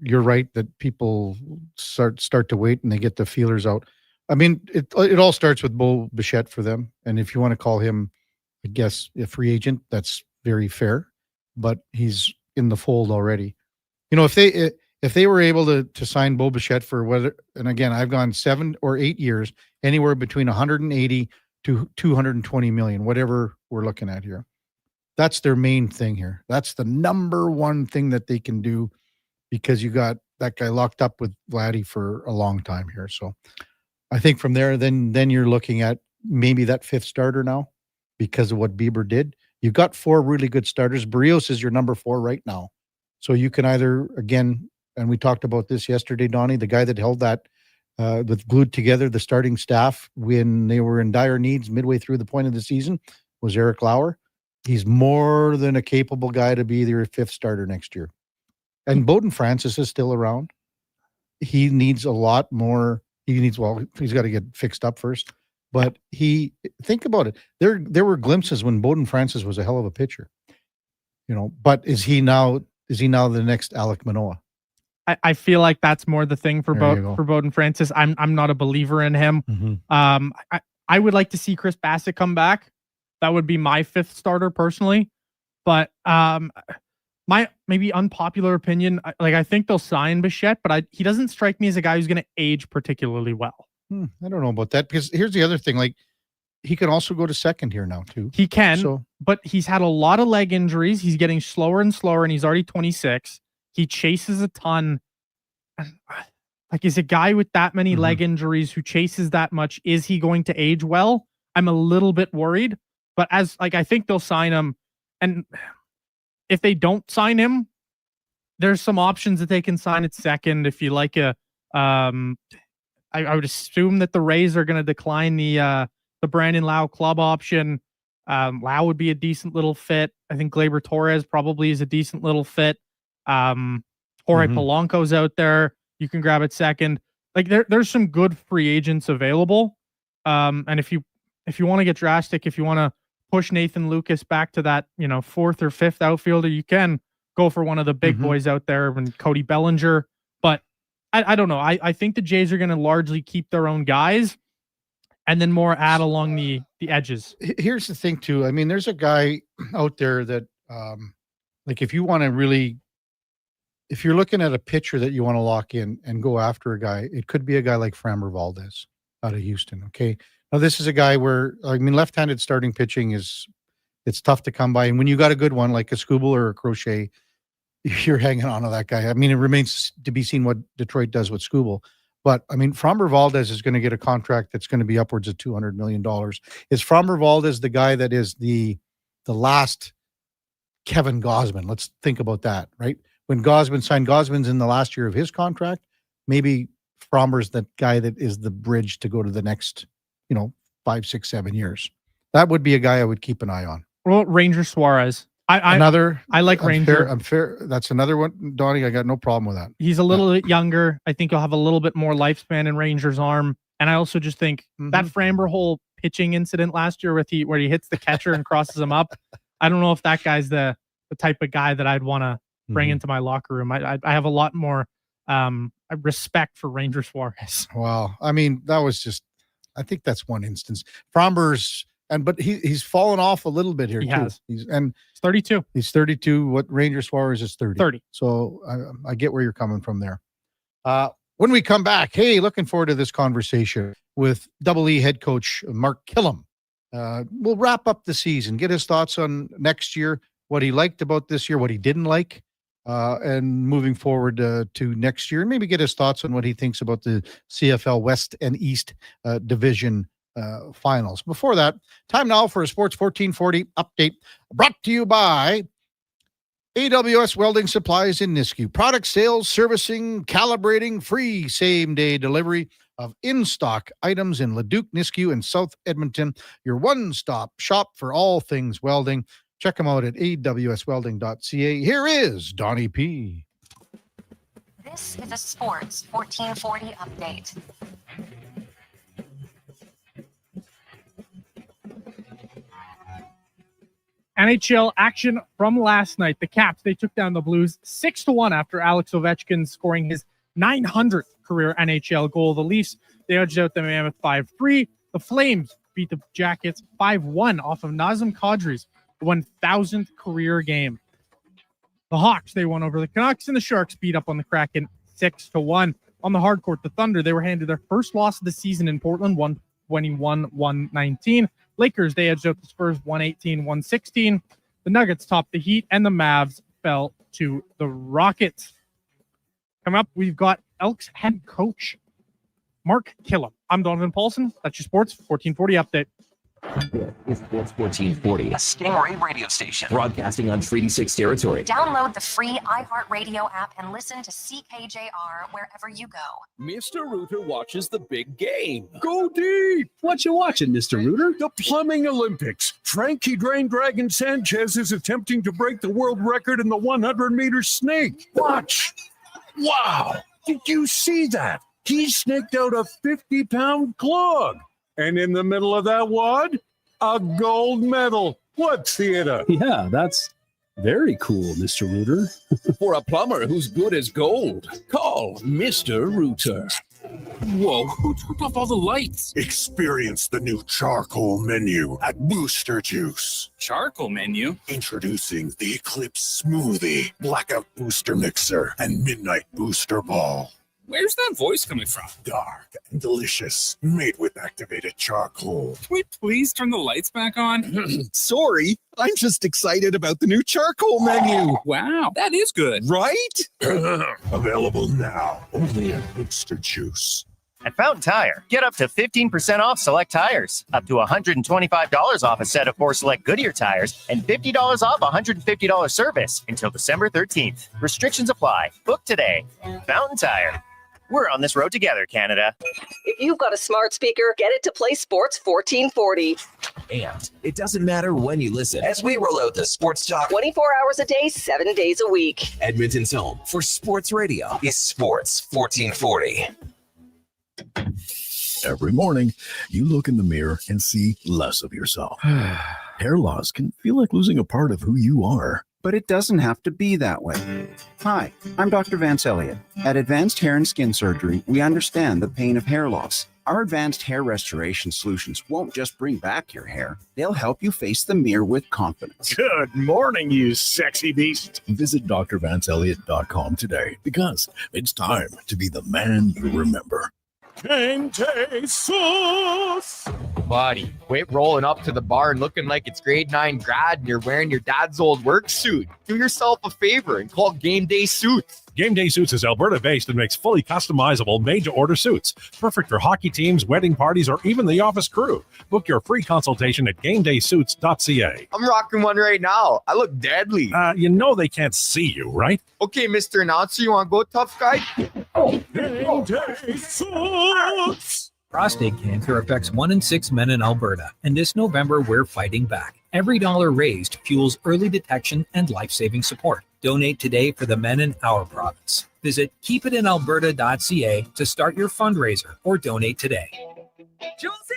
You're right that people start to wait and they get the feelers out. I mean, it all starts with Bo Bichette for them. And if you want to call him, I guess, a free agent, that's very fair. But he's in the fold already. You know, if they were able to sign Bo Bichette for whether, and again, I've gone 7 or 8 years, anywhere between 180 to 220 million, whatever we're looking at here. That's their main thing here. That's the number one thing that they can do, because you got that guy locked up with Vladdy for a long time here. So I think from there, then you're looking at maybe that fifth starter now because of what Bieber did. You've got 4 really good starters. Barrios is your number 4 right now. So you can either, again, and we talked about this yesterday, Donnie, the guy that held that, that glued together the starting staff when they were in dire needs midway through the point of the season was Eric Lauer. He's more than a capable guy to be their 5th starter next year. And Bowden Francis is still around. He needs a lot more. He's got to get fixed up first. But think about it. There were glimpses when Bowden Francis was a hell of a pitcher. You know, but is he now the next Alek Manoah? I feel like that's more the thing for Bowden Francis. I'm not a believer in him. Mm-hmm. I would like to see Chris Bassett come back. That would be my 5th starter personally. But my maybe unpopular opinion, I think they'll sign Bichette, but he doesn't strike me as a guy who's going to age particularly well. I don't know about that, because here's the other thing. Like, he can also go to second here now too. He can, but he's had a lot of leg injuries. He's getting slower and slower, and he's already 26. He chases a ton. Like, is a guy with that many leg injuries who chases that much, is he going to age well? I'm a little bit worried, but I think they'll sign him. And if they don't sign him, there's some options that they can sign at second. If you like I would assume that the Rays are going to decline the Brandon Lau club option. Lau would be a decent little fit. I think Gleyber Torres probably is a decent little fit. Jorge Polanco's out there. You can grab at second. Like, there's some good free agents available. And if you want to get drastic, if you want to push Nathan Lucas back to that, 4th or 5th outfielder, you can go for one of the big boys out there, and Cody Bellinger. But I don't know. I think the Jays are going to largely keep their own guys and then more add along the edges. Here's the thing too. I mean, there's a guy out there that, if you want to really, if you're looking at a pitcher that you want to lock in and go after a guy, it could be a guy like Framber Valdez out of Houston. Okay. Now, this is a guy where, I mean, left-handed starting pitching it's tough to come by. And when you got a good one like a Skubal or a Crochet, you're hanging on to that guy. I mean, it remains to be seen what Detroit does with Skubal. But, I mean, Framber Valdez is going to get a contract that's going to be upwards of $200 million. Is Framber Valdez the guy that is the last Kevin Gausman? Let's think about that, right? When Gausman's in the last year of his contract, maybe Framber's the guy that is the bridge to go to the next, 5, 6, 7 years. That would be a guy I would keep an eye on. Well, Ranger Suarez. I like Ranger. I'm fair. That's another one, Donnie. I got no problem with that. He's a little bit younger. I think he'll have a little bit more lifespan in Ranger's arm. And I also just think that Framber whole pitching incident last year where he hits the catcher and crosses him up. I don't know if that guy's the type of guy that I'd want to bring into my locker room. I have a lot more respect for Ranger Suarez. Well, I mean, that was just, I think that's one instance. Framber's, but he's fallen off a little bit here. He too. has. He's 32. He's 32. What Ranger Suarez is 30. 30. So I get where you're coming from there. When we come back, hey, looking forward to this conversation with Double E head coach Mark Killam. We'll wrap up the season, get his thoughts on next year, what he liked about this year, what he didn't like, and moving forward to next year, and maybe get his thoughts on what he thinks about the CFL West and East Division finals. Before that, time now for a Sports 1440 update brought to you by AWS Welding Supplies in Nisku. Product sales, servicing, calibrating, free same-day delivery of in-stock items in Leduc, Nisku, and South Edmonton. Your one-stop shop for all things welding. Check them out at awswelding.ca. Here is Donnie P. This is a Sports 1440 update. NHL action from last night. The Caps, they took down the Blues 6-1 after Alex Ovechkin scoring his 900th career NHL goal. The Leafs, they edged out the Mammoth 5-3. The Flames beat the Jackets 5-1 off of Nazem Kadri's 1,000th career game. The Hawks, they won over the Canucks, and the Sharks beat up on the Kraken 6-1. On the hard court, the Thunder, they were handed their first loss of the season in Portland, 121-119. Lakers, they edged out the Spurs 118-116. The Nuggets topped the Heat, and the Mavs fell to the Rockets. Coming up, we've got Elks head coach Mark Killam. I'm Donovan Paulson. That's your Sports 1440 update. It's Sports 1440, a Stingray radio station broadcasting on Treaty 6 territory. Download the free iHeartRadio app and listen to CKJR wherever you go. Mr. Rooter watches the big game. Go deep! What you watching, Mr. Rooter? The Plumbing Olympics. Frankie Drain Dragon Sanchez is attempting to break the world record in the 100-meter snake. Watch! Wow! Did you see that? He snaked out a 50-pound clog. And in the middle of that wad, a gold medal. What theater? Yeah, that's very cool, Mr. Rooter. For a plumber who's good as gold, call Mr. Rooter. Whoa, who turned off all the lights? Experience the new charcoal menu at Booster Juice. Charcoal menu? Introducing the Eclipse Smoothie, Blackout Booster Mixer, and Midnight Booster Ball. Where's that voice coming from? Dark and delicious, made with activated charcoal. Can we please turn the lights back on? Sorry, I'm just excited about the new charcoal menu. Wow, that is good. Right? Available now, only at Booster Juice. At Fountain Tire, get up to 15% off select tires, up to $125 off a set of 4 select Goodyear tires, and $50 off $150 service until December 13th. Restrictions apply. Book today. Fountain Tire. We're on this road together, Canada. If you've got a smart speaker, get it to play Sports 1440. And it doesn't matter when you listen as we roll out the Sports Talk 24 hours a day, 7 days a week. Edmonton's home for sports radio is Sports 1440. Every morning, you look in the mirror and see less of yourself. Hair loss can feel like losing a part of who you are. But it doesn't have to be that way. Hi, I'm Dr. Vance Elliott. At Advanced Hair and Skin Surgery, we understand the pain of hair loss. Our advanced hair restoration solutions won't just bring back your hair. They'll help you face the mirror with confidence. Good morning, you sexy beast. Visit drvanceelliott.com today because it's time to be the man you remember. Kente sauce. Buddy, quit rolling up to the barn looking like it's grade 9 grad and you're wearing your dad's old work suit. Do yourself a favor and call Game Day Suits. Game Day Suits is Alberta-based and makes fully customizable, made-to-order suits. Perfect for hockey teams, wedding parties, or even the office crew. Book your free consultation at GameDaySuits.ca. I'm rocking one right now. I look deadly. You know they can't see you, right? Okay, Mr. Announcer, you want to go, tough guy? Game Day Suits! Prostate cancer affects 1 in 6 men in Alberta, and this November we're fighting back. Every dollar raised fuels early detection and life-saving support. Donate today for the men in our province. Visit keepitinalberta.ca to start your fundraiser or donate today. Josie?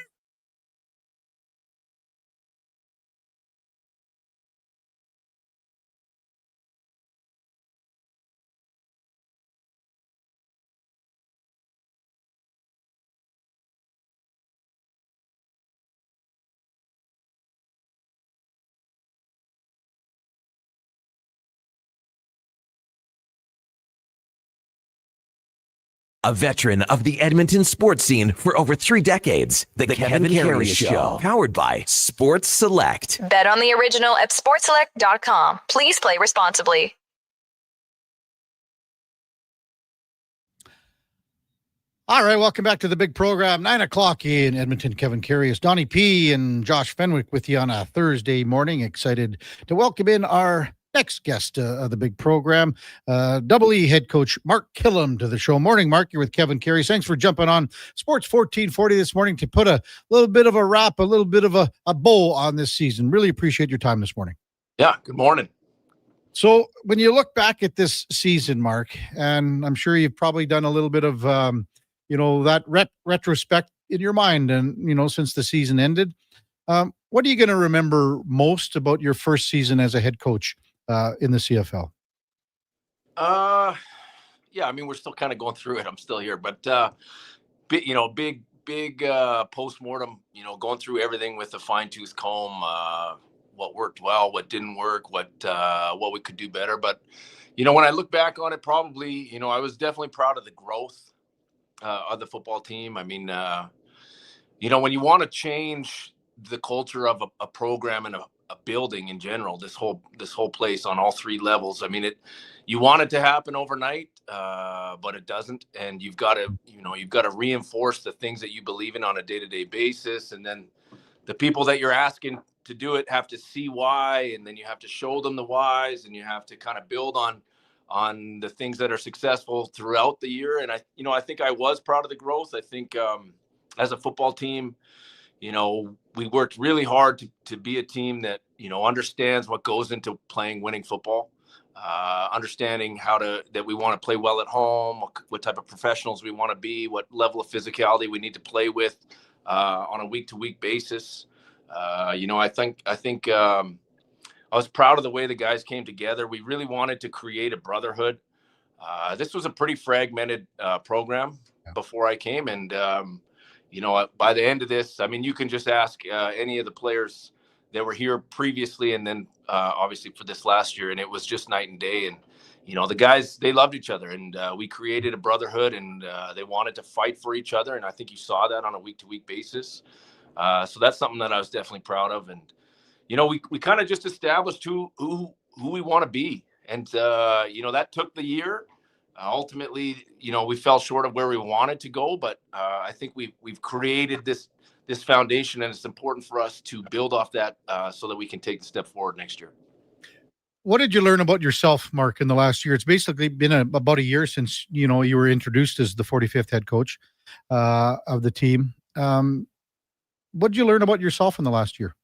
A veteran of the Edmonton sports scene for over 3 decades, the Kevin Karius Show, powered by Sports Select. Bet on the original at sportselect.com. Please play responsibly. All right, welcome back to the big program. 9 o'clock in Edmonton. Kevin Karius, Donnie P, and Josh Fenwick with you on a Thursday morning. Excited to welcome in our next guest of the big program, Double E head coach Mark Killam to the show. Morning, Mark. You're with Kevin Karius. Thanks for jumping on Sports 1440 this morning to put a little bit of a wrap, a little bit of a bow on this season. Really appreciate your time this morning. Yeah, good morning. So when you look back at this season, Mark, and I'm sure you've probably done a little bit of, that retrospect in your mind and, since the season ended, what are you going to remember most about your first season as a head coach in the CFL? Yeah, I mean, we're still kind of going through it. I'm still here, but big postmortem, going through everything with a fine-tooth comb, what worked well, what didn't work, what we could do better. But, when I look back on it, probably, I was definitely proud of the growth of the football team. I mean, when you want to change the culture of a program and a building in general, this whole place on all 3 levels. I mean, you want it to happen overnight, but it doesn't. And you've got to reinforce the things that you believe in on a day-to-day basis. And then the people that you're asking to do it have to see why, and then you have to show them the whys, and you have to kind of build on the things that are successful throughout the year. And I think I was proud of the growth. I think as a football team, we worked really hard to be a team that, understands what goes into playing winning football, understanding that we want to play well at home, what type of professionals we want to be, what level of physicality we need to play with on a week-to-week basis. I think I was proud of the way the guys came together. We really wanted to create a brotherhood. This was a pretty fragmented program before I came. And, by the end of this, I mean, you can just ask any of the players that were here previously and then obviously for this last year. And it was just night and day. And, the guys, they loved each other. And we created a brotherhood, and they wanted to fight for each other. And I think you saw that on a week-to-week basis. So that's something that I was definitely proud of. And, we kind of just established who we want to be. And, that took the year. Ultimately, we fell short of where we wanted to go, but I think we've created this foundation, and it's important for us to build off that so that we can take the step forward next year. What did you learn about yourself, Mark, in the last year? It's basically been about a year since, you were introduced as the 45th head coach of the team. What did you learn about yourself in the last year?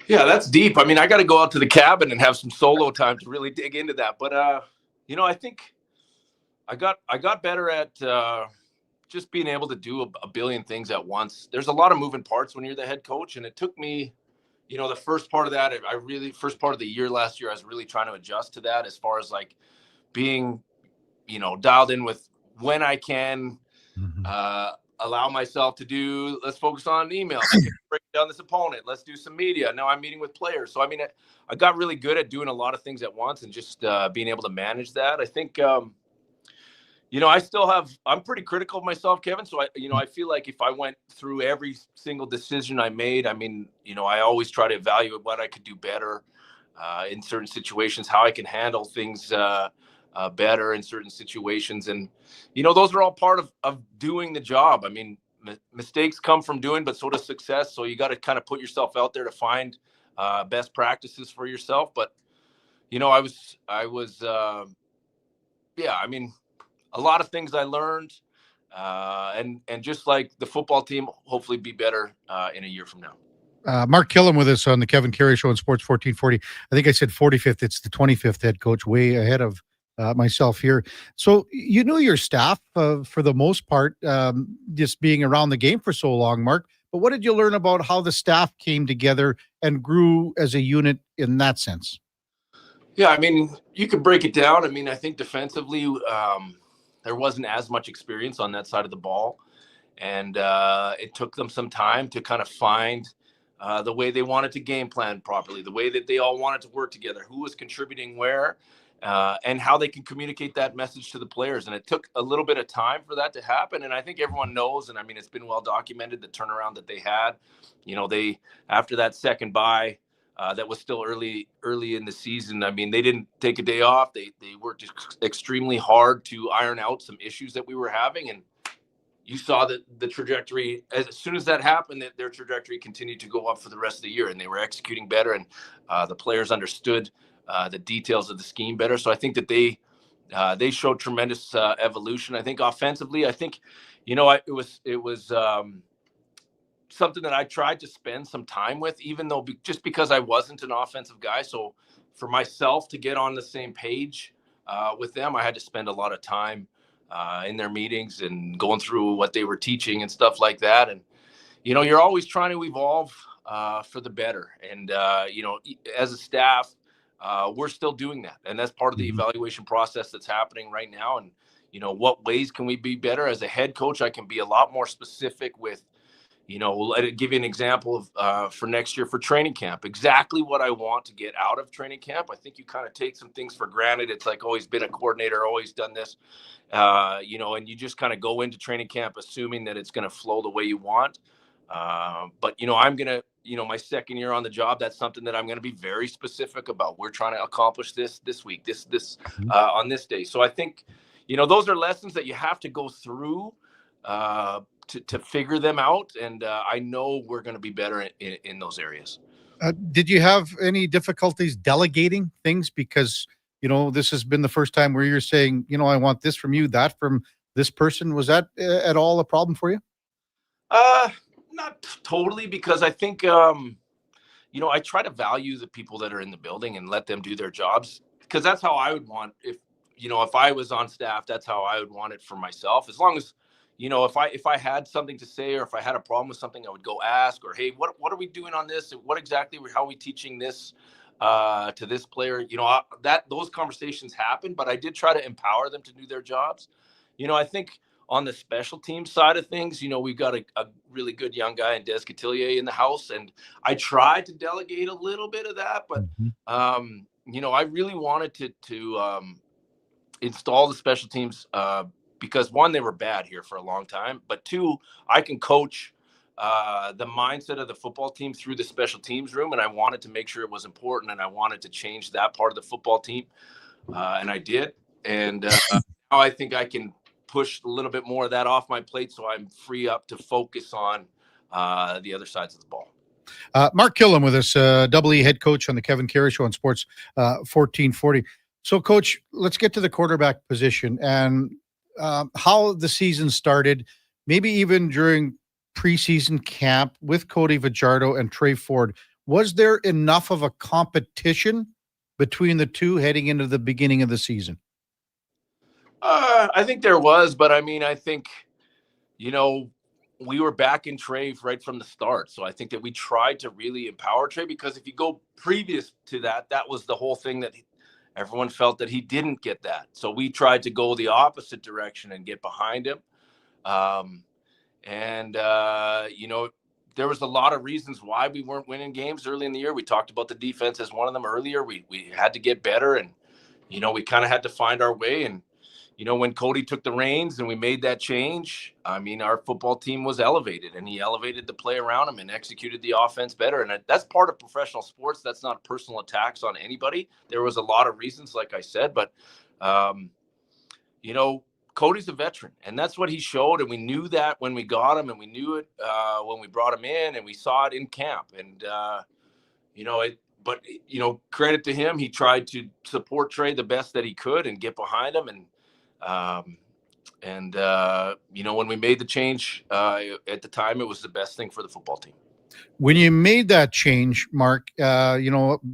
Yeah, that's deep. I mean, I got to go out to the cabin and have some solo time to really dig into that. But, I think I got better at just being able to do a billion things at once. There's a lot of moving parts when you're the head coach. And it took me, the first part of that, first part of the year last year, I was really trying to adjust to that as far as like being, dialed in with when I can allow myself to do, let's focus on email, break down this opponent, let's do some media. Now I'm meeting with players. So, I mean, I got really good at doing a lot of things at once and just being able to manage that. I think, I'm pretty critical of myself, Kevin. So I feel like if I went through every single decision I made, I always try to evaluate what I could do better in certain situations, how I can handle things better in certain situations. And, those are all part of doing the job. Mistakes come from doing, but so does success. So you got to kind of put yourself out there to find best practices for yourself. But, a lot of things I learned, and just like the football team, hopefully be better in a year from now. Mark Killam with us on the Kevin Karius Show on Sports 1440. I think I said 45th. It's the 25th head coach, way ahead of myself here. So you knew your staff for the most part, just being around the game for so long, Mark. But what did you learn about how the staff came together and grew as a unit in that sense? Yeah, you could break it down. I think defensively, there wasn't as much experience on that side of the ball. And it took them some time to kind of find the way they wanted to game plan properly, the way that they all wanted to work together, who was contributing where, and how they can communicate that message to the players. And it took a little bit of time for that to happen. And I think everyone knows, and it's been well documented, the turnaround that they had. They, after that second bye, that was still early in the season. They didn't take a day off. They worked extremely hard to iron out some issues that we were having. And you saw that the trajectory, as soon as that happened, that their trajectory continued to go up for the rest of the year, and they were executing better, and the players understood the details of the scheme better. So I think that they showed tremendous evolution. I think offensively, it was something that I tried to spend some time with, even though just because I wasn't an offensive guy. So for myself to get on the same page with them, I had to spend a lot of time in their meetings and going through what they were teaching and stuff like that. And, you're always trying to evolve for the better. And, as a staff, we're still doing that. And that's part of the evaluation process that's happening right now. And, what ways can we be better? As a head coach, I can be a lot more specific with, let it give you an example of for next year for training camp, exactly what I want to get out of training camp. I think you kind of take some things for granted. It's like always been a coordinator, always done this, and you just kind of go into training camp assuming that it's going to flow the way you want. But, I'm going to, my second year on the job, that's something that I'm going to be very specific about. We're trying to accomplish this week, this on this day. So I think, those are lessons that you have to go through to figure them out. And I know we're going to be better in those areas. Did you have any difficulties delegating things? Because, this has been the first time where you're saying, I want this from you, that from this person. Was that at all a problem for you? Not totally, because I think, I try to value the people that are in the building and let them do their jobs, because that's how I would want, if I was on staff, that's how I would want it for myself. As long as, if I had something to say, or if I had a problem with something, I would go ask, or, hey, what are we doing on this? What exactly, how are we teaching this to this player? Those conversations happen, but I did try to empower them to do their jobs. I think on the special team side of things, we've got a really good young guy in Des Cotillier in the house, and I tried to delegate a little bit of that, but I really wanted to install the special teams because, one, they were bad here for a long time, but two, I can coach the mindset of the football team through the special teams room, and I wanted to make sure it was important, and I wanted to change that part of the football team, and I did. And now I think I can push a little bit more of that off my plate, so I'm free up to focus on the other sides of the ball. Mark Killam with us, Double E head coach on the Kevin Karius Show on Sports 1440. So, Coach, let's get to the quarterback position and how the season started, maybe even during preseason camp with Cody Fajardo and Trey Ford. Was there enough of a competition between the two heading into the beginning of the season? I think there was, but I think, we were back in Trey right from the start. So I think that we tried to really empower Trey, because if you go previous to that, that was the whole thing, that everyone felt that he didn't get that. So we tried to go the opposite direction and get behind him. There was a lot of reasons why we weren't winning games early in the year. We talked about the defense as one of them earlier. We had to get better, and, we kind of had to find our way. And, when Cody took the reins and we made that change, I mean, our football team was elevated, and he elevated the play around him and executed the offense better. And that's part of professional sports. That's not personal attacks on anybody. There was a lot of reasons, like I said, but, Cody's a veteran, and that's what he showed. And we knew that when we got him, and we knew it when we brought him in, and we saw it in camp. And, credit to him, he tried to support Trey the best that he could and get behind him. When we made the change at the time, it was the best thing for the football team. When you made that change, Mark,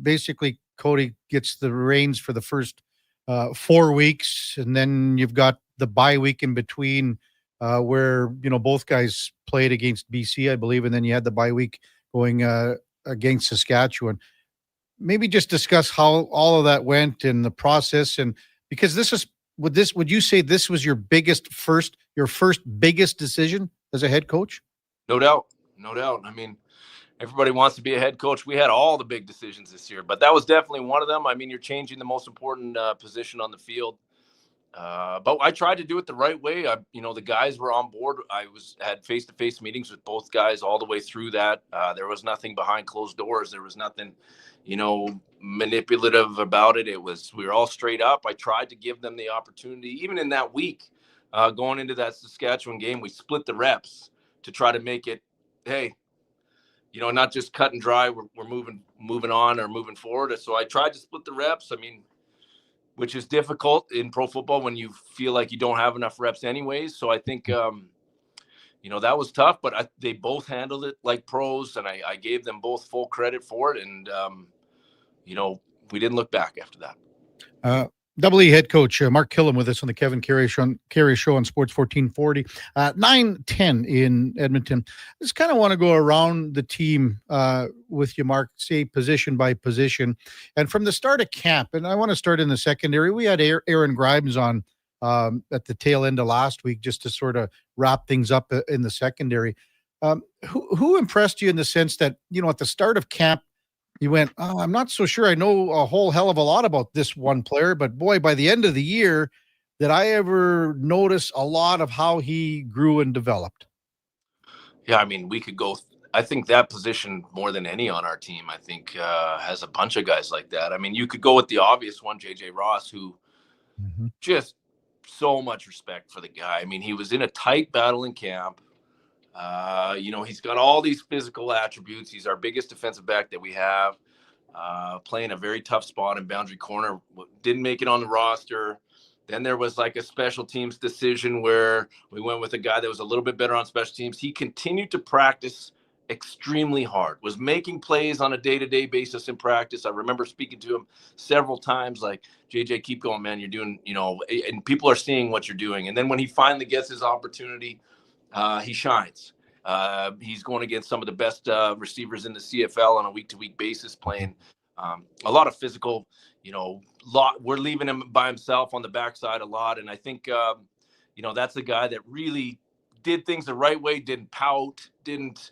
basically Cody gets the reins for the first 4 weeks, and then you've got the bye week in between where, both guys played against BC, I believe, and then you had the bye week going against Saskatchewan. Maybe just discuss how all of that went in the process, and because would you say this was your first biggest decision as a head coach? No doubt. I mean, everybody wants to be a head coach. We had all the big decisions this year, but that was definitely one of them. I mean, you're changing the most important position on the field. But I tried to do it the right way. The guys were on board. I had face-to-face meetings with both guys all the way through that. There was nothing behind closed doors. There was nothing, manipulative about it. We were all straight up. I tried to give them the opportunity, even in that week, going into that Saskatchewan game, we split the reps to try to make it, hey, not just cut and dry. We're moving on or moving forward. So I tried to split the reps. I mean, which is difficult in pro football when you feel like you don't have enough reps anyways. So I think, that was tough, but they both handled it like pros, and I gave them both full credit for it. And, we didn't look back after that. Double E head coach Mark Killam with us on the Kevin Karius Show on Sports 1440, 9:10 in Edmonton. I just kind of want to go around the team with you, Mark, say position by position. And from the start of camp, and I want to start in the secondary, we had Aaron Grimes on at the tail end of last week just to sort of wrap things up in the secondary. Who impressed you in the sense that, at the start of camp, you went, oh, I'm not so sure I know a whole hell of a lot about this one player, but boy, by the end of the year, did I ever notice a lot of how he grew and developed? Yeah, I mean, we could go. I think that position more than any on our team, I think, has a bunch of guys like that. I mean, you could go with the obvious one, JJ Ross, who just so much respect for the guy. I mean, he was in a tight battle in camp. He's got all these physical attributes. He's our biggest defensive back that we have, playing a very tough spot in boundary corner. Didn't make it on the roster. Then there was like a special teams decision where we went with a guy that was a little bit better on special teams. He continued to practice extremely hard, was making plays on a day-to-day basis in practice. I remember speaking to him several times, like, JJ, keep going, man. You're doing, and people are seeing what you're doing. And then when he finally gets his opportunity, he shines. He's going against some of the best receivers in the CFL on a week-to-week basis, playing a lot of physical, we're leaving him by himself on the backside a lot. And I think, that's the guy that really did things the right way, didn't pout, didn't,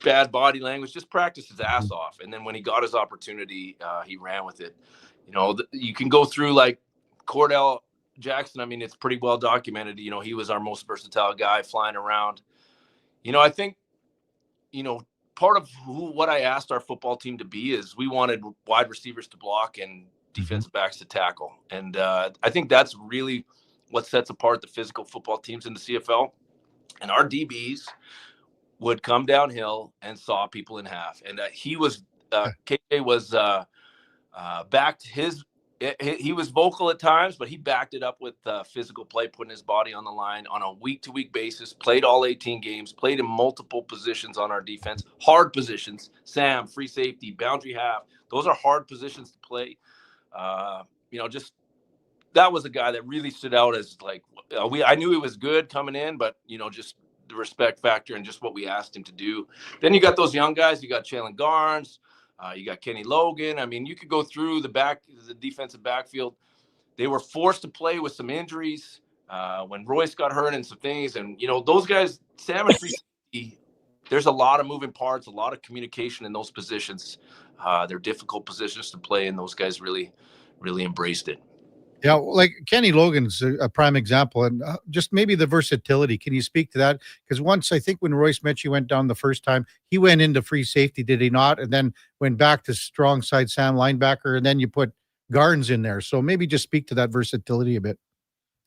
bad body language, just practiced his ass off. And then when he got his opportunity, he ran with it. You can go through like Cordell Jackson. I mean, it's pretty well documented. He was our most versatile guy flying around. I think, part of what I asked our football team to be is we wanted wide receivers to block and defensive backs to tackle. And I think that's really what sets apart the physical football teams in the CFL. And our DBs would come downhill and saw people in half. And he was, KJ was backed his, he was vocal at times, but he backed it up with physical play, putting his body on the line on a week-to-week basis, played all 18 games, played in multiple positions on our defense, hard positions, Sam, free safety, boundary half. Those are hard positions to play. Just that was a guy that really stood out as like, I knew he was good coming in, but, just the respect factor and just what we asked him to do. Then you got those young guys. You got Jalen Garnes. You got Kenny Logan. I mean, you could go through the defensive backfield. They were forced to play with some injuries when Royce got hurt and some things. And, those guys, Sam and free safety, there's a lot of moving parts, a lot of communication in those positions. They're difficult positions to play, and those guys really, really embraced it. Yeah, like Kenny Logan's a prime example, and just maybe the versatility. Can you speak to that? Because once I think when Royce Metchie went down the first time, he went into free safety, did he not? And then went back to strong side Sam linebacker, and then you put Garnes in there. So maybe just speak to that versatility a bit.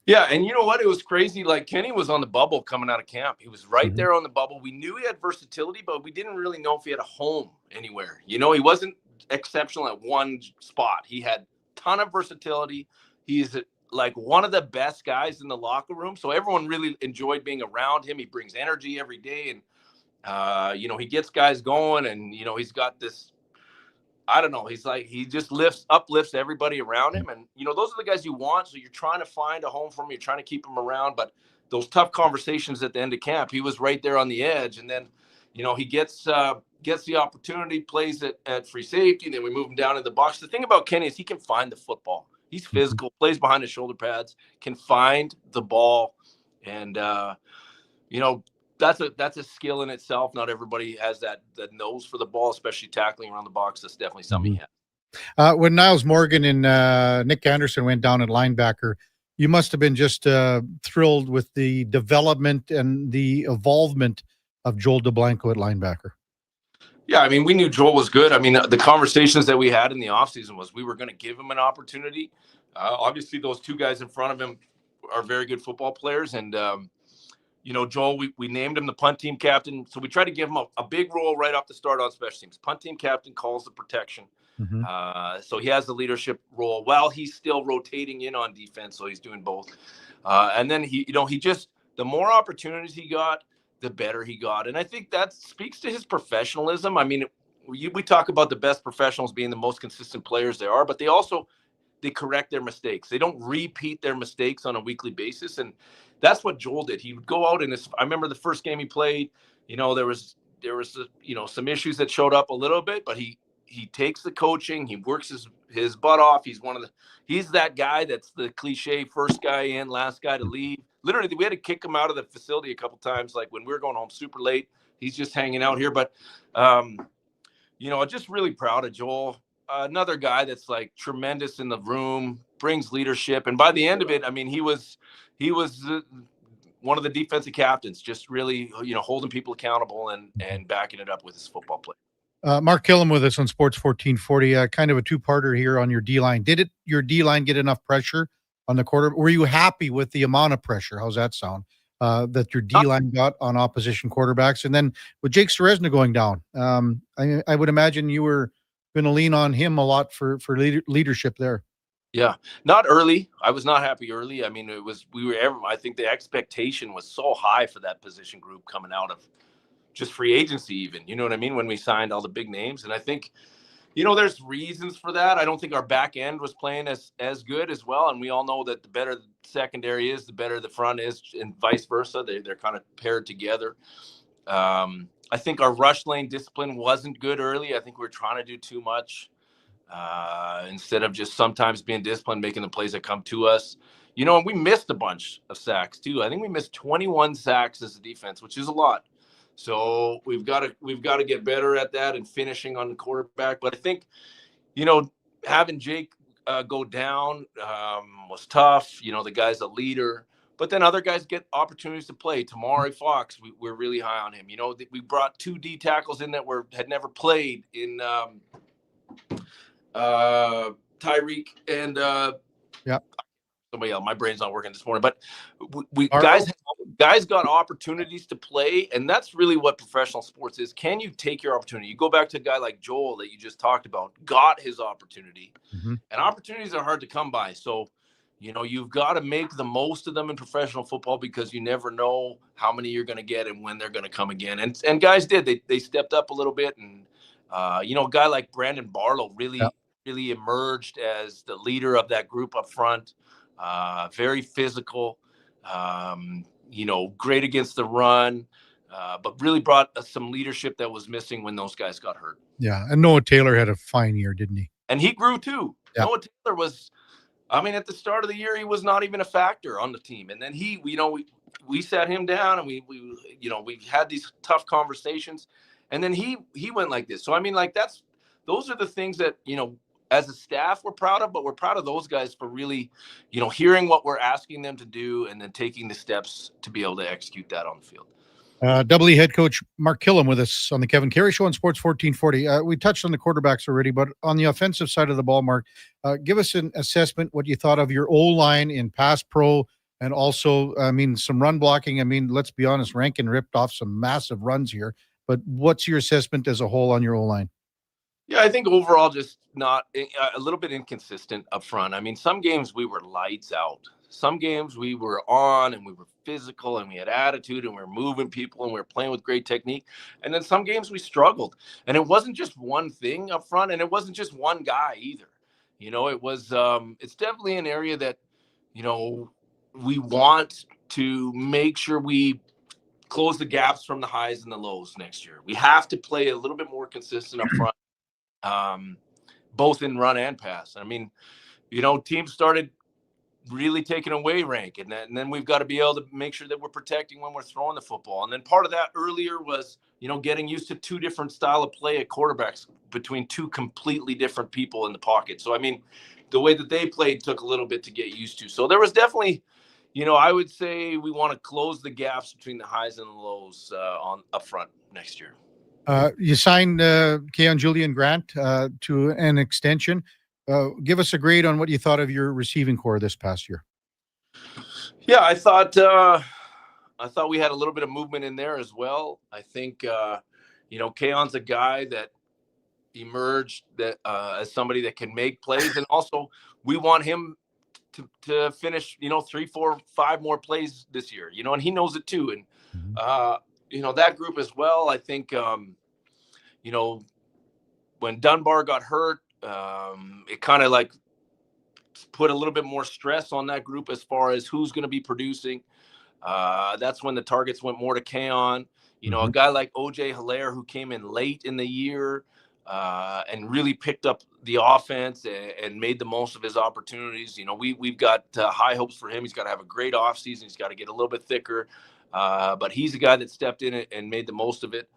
Yeah, and you know what? It was crazy. Like Kenny was on the bubble coming out of camp. He was right there on the bubble. We knew he had versatility, but we didn't really know if he had a home anywhere. You know, he wasn't exceptional at one spot. He had a ton of versatility. He's like one of the best guys in the locker room. So everyone really enjoyed being around him. He brings energy every day. And, you know, he gets guys going and, you know, he's got this, I don't know. He's like, he just uplifts everybody around him. And, you know, those are the guys you want. So you're trying to find a home for him. You're trying to keep him around. But those tough conversations at the end of camp, he was right there on the edge. And then, you know, he gets the opportunity, plays at free safety. And then we move him down in the box. The thing about Kenny is he can find the football. He's physical, plays behind his shoulder pads, can find the ball. And, you know, that's a skill in itself. Not everybody has that nose for the ball, especially tackling around the box. That's definitely something he has. When Niles Morgan and Nick Anderson went down at linebacker, you must have been just thrilled with the development and the evolvement of Joel DeBlanco at linebacker. Yeah, I mean, we knew Joel was good. I mean, the conversations that we had in the offseason was we were going to give him an opportunity. Obviously, those two guys in front of him are very good football players. And, you know, Joel, we named him the punt team captain. So we tried to give him a big role right off the start on special teams. Punt team captain calls the protection. So he has the leadership role while he's still rotating in on defense. So he's doing both. And then the more opportunities he got, the better he got. And I think that speaks to his professionalism. I mean, we talk about the best professionals being the most consistent players they are, but they correct their mistakes. They don't repeat their mistakes on a weekly basis. And that's what Joel did. He would go out I remember the first game he played, you know, there was, you know, some issues that showed up a little bit, but he takes the coaching, he works his butt off. He's that guy that's the cliche first guy in, last guy to leave. Literally, we had to kick him out of the facility a couple times, like when we were going home super late. He's just hanging out here. But, you know, just really proud of Joel. Another guy that's like tremendous in the room, brings leadership. And by the end of it, I mean, he was one of the defensive captains, just really, you know, holding people accountable and backing it up with his football play. Mark Killam with us on Sports 1440. Kind of a two-parter here on your D-line. Did your D-line get enough pressure on the quarter? Were you happy with the amount of pressure? How's that sound? That your D-line got on opposition quarterbacks? And then with Jake Ceresna going down, I would imagine you were going to lean on him a lot for leadership there. Yeah, not early. I was not happy early. I mean, I think the expectation was so high for that position group coming out of just free agency even, you know what I mean? When we signed all the big names. And I think, you know, there's reasons for that. I don't think our back end was playing as good as well. And we all know that the better the secondary is, the better the front is, and vice versa. They're kind of paired together. I think our rush lane discipline wasn't good early. I think we were trying to do too much instead of just sometimes being disciplined, making the plays that come to us. You know, and we missed a bunch of sacks too. I think we missed 21 sacks as a defense, which is a lot. So we've got to get better at that and finishing on the quarterback. But I think, you know, having Jake go down was tough. You know, the guy's a leader. But then other guys get opportunities to play. Tamari Fox, we're really high on him. You know, we brought 2 D tackles in that had never played in Tyreek and somebody else. My brain's not working this morning. But guys got opportunities to play, and that's really what professional sports is. Can you take your opportunity? You go back to a guy like Joel that you just talked about, got his opportunity. And opportunities are hard to come by. So, you know, you've got to make the most of them in professional football because you never know how many you're going to get and when they're going to come again. And guys did. They stepped up a little bit. And, you know, a guy like Brandon Barlow really emerged as the leader of that group up front. Very physical, you know, great against the run, but really brought some leadership that was missing when those guys got hurt. Yeah, and Noah Taylor had a fine year, didn't he? And he grew too. Yeah. Noah Taylor was, I mean, at the start of the year, he was not even a factor on the team. And then we sat him down and we had these tough conversations. And then he went like this. So, I mean, like those are the things that, you know, as a staff we're proud of, but we're proud of those guys for really, hearing what we're asking them to do and then taking the steps to be able to execute that on the field. Double E head coach Mark Killam with us on the Kevin Carey Show on Sports 1440. We touched on the quarterbacks already, but on the offensive side of the ball, Mark, give us an assessment, what you thought of your O-line in pass pro, and also, some run blocking. Let's be honest, Rankin ripped off some massive runs here, but what's your assessment as a whole on your O-line? Yeah, I think overall just not a little bit inconsistent up front. Some games we were lights out. Some games we were on and we were physical and we had attitude and we were moving people and we were playing with great technique. And then some games we struggled. And it wasn't just one thing up front, and it wasn't just one guy either. It was it's definitely an area that, we want to make sure we close the gaps from the highs and the lows next year. We have to play a little bit more consistent up front, both in run and pass. Teams started really taking away rank, and then we've got to be able to make sure that we're protecting when we're throwing the football. And then part of that earlier was, getting used to two different style of play at quarterbacks between two completely different people in the pocket. So, the way that they played took a little bit to get used to. So there was definitely, I would say we want to close the gaps between the highs and the lows on up front next year. You signed Keon Julian Grant to an extension. Give us a grade on what you thought of your receiving core this past year. Yeah, I thought we had a little bit of movement in there as well. I think Keon's a guy that emerged that as somebody that can make plays, and also we want him to finish 3, 4, 5 more plays this year, and he knows it too. And that group as well, I think when Dunbar got hurt, it kind of like put a little bit more stress on that group as far as who's going to be producing. That's when the targets went more to Keon. A guy like OJ Hilaire, who came in late in the year and really picked up the offense and made the most of his opportunities. We've got high hopes for him. He's got to have a great offseason. He's got to get a little bit thicker. But he's a guy that stepped in it and made the most of it.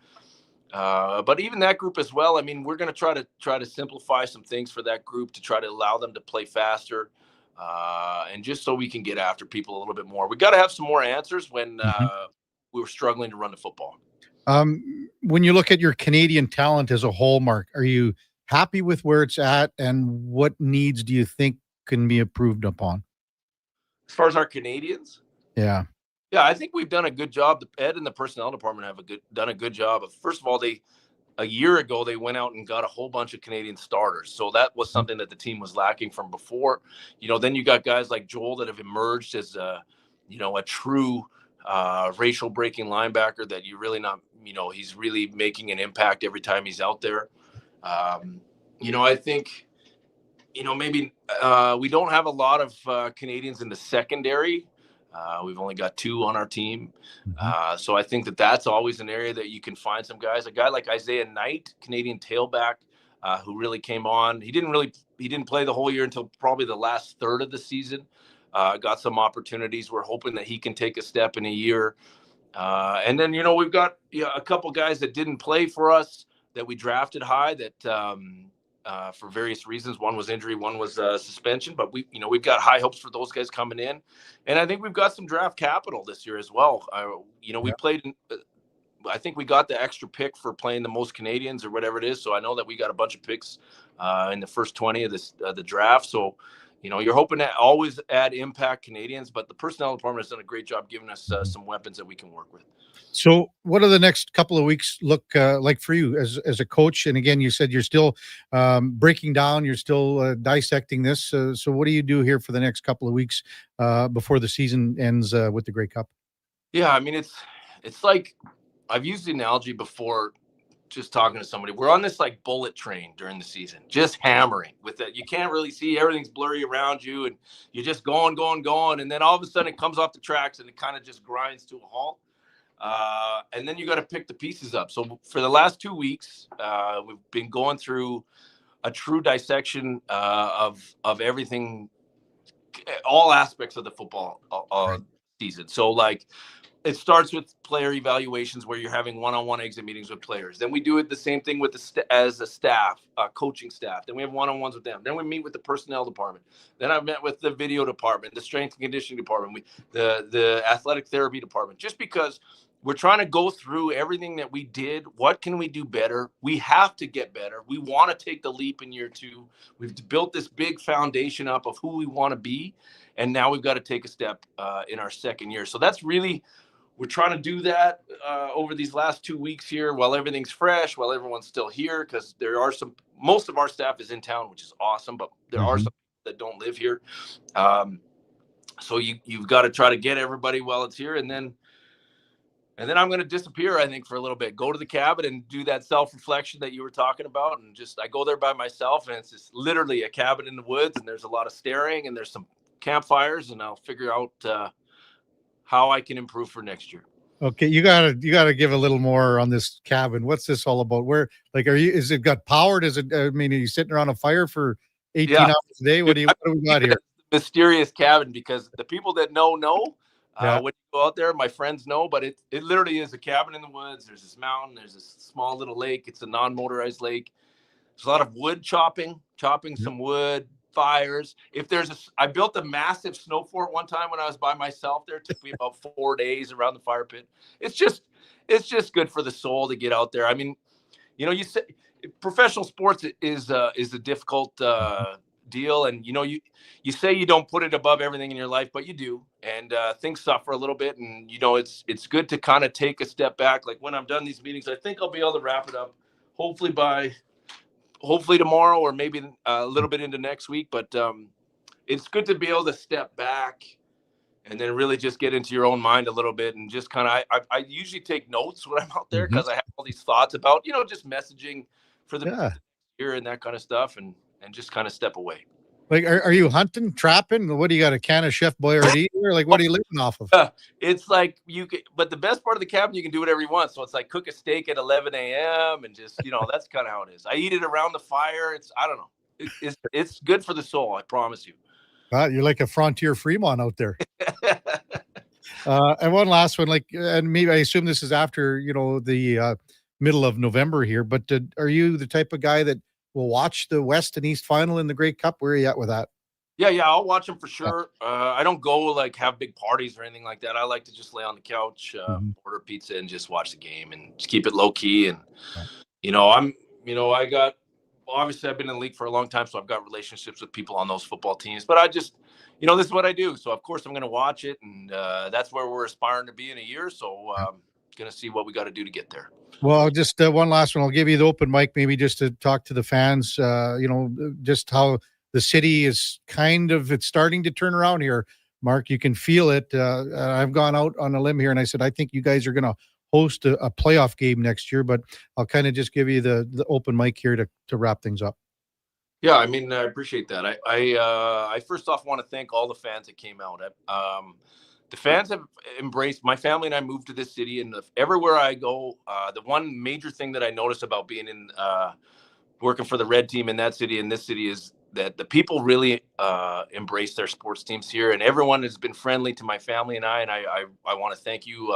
But even that group as well, we're going to try to simplify some things for that group to try to allow them to play faster, and just so we can get after people a little bit more. We got to have some more answers when we were struggling to run the football. When you look at your Canadian talent as a whole, Mark, are you happy with where it's at, and what needs do you think can be improved upon? As far as our Canadians? Yeah. Yeah, I think we've done a good job. Ed and the personnel department have done a good job. First of all, a year ago they went out and got a whole bunch of Canadian starters. So that was something that the team was lacking from before. Then you got guys like Joel that have emerged as a true racial breaking linebacker that you really not. He's really making an impact every time he's out there. I think maybe we don't have a lot of Canadians in the secondary. We've only got 2 on our team. So I think that's always an area that you can find some guys. A guy like Isaiah Knight, Canadian tailback, who really came on. He didn't play the whole year until probably the last third of the season. Got some opportunities. We're hoping that he can take a step in a year. And then, we've got a couple guys that didn't play for us that we drafted high that for various reasons. One was injury, one was suspension, but we've got high hopes for those guys coming in. And I think we've got some draft capital this year as well. We played, I think we got the extra pick for playing the most Canadians or whatever it is. So I know that we got a bunch of picks in the first 20 of the draft. So, you're hoping to always add impact Canadians, but the personnel department has done a great job giving us some weapons that we can work with. So what do the next couple of weeks look like for you as a coach? And again, you said you're still breaking down, you're still dissecting this. So what do you do here for the next couple of weeks before the season ends with the Grey Cup? Yeah, it's like I've used the analogy before, just talking to somebody. We're on this like bullet train during the season, just hammering with it. You can't really see, everything's blurry around you, and you're just going. And then all of a sudden it comes off the tracks and it kind of just grinds to a halt. And then you got to pick the pieces up. So for the last 2 weeks, we've been going through a true dissection of everything, all aspects of the football season. So like it starts with player evaluations where you're having one-on-one exit meetings with players. Then we do it the same thing with as a staff, coaching staff. Then we have one-on-ones with them. Then we meet with the personnel department. Then I've met with the video department, the strength and conditioning department, the athletic therapy department, just because we're trying to go through everything that we did. What can we do better? We have to get better. We want to take the leap in year 2. We've built this big foundation up of who we want to be. And now we've got to take a step in our second year. So that's really, we're trying to do that over these last 2 weeks here while everything's fresh, while everyone's still here, because most of our staff is in town, which is awesome, but there are some that don't live here. So you've got to try to get everybody while it's here. And then I'm going to disappear, I think, for a little bit, go to the cabin and do that self-reflection that you were talking about. And I go there by myself, and it's just literally a cabin in the woods, and there's a lot of staring, and there's some campfires, and I'll figure out how I can improve for next year. Okay, you gotta give a little more on this cabin. What's this all about? Where, like, is it got power? Are you sitting around a fire for 18 hours a day? What do we got here? Mysterious cabin, because the people that know. When you go out there, my friends know, but it literally is a cabin in the woods. There's this mountain, there's this small little lake. It's a non-motorized lake. There's a lot of wood chopping some wood, fires. I built a massive snow fort one time when I was by myself there. It took me about 4 days around the fire pit. It's just good for the soul to get out there. I mean, you say professional sports is a difficult deal, and you say you don't put it above everything in your life, but you do, and things suffer a little bit, and it's good to kind of take a step back. Like when I'm done these meetings, I think I'll be able to wrap it up hopefully tomorrow, or maybe a little bit into next week. But it's good to be able to step back and then really just get into your own mind a little bit, and just kind of I usually take notes when I'm out there, because I have all these thoughts about just messaging for the year and that kind of stuff, and just kind of step away. Like, are you hunting, trapping? What do you got, a can of Chef Boyardee, or like what are you living off of? It's like but the best part of the cabin, you can do whatever you want. So it's like cook a steak at 11 a.m. and just that's kind of how it is. I eat it around the fire. I don't know. It's good for the soul. I promise you. You're like a frontier Fremont out there. And one last one, and maybe I assume this is after the middle of November here. But are you the type of guy that will watch the West and East final in the Grey Cup? Where are you at with that? Yeah, I'll watch them for sure. I don't go have big parties or anything like that. I like to just lay on the couch, order pizza, and just watch the game and just keep it low key. And obviously I've been in the league for a long time, so I've got relationships with people on those football teams. But I just, this is what I do. So of course I'm going to watch it, and that's where we're aspiring to be in a year. So going to see what we got to do to get there. Well, just one last one. I'll give you the open mic, maybe just to talk to the fans, just how the city is it's starting to turn around here. Mark, you can feel it. I've gone out on a limb here, and I said, I think you guys are going to host a playoff game next year, but I'll kind of just give you the open mic here to wrap things up. Yeah, I mean, I appreciate that. I first off want to thank all the fans that came out. The fans have embraced. My family and I moved to this city, and everywhere I go, the one major thing that I noticed about being in working for the Red Team in that city and this city is that the people really embrace their sports teams here, and everyone has been friendly to my family and I want to thank you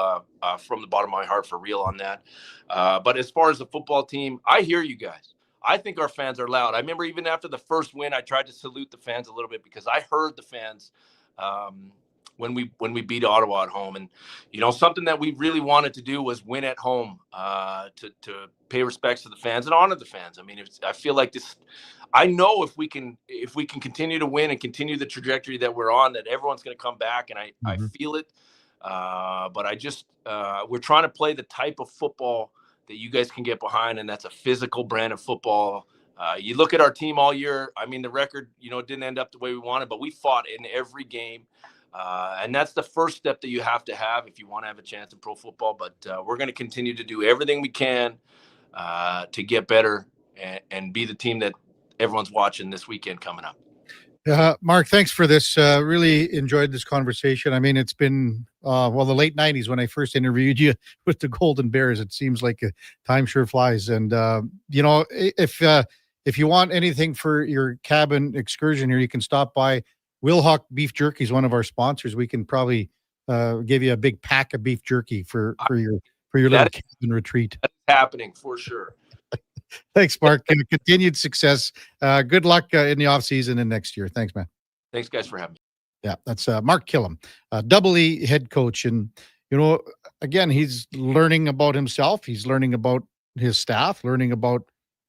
from the bottom of my heart for real on that. But as far as the football team, I hear you guys. I think our fans are loud. I remember even after the first win, I tried to salute the fans a little bit, because I heard the fans when we beat Ottawa at home. And something that we really wanted to do was win at home, to pay respects to the fans and honor the fans. I mean, I feel like this. I know if we can continue to win and continue the trajectory that we're on, that everyone's going to come back, and I feel it. But I just we're trying to play the type of football that you guys can get behind, and that's a physical brand of football. You look at our team all year. I mean, the record, didn't end up the way we wanted, but we fought in every game. And that's the first step that you have to have if you want to have a chance in pro football. But we're going to continue to do everything we can to get better and be the team that everyone's watching this weekend coming up. Mark, thanks for this. Really enjoyed this conversation. I mean, it's been, the late 90s when I first interviewed you with the Golden Bears. It seems like time sure flies. And, if you want anything for your cabin excursion here, you can stop by. Wilhock Beef Jerky is one of our sponsors. We can probably gave you a big pack of beef jerky for your little That cabin retreat. That's happening for sure. Thanks, Mark. And continued success. Good luck in the off season and next year. Thanks, man. Thanks, guys, for having me. Yeah, that's Mark Killam, Double E head coach. And, again, he's learning about himself. He's learning about his staff, learning about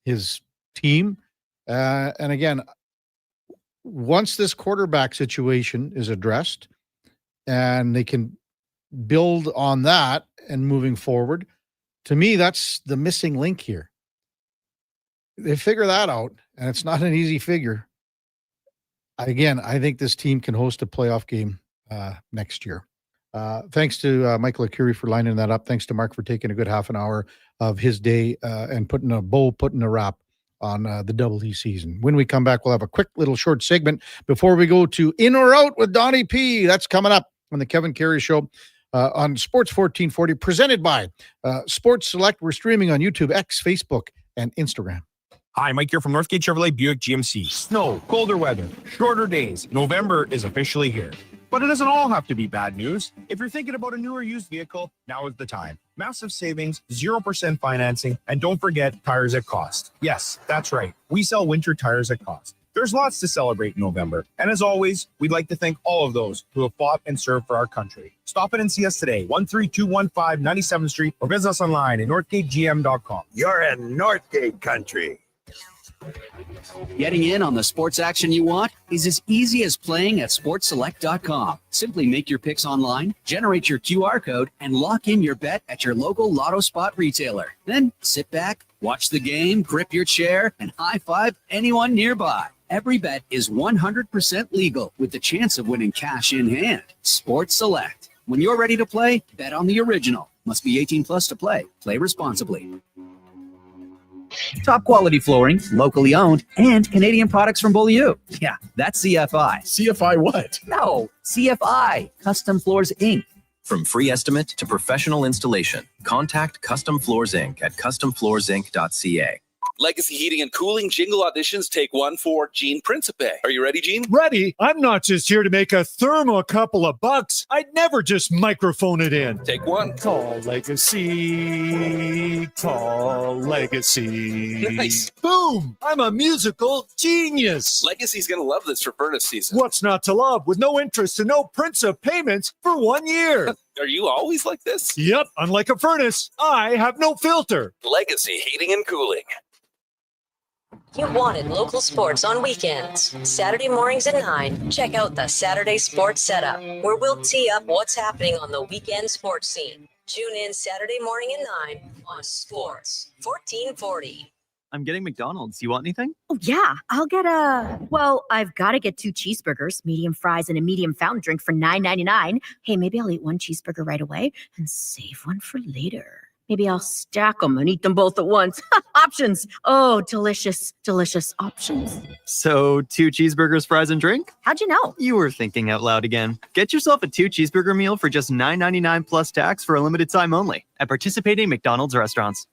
his team. And again, once this quarterback situation is addressed and they can build on that and moving forward, to me, that's the missing link here. They figure that out, and it's not an easy figure. Again, I think this team can host a playoff game next year. Thanks to Michael Akuri for lining that up. Thanks to Mark for taking a good half an hour of his day and putting a wrap on the Double E season. When we come back, we'll have a quick little short segment before we go to In or Out with Donnie P. That's coming up on the Kevin Karius Show on Sports 1440, presented by Sports Select. We're streaming on YouTube, X, Facebook, and Instagram. Hi, Mike here from Northgate Chevrolet Buick GMC. Snow, colder weather, shorter days. November is officially here. But it doesn't all have to be bad news. If you're thinking about a new or used vehicle, now is the time. Massive savings, 0% financing, and don't forget tires at cost. Yes, that's right. We sell winter tires at cost. There's lots to celebrate in November. And as always, we'd like to thank all of those who have fought and served for our country. Stop in and see us today, 13215 97th Street, or visit us online at northgategm.com. You're in Northgate country. Getting in on the sports action you want is as easy as playing at sportselect.com. Simply make your picks online, generate your QR code, and lock in your bet at your local Lotto Spot retailer. Then sit back, watch the game, grip your chair, and high-five anyone nearby. Every bet is 100% legal with the chance of winning cash in hand. Sports Select. When you're ready to play, bet on the original. Must be 18 plus to play. Play responsibly. Top quality flooring, locally owned, and Canadian products from Beaulieu. Yeah, that's CFI. CFI what? No, CFI. Custom Floors, Inc. From free estimate to professional installation, contact Custom Floors Inc. at customfloorsinc.ca. Legacy Heating and Cooling jingle auditions, take one for Gene Principe. Are you ready, Gene? Ready? I'm not just here to make a thermo a couple of bucks. I'd never just microphone it in. Take one. Tall legacy, tall legacy. Nice. Boom! I'm a musical genius. Legacy's going to love this for furnace season. What's not to love with no interest and no Principe payments for 1 year? Are you always like this? Yep, unlike a furnace, I have no filter. Legacy Heating and Cooling. You wanted local sports on weekends. Saturday mornings at 9, check out the Saturday Sports Setup, where we'll tee up what's happening on the weekend sports scene. Tune in Saturday morning at 9 on Sports 1440. I'm getting McDonald's. You want anything? Oh, yeah. I'll get I've got to get 2 cheeseburgers, medium fries, and a medium fountain drink for $9.99. Hey, maybe I'll eat 1 cheeseburger right away and save one for later. Maybe I'll stack them and eat them both at once. Options. Oh, delicious, delicious options. So 2 cheeseburgers, fries, and drink? How'd you know? You were thinking out loud again. Get yourself a 2 cheeseburger meal for just $9.99 plus tax for a limited time only at participating McDonald's restaurants.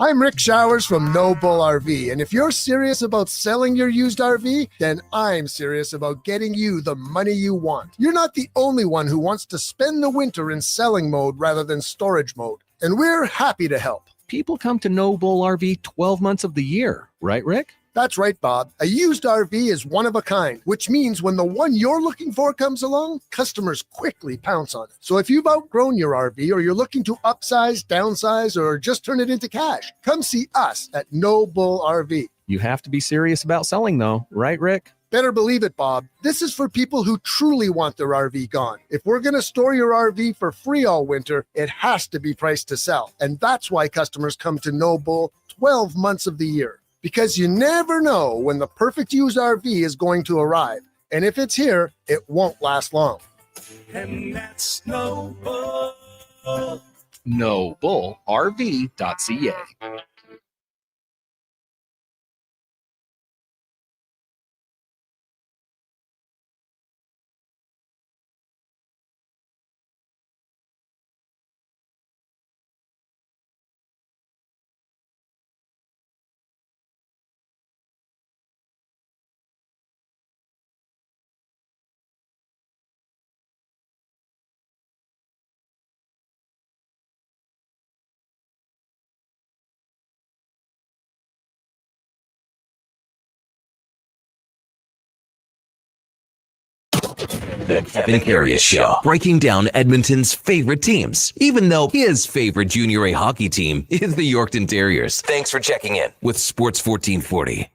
I'm Rick Showers from No Bull RV, and if you're serious about selling your used RV, then I'm serious about getting you the money you want. You're not the only one who wants to spend the winter in selling mode rather than storage mode, and we're happy to help. People come to No Bull RV 12 months of the year, right, Rick? That's right, Bob. A used RV is one of a kind, which means when the one you're looking for comes along, customers quickly pounce on it. So if you've outgrown your RV or you're looking to upsize, downsize, or just turn it into cash, come see us at No Bull RV. You have to be serious about selling, though, right, Rick? Better believe it, Bob. This is for people who truly want their RV gone. If we're going to store your RV for free all winter, it has to be priced to sell. And that's why customers come to No Bull 12 months of the year. Because you never know when the perfect used RV is going to arrive. And if it's here, it won't last long. And that's No Bull. NoBullRV.ca. The Kevin Karius Show, breaking down Edmonton's favorite teams, even though his favorite Junior A hockey team is the Yorkton Terriers. Thanks for checking in with Sports 1440.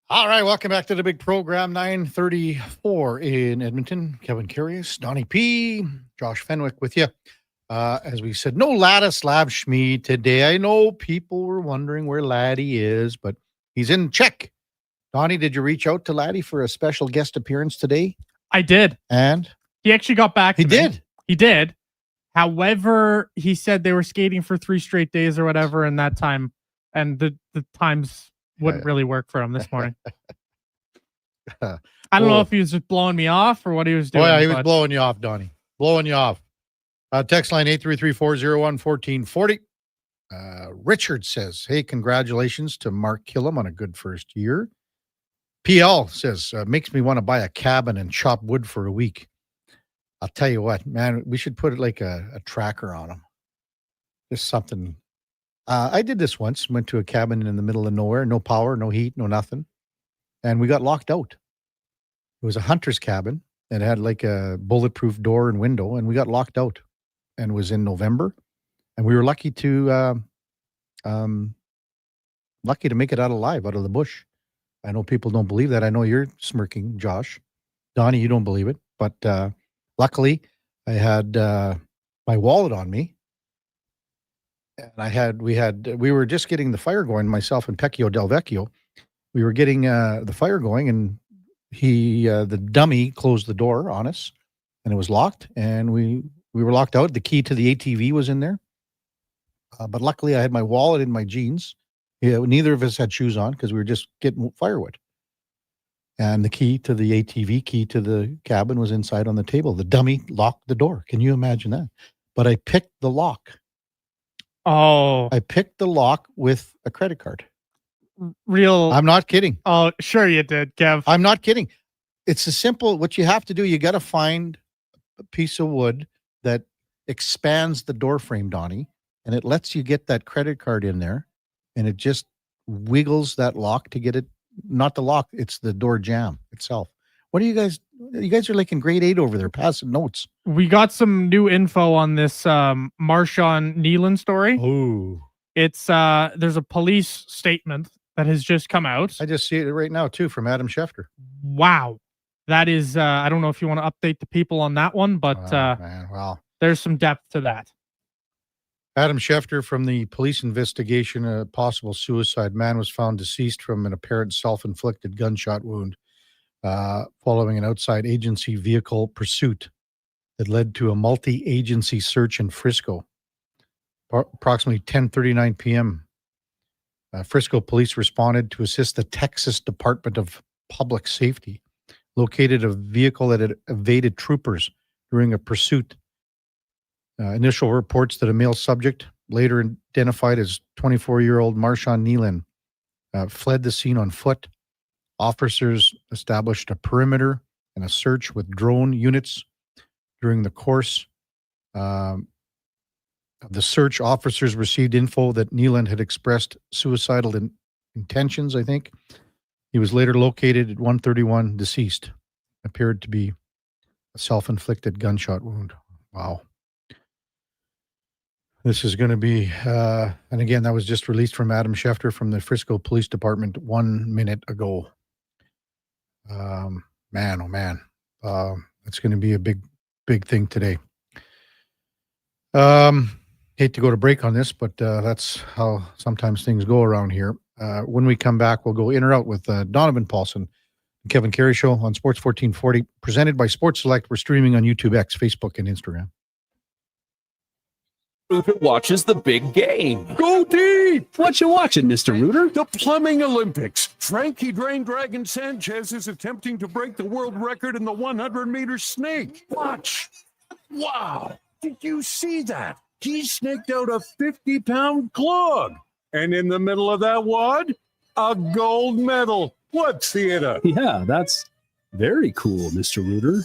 All right, welcome back to the big program, 9:34 in Edmonton. Kevin Karius, Donnie P, Josh Fenwick with you. As we said, no Ladislav Schmid today. I know people were wondering where Laddie is, but he's in Czech. Donnie, did you reach out to Laddie for a special guest appearance today? I did. And? He actually got back to me. did? He did. However, he said they were skating for 3 straight days or whatever in that time, and the times wouldn't really work for him this morning. I don't know if he was just blowing me off or what he was doing. Oh, yeah, he was blowing you off, Donnie. Blowing you off. Text line 833-401-1440. Richard says, hey, congratulations to Mark Killam on a good first year. PL says, makes me want to buy a cabin and chop wood for a week. I'll tell you what, man, we should put like a tracker on them. Just something. I did this once, went to a cabin in the middle of nowhere, no power, no heat, no nothing. And we got locked out. It was a hunter's cabin and it had like a bulletproof door and window, and we got locked out. And it was in November. And we were lucky to make it out alive, out of the bush. I know people don't believe that. I know you're smirking, Josh. Donnie, you don't believe it. But luckily, I had my wallet on me. And we were just getting the fire going, myself and Pecchio Del Vecchio. We were getting the fire going, and the dummy closed the door on us, and it was locked, and we were locked out. The key to the ATV was in there. But luckily, I had my wallet in my jeans. Yeah, neither of us had shoes on because we were just getting firewood. And the key to the ATV, key to the cabin was inside on the table. The dummy locked the door. Can you imagine that? But I picked the lock. Oh. I picked the lock with a credit card. Real. I'm not kidding. Oh, sure you did, Kev. I'm not kidding. It's a simple, what you have to do, you got to find a piece of wood that expands the door frame, Donnie, and it lets you get that credit card in there, and it just wiggles that lock to get it, not the lock, it's the door jamb itself. What are you guys are like in grade 8 over there, passing notes. We got some new info on this Marshawn Nealon story. Oh. It's there's a police statement that has just come out. I just see it right now too from Adam Schefter. Wow. That is I don't know if you want to update the people on that one, but man, wow. There's some depth to that. Adam Schefter from the police investigation, a possible suicide. Man was found deceased from an apparent self-inflicted gunshot wound following an outside agency vehicle pursuit that led to a multi-agency search in Frisco. Approximately 10:39 p.m. Frisco police responded to assist the Texas Department of Public Safety, located a vehicle that had evaded troopers during a pursuit. Initial reports that a male subject, later identified as 24-year-old Marshawn Nealon, fled the scene on foot. Officers established a perimeter and a search with drone units. During the course of the search, officers received info that Nealon had expressed suicidal intentions, I think. He was later located at 131, deceased. Appeared to be a self-inflicted gunshot wound. Wow. This is going to be, and again, that was just released from Adam Schefter from the Frisco Police Department 1 minute ago. Man, oh man. It's going to be a big thing today. Hate to go to break on this, but that's how sometimes things go around here. When we come back, we'll go in or out with Donovan Paulson, Kevin Karius Show on Sports 1440, presented by Sports Select. We're streaming on YouTube, X, Facebook, and Instagram. Rooter watches the big game. Go deep! What you watching, Mr. Rooter? The Plumbing Olympics. Frankie Drain Dragon Sanchez is attempting to break the world record in the 100-meter snake. Watch. Wow. Did you see that? He snaked out a 50-pound clog. And in the middle of that wad, a gold medal. What theater? Yeah, that's very cool, Mr. Rooter.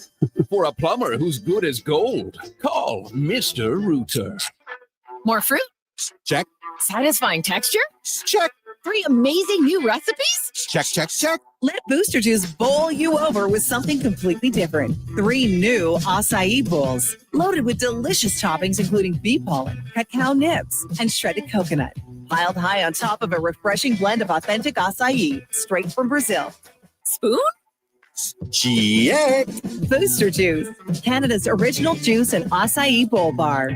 For a plumber who's good as gold, call Mr. Rooter. More fruit? Check. Satisfying texture? Check. 3 amazing new recipes? Check. Let Booster Juice bowl you over with something completely different. 3 new acai bowls, loaded with delicious toppings including bee pollen, cacao nibs, and shredded coconut. Piled high on top of a refreshing blend of authentic acai, straight from Brazil. Spoon? Check. Booster Juice, Canada's original juice and acai bowl bar.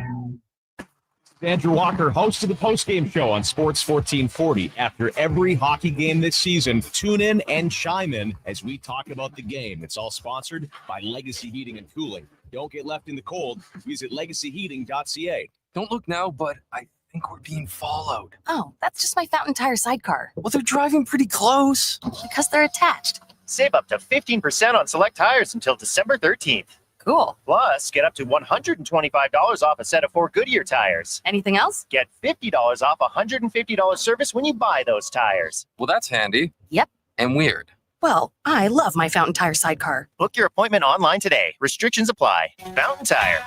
Andrew Walker, host of the postgame show on Sports 1440. After every hockey game this season, tune in and chime in as we talk about the game. It's all sponsored by Legacy Heating and Cooling. Don't get left in the cold. Visit legacyheating.ca. Don't look now, but I think we're being followed. Oh, that's just my Fountain Tire sidecar. Well, they're driving pretty close. Because they're attached. Save up to 15% on select tires until December 13th. Cool. Plus, get up to $125 off a set of 4 Goodyear tires. Anything else? Get $50 off $150 service when you buy those tires. Well, that's handy. Yep. And weird. Well, I love my Fountain Tire sidecar. Book your appointment online today. Restrictions apply. Fountain Tire.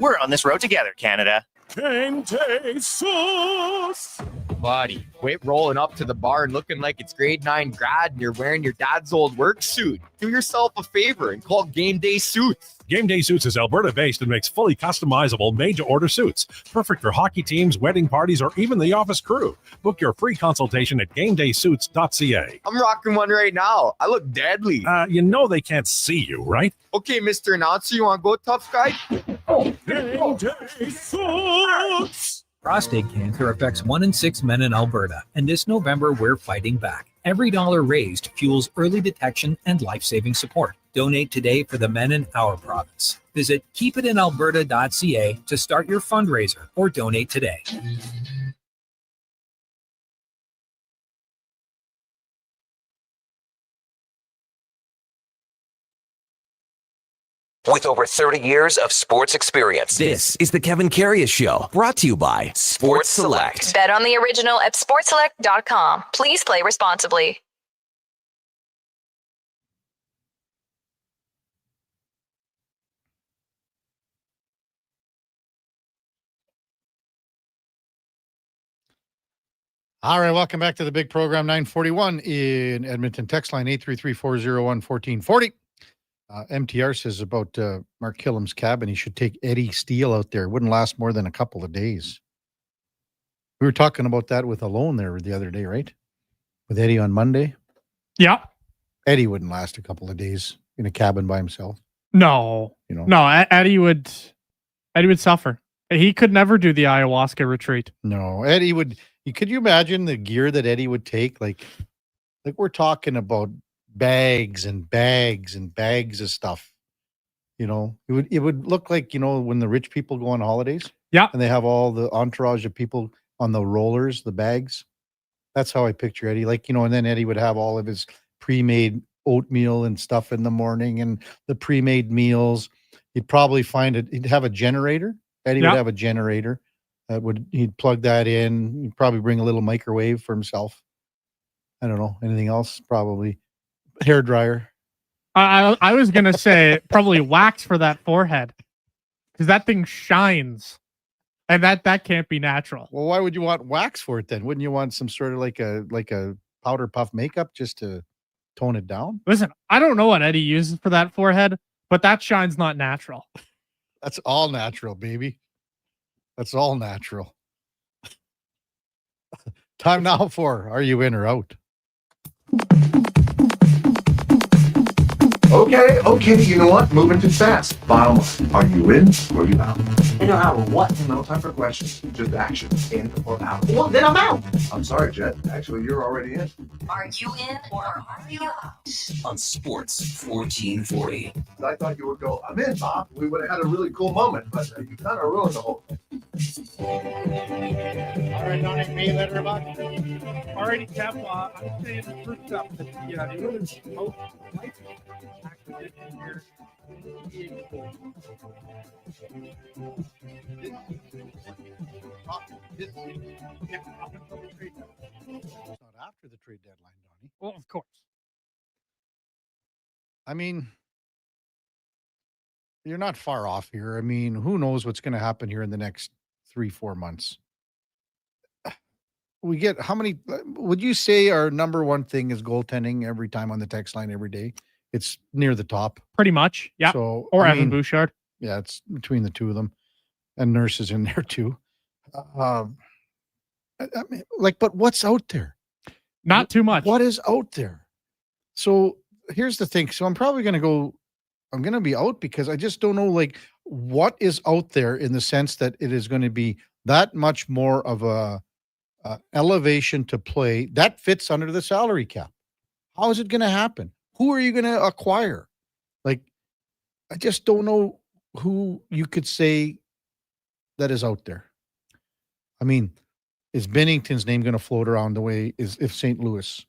We're on this road together, Canada. Game day sauce. Buddy, quit rolling up to the bar and looking like it's grade 9 grad and you're wearing your dad's old work suit. Do yourself a favor and call Game Day Suits. Game Day Suits is Alberta-based and makes fully customizable made-to-order suits. Perfect for hockey teams, wedding parties, or even the office crew. Book your free consultation at GameDaySuits.ca. I'm rocking one right now. I look deadly. You know they can't see you, right? Okay, Mr. Announcer, you want to go, tough guy? Game Day Suits! Prostate cancer affects 1 in 6 men in Alberta, and this November we're fighting back. Every dollar raised fuels early detection and life-saving support. Donate today for the men in our province. Visit keepitinalberta.ca to start your fundraiser or donate today. With over 30 years of sports experience, this is the Kevin Karius Show, brought to you by Sports Select. Bet on the original at sportselect.com. Please play responsibly. All right, welcome back to the big program, 941 in Edmonton. Text line 833-401-1440. MTR says about Mark Killam's cabin, he should take Eddie Steele out there. It wouldn't last more than a couple of days. We were talking about that with Alone there the other day, right? With Eddie on Monday. Yeah. Eddie wouldn't last a couple of days in a cabin by himself. No. You know? No, Eddie would suffer. He could never do the ayahuasca retreat. No, Eddie would. Could you imagine the gear that Eddie would take? Like we're talking about bags and bags and bags of stuff. You know, it would look like, you know, when the rich people go on holidays. Yeah. And they have all the entourage of people on the rollers, the bags. That's how I picture Eddie. Like, you know, and then Eddie would have all of his pre-made oatmeal and stuff in the morning and the pre-made meals. He'd probably find it. He'd have a generator. Eddie would have a generator. He'd plug that in. He'd probably bring a little microwave for himself. I don't know. Anything else? Probably hair dryer. I was gonna say probably wax for that forehead because that thing shines, and that can't be natural. Well, why would you want wax for it then? Wouldn't you want some sort of like a powder puff makeup just to tone it down? Listen, I don't know what Eddie uses for that forehead, but that shine's not natural. That's all natural, baby. That's all natural. Time now for Are You In or Out? Okay, you know what? Moving too fast. Bottom line, are you in or are you out? In or out of what? No time for questions, just action. In or out. Well, then I'm out. I'm sorry, Jet. Actually, you're already in. Are you in or are you out? On Sports 1440. I thought you would go, I'm in, Bob. We would have had a really cool moment, but you kind of ruined the whole thing. All right, Donnie, me, let her about. Alrighty, Kev, I'm saying the first stuff that the women's most likely acquisition here It's not after the trade deadline, Donnie. Well, of course. I mean, you're not far off here. I mean, who knows what's going to happen here in the next 3-4 months? we get how many? Would you say our number one thing is goaltending every time on the text line every day? It's near the top. Pretty much. Yeah. So or Evan Bouchard. Yeah, it's between the two of them, and Nurse is in there too. I mean, but what's out there? Not too much. What is out there? So here's the thing. So I'm probably going to go. I'm going to be out because I just don't know what is out there in the sense that it is going to be that much more of a elevation to play that fits under the salary cap. How is it going to happen? Who are you going to acquire? I just don't know who you could say that is out there. I mean, is Bennington's name going to float around the way if St. Louis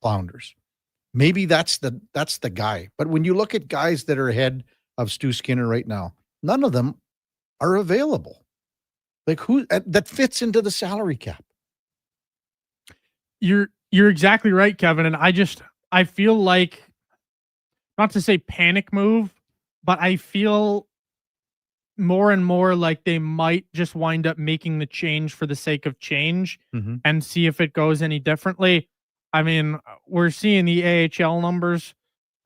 flounders? Maybe that's the guy. But when you look at guys that are ahead of Stu Skinner right now, none of them are available. Who that fits into the salary cap? You're exactly right, Kevin. And I feel like, not to say panic move, but I feel more and more like they might just wind up making the change for the sake of change and see if it goes any differently. I mean, we're seeing the AHL numbers.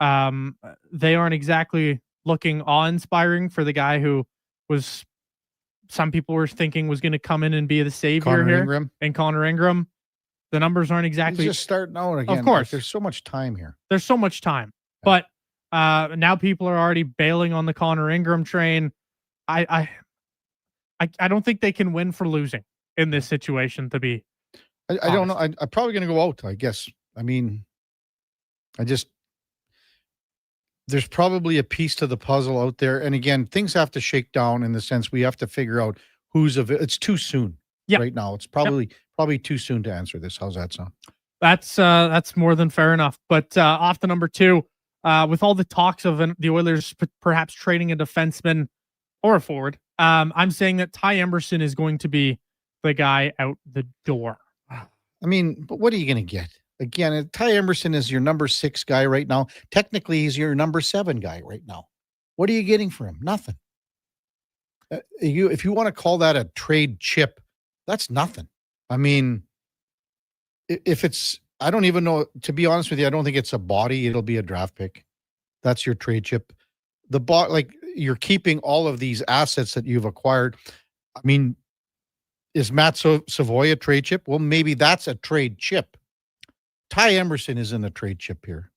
They aren't exactly looking awe-inspiring for the guy who was, some people were thinking was going to come in and be the savior here. And Connor Ingram. The numbers aren't exactly. He's just starting out again. Of course. There's so much time here. There's so much time. But now people are already bailing on the Connor Ingram train. I don't think they can win for losing in this situation, to be I don't know. I'm probably going to go out, I guess. I mean, there's probably a piece to the puzzle out there. And again, things have to shake down in the sense we have to figure out who's it's too soon right now. It's probably too soon to answer this. How's that sound? That's more than fair enough. But off to number two, with all the talks of the Oilers perhaps trading a defenseman or a forward, I'm saying that Ty Emberson is going to be the guy out the door. I mean, but what are you going to get? Again, Ty Emberson is your number 6 guy right now. Technically, he's your number 7 guy right now. What are you getting for him? Nothing. If you want to call that a trade chip, that's nothing. I mean, if it's, I don't even know, to be honest with you, I don't think it's a body. It'll be a draft pick. That's your trade chip. You're keeping all of these assets that you've acquired. I mean, is Matt Savoy a trade chip? Well, maybe that's a trade chip. Ty Emberson isn't a trade chip here.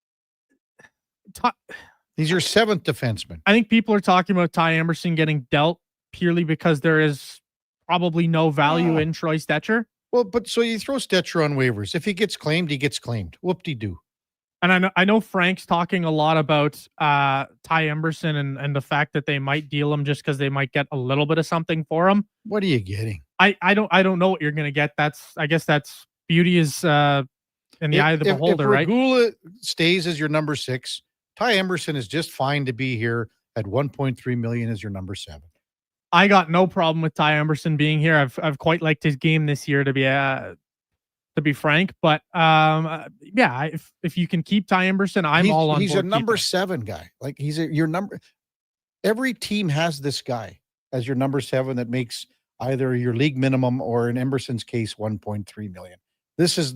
He's your 7th defenseman. I think people are talking about Ty Emberson getting dealt purely because there is probably no value in Troy Stetcher. Well, but so you throw Stetcher on waivers. If he gets claimed, he gets claimed. Whoop-de-doo. And I know Frank's talking a lot about Ty Emberson and the fact that they might deal him just because they might get a little bit of something for him. What are you getting? I don't know what you're going to get. I guess that's beauty is in the eye of the beholder, right? If Regula stays as your number 6, Ty Emberson is just fine to be here at 1.3 million as your number 7. I got no problem with Ty Emberson being here. I've quite liked his game this year, to be frank. But yeah, if you can keep Ty Emberson, I'm all on. He's a number 7 guy. He's your number. Every team has this guy as your number 7 that makes either your league minimum or in Emberson's case 1.3 million. This is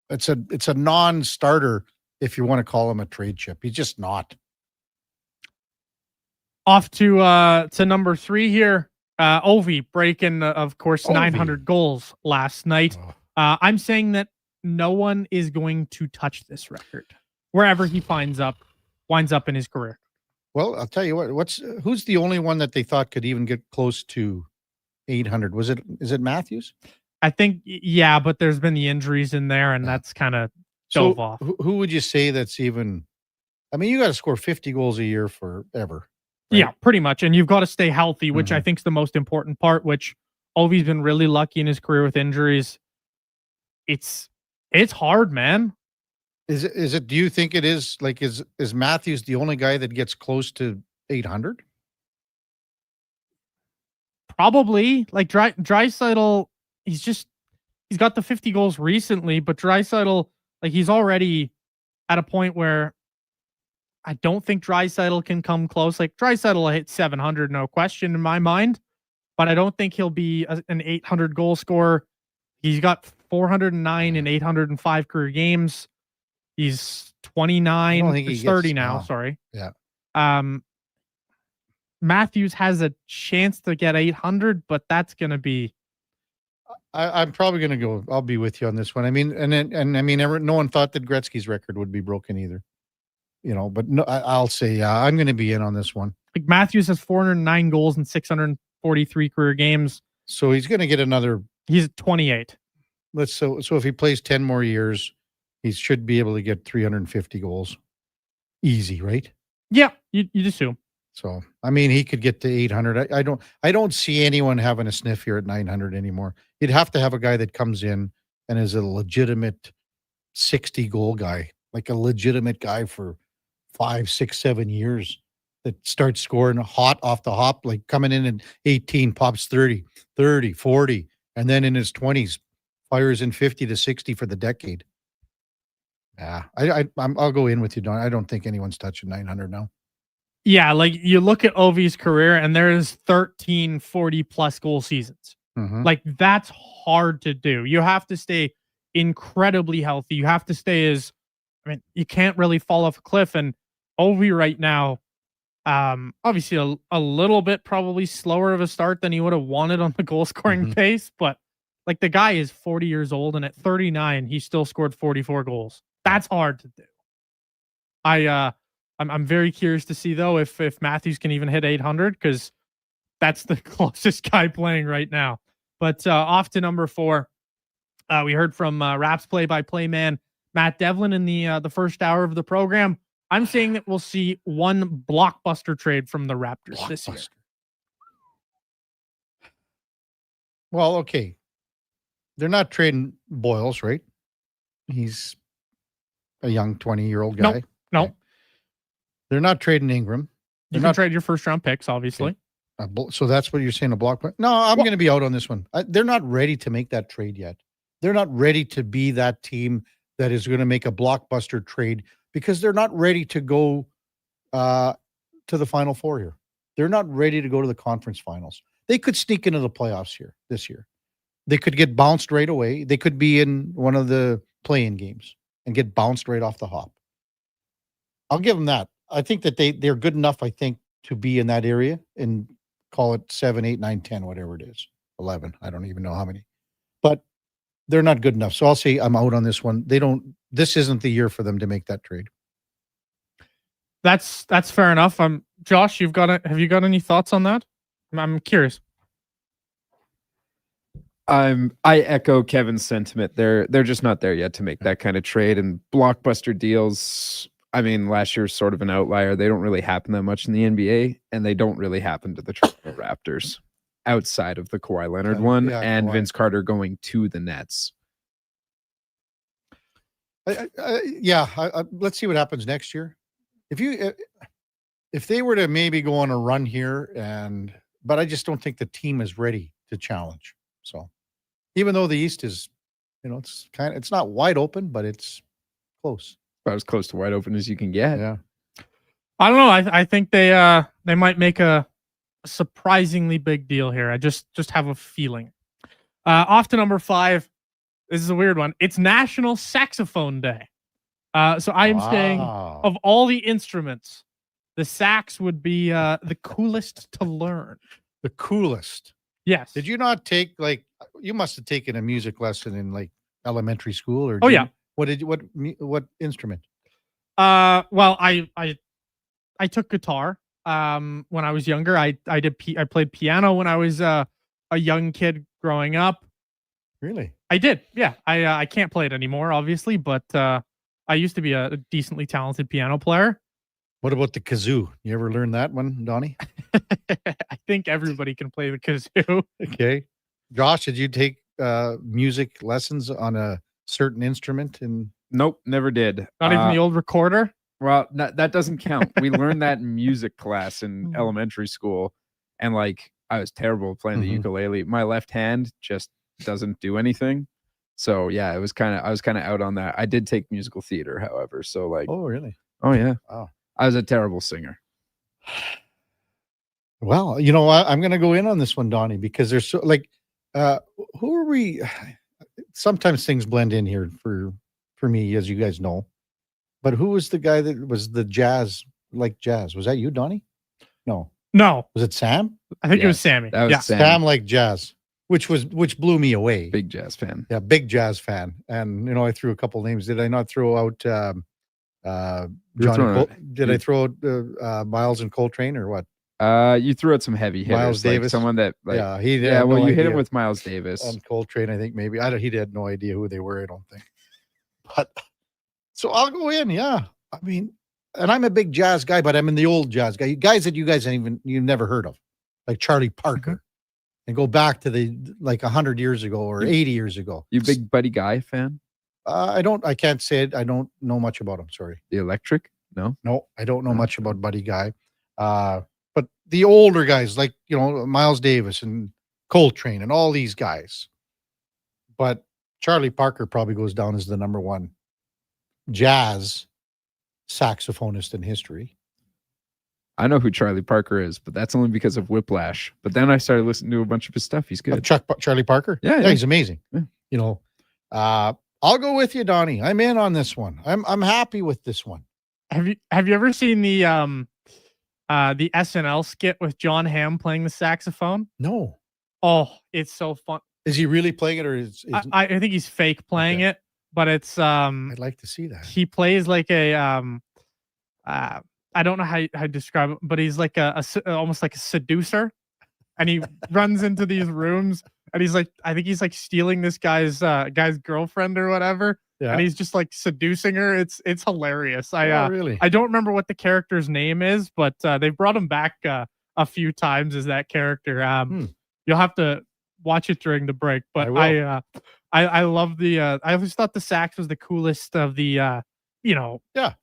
it's a non-starter if you want to call him a trade chip. He's just not. Off to number 3 here. Ovi breaking, of course, 900 goals last night. I'm saying that no one is going to touch this record wherever he winds up in his career. Well, I'll tell you what. Who's the only one that they thought could even get close to 800? Is it Matthews? I think, yeah, but there's been the injuries in there, and that's kind of dove off. Who would you say that's even? I mean, you got to score 50 goals a year forever. Right? Yeah, pretty much, and you've got to stay healthy, which I think is the most important part. Which Ovi's been really lucky in his career with injuries. It's hard, man. Is it? Do you think it is? Is Matthews the only guy that gets close to 800? Probably. Draisaitl, he's got the 50 goals recently, but Draisaitl, he's already at a point where I don't think Draisaitl can come close. Draisaitl will hit 700, no question in my mind, but I don't think he'll be an 800 goal scorer He's got 409 and 805 career games. He's 29. He's 30 now. Sorry. Yeah. Matthews has a chance to get 800, but that's going to be. I'm probably going to go. I'll be with you on this one. I mean, no one thought that Gretzky's record would be broken either. But no, I'll say I'm going to be in on this one. Like Matthews has 409 goals and 643 career games. So he's going to get another. He's 28. So if he plays 10 more years, he should be able to get 350 goals. Easy, right? Yeah, you'd assume. So I mean, he could get to 800. I don't see anyone having a sniff here at 900 anymore. You'd have to have a guy that comes in and is a legitimate 60 goal guy, like a legitimate guy for 5, 6, 7 years that starts scoring hot off the hop, like coming in at 18, pops 30, 40, and then in his 20s fires in 50 to 60 for the decade. Yeah, I'll go in with you, Don. I don't think anyone's touching 900 now. Yeah, like you look at Ovi's career and there's 13 40+ goal seasons. Mm-hmm. Like that's hard to do. You have to stay incredibly healthy. You have to stay you can't really fall off a cliff. And Ovi right now, obviously a little bit probably slower of a start than he would have wanted on the goal scoring pace, but like the guy is 40 years old and at 39 he still scored 44 goals. That's hard to do. I'm very curious to see though if Matthews can even hit 800 because that's the closest guy playing right now. But off to number 4, we heard from Raps play-by-play man Matt Devlin in the first hour of the program. I'm saying that we'll see one blockbuster trade from the Raptors this year. Well, okay, they're not trading Boyles, right? He's a young 20-year-old guy. No. Okay. They're not trading Ingram. You can trade your first-round picks, obviously. Okay. So that's what you're saying, a block. No, I'm going to be out on this one. They're not ready to make that trade yet. They're not ready to be that team that is going to make a blockbuster trade because they're not ready to go to the Final Four here. They're not ready to go to the conference finals. They could sneak into the playoffs this year. They could get bounced right away. They could be in one of the play-in games and get bounced right off the hop. I'll give them that. I think that they're good enough, I think, to be in that area and call it 7, 8, 9, 10, whatever it is. 11. I don't even know how many. But they're not good enough. So I'll say I'm out on this one. This isn't the year for them to make that trade. That's fair enough. Josh, have you got any thoughts on that? I'm curious. I echo Kevin's sentiment. They're just not there yet to make that kind of trade, and blockbuster deals. I mean, last year's sort of an outlier. They don't really happen that much in the NBA, and they don't really happen to the Toronto Raptors outside of the Kawhi Leonard one and Kawhi. Vince Carter going to the Nets. Let's see what happens next year. If they were to maybe go on a run here, but I just don't think the team is ready to challenge. So even though the East is, it's not wide open, but it's close. About as close to wide open as you can get. Yeah. I don't know. I think they might make a surprisingly big deal here. I just have a feeling. Off to number 5. This is a weird one. It's National Saxophone Day. So I am saying of all the instruments, the sax would be the coolest to learn. The coolest. Yes. Did you not take you must have taken a music lesson in elementary school or? Yeah. What instrument? Well, I took guitar when I was younger. I played piano when I was a young kid growing up. Really? I did. Yeah. I can't play it anymore, obviously, but I used to be a decently talented piano player. What about the kazoo? You ever learn that one, Donnie? I think everybody can play the kazoo. Okay. Josh, did you take music lessons on a certain instrument? Nope, never did. Not even the old recorder? Well, that doesn't count. We learned that in music class in elementary school, and I was terrible at playing the ukulele. My left hand just doesn't do anything. So yeah, I was kind of out on that. I did take musical theater, however. So oh really? Oh yeah. Wow. I was a terrible singer. Well, you know what? I'm going to go in on this one, Donnie, because there's so who are we? sometimes things blend in here for me, as you guys know. But who was the guy that was the jazz? Was that you, Donnie? No. Was it Sam? I think it was Sammy. That was Yeah. Sam like jazz, which blew me away. Big jazz fan. Yeah, big jazz fan. And I threw a couple names. Did I not throw out did I throw out Miles and Coltrane or what? You threw out some heavy hitters. Miles Davis. Someone that he yeah, had well, no you hit him idea. with Miles Davis. And Coltrane, I think maybe. He had no idea who they were, I don't think. But so I'll go in, yeah. I mean, and I'm a big jazz guy, but I'm in the old jazz guy. Guys that you guys you've never heard of, like Charlie Parker, and go back to the 100 years ago or 80 years ago. You big Buddy Guy fan? I can't say it. I don't know much about him. Sorry. The Electric? No, I don't know much about Buddy Guy. But the older guys like Miles Davis and Coltrane and all these guys. But Charlie Parker probably goes down as the number one jazz saxophonist in history. I know who Charlie Parker is, but that's only because of Whiplash. But then I started listening to a bunch of his stuff. He's good. Charlie Parker? Yeah, he's amazing. Yeah. I'll go with you, Donnie. I'm in on this one. I'm happy with this one. Have you ever seen the SNL skit with John Hamm playing the saxophone? No. Oh, it's so fun. Is he really playing it, or is I think he's fake playing it, but it's I'd like to see that. He plays like a I don't know how to describe it, but he's like almost like a seducer, and he runs into these rooms, and he's like, I think he's like stealing this guy's girlfriend or whatever, and he's just like seducing her. It's hilarious. Really? I don't remember what the character's name is, but they've brought him back a few times as that character. You'll have to watch it during the break, but I love the I always thought the sax was the coolest of the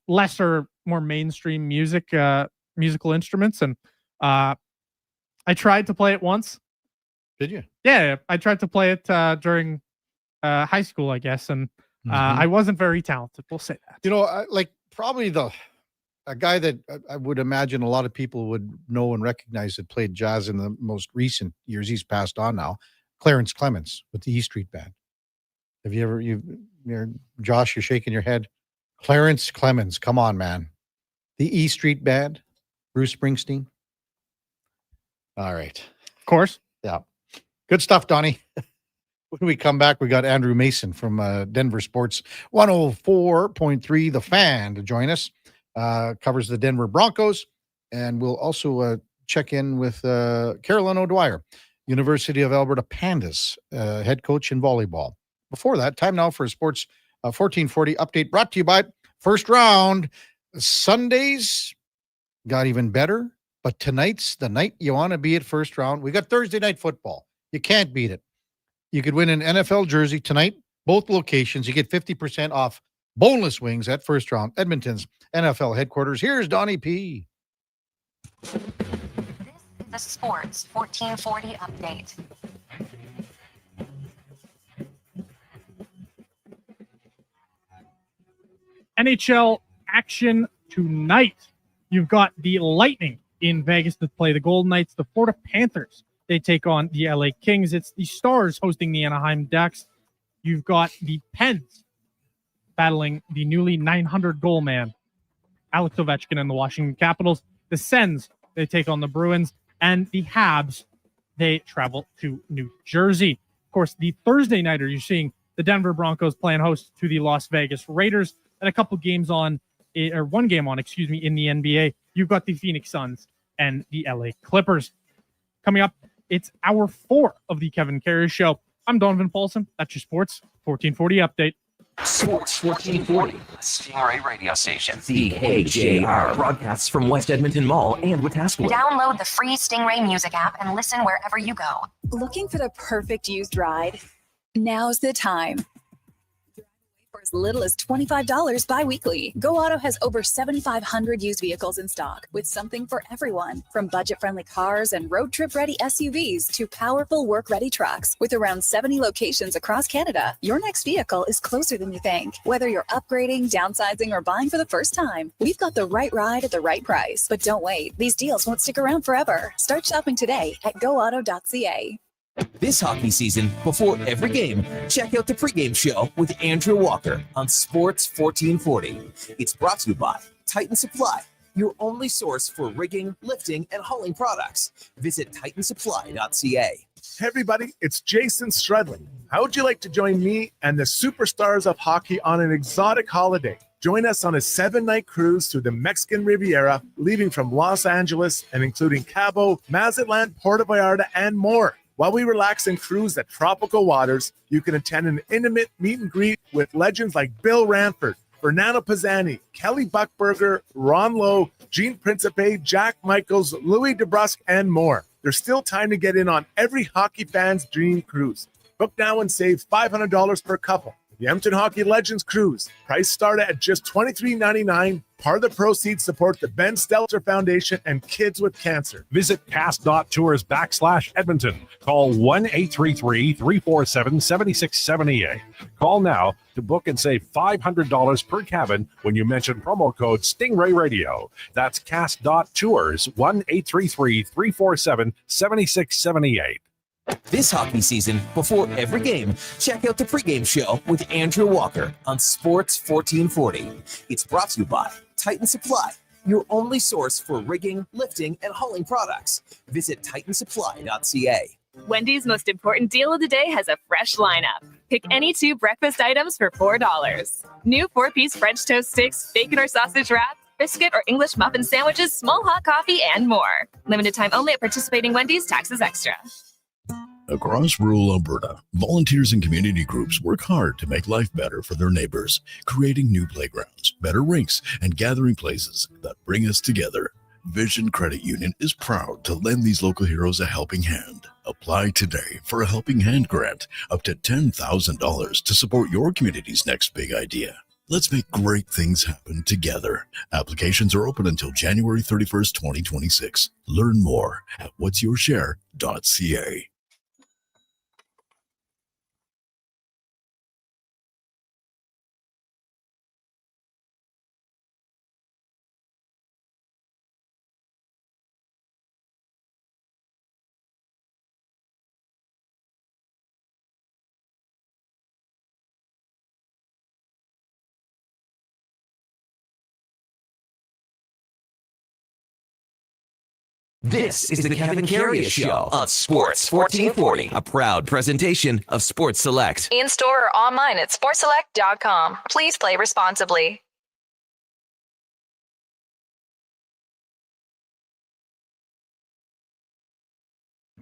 lesser, more mainstream musical instruments, and I tried to play it once. Did you? Yeah, I tried to play it during high school, I guess, and I wasn't very talented. We'll say that. Probably a guy that I would imagine a lot of people would know and recognize that played jazz in the most recent years. He's passed on now. Clarence Clemens with the E Street Band. Have you ever, Josh, you're shaking your head. Clarence Clemens, come on, man. The E Street Band, Bruce Springsteen. All right. Of course. Yeah. Good stuff, Donnie. When we come back, we got Andrew Mason from Denver Sports 104.3 The Fan to join us. Covers the Denver Broncos. And we'll also check in with Carolyn O'Dwyer, University of Alberta Pandas, head coach in volleyball. Before that, time now for a Sports 1440 update brought to you by First Round. Sundays got even better, but tonight's the night you want to be at First Round. We got Thursday night football. You can't beat it. You could win an NFL jersey tonight, both locations. You get 50% off boneless wings at First Round, Edmonton's NFL headquarters. Here's Donnie P. This is the Sports 1440 update. NHL action tonight. You've got the Lightning in Vegas to play the Golden Knights. The Florida Panthers, they take on the LA Kings. It's the Stars hosting the Anaheim Ducks. You've got the Pens battling the newly 900 goal man, Alex Ovechkin, and the Washington Capitals. The Sens, they take on the Bruins. And the Habs, they travel to New Jersey. Of course, the Thursday nighter, you're seeing the Denver Broncos playing host to the Las Vegas Raiders. And a couple games on, or one game on, in the NBA. You've got the Phoenix Suns and the LA Clippers. Coming up, it's hour 4 of the Kevin Karius Show. I'm Donovan Paulson. That's your Sports 1440 update. Sports 1440, Stingray radio station. CHJR broadcasts from West Edmonton Mall and Wetaskiwin. Download the free Stingray music app and listen wherever you go. Looking for the perfect used ride? Now's the time. For as little as $25 bi-weekly, Go Auto has over 7,500 used vehicles in stock with something for everyone. From budget-friendly cars and road trip-ready SUVs to powerful work-ready trucks. With around 70 locations across Canada, your next vehicle is closer than you think. Whether you're upgrading, downsizing, or buying for the first time, we've got the right ride at the right price. But don't wait. These deals won't stick around forever. Start shopping today at GoAuto.ca. This hockey season, before every game, check out the pregame show with Andrew Walker on Sports 1440. It's brought to you by Titan Supply, your only source for rigging, lifting, and hauling products. Visit titansupply.ca. Hey everybody, it's Jason Strudlin. How would you like to join me and the superstars of hockey on an exotic holiday? Join us on a 7-night cruise through the Mexican Riviera, leaving from Los Angeles and including Cabo, Mazatlan, Puerto Vallarta, and more. While we relax and cruise the tropical waters, you can attend an intimate meet and greet with legends like Bill Ranford, Fernando Pisani, Kelly Buckberger, Ron Lowe, Gene Principe, Jack Michaels, Louis DeBrusque, and more. There's still time to get in on every hockey fan's dream cruise. Book now and save $500 per couple. The Edmonton Hockey Legends Cruise. Price start at just $23.99. Part of the proceeds support the Ben Stelter Foundation and Kids with Cancer. Visit cast.tours/Edmonton. Call 1-833-347-7678. Call now to book and save $500 per cabin when you mention promo code Stingray Radio. That's cast.tours, 1-833-347-7678. This hockey season, before every game, check out the pregame show with Andrew Walker on Sports 1440. It's brought to you by Titan Supply, your only source for rigging, lifting, and hauling products. Visit titansupply.ca. Wendy's most important deal of the day has a fresh lineup. Pick any 2 breakfast items for $4. New 4-piece French toast sticks, bacon or sausage wrap, biscuit or English muffin sandwiches, small hot coffee, and more. Limited time only at participating Wendy's. Taxes extra. Across rural Alberta, volunteers and community groups work hard to make life better for their neighbors, creating new playgrounds, better rinks, and gathering places that bring us together. Vision Credit Union is proud to lend these local heroes a helping hand. Apply today for a Helping Hand grant up to $10,000 to support your community's next big idea. Let's make great things happen together. Applications are open until January 31st, 2026. Learn more at whatsyourshare.ca. This is the Kevin Karius Show on Sports 1440, a proud presentation of Sports Select. In store or online at sportselect.com. Please play responsibly.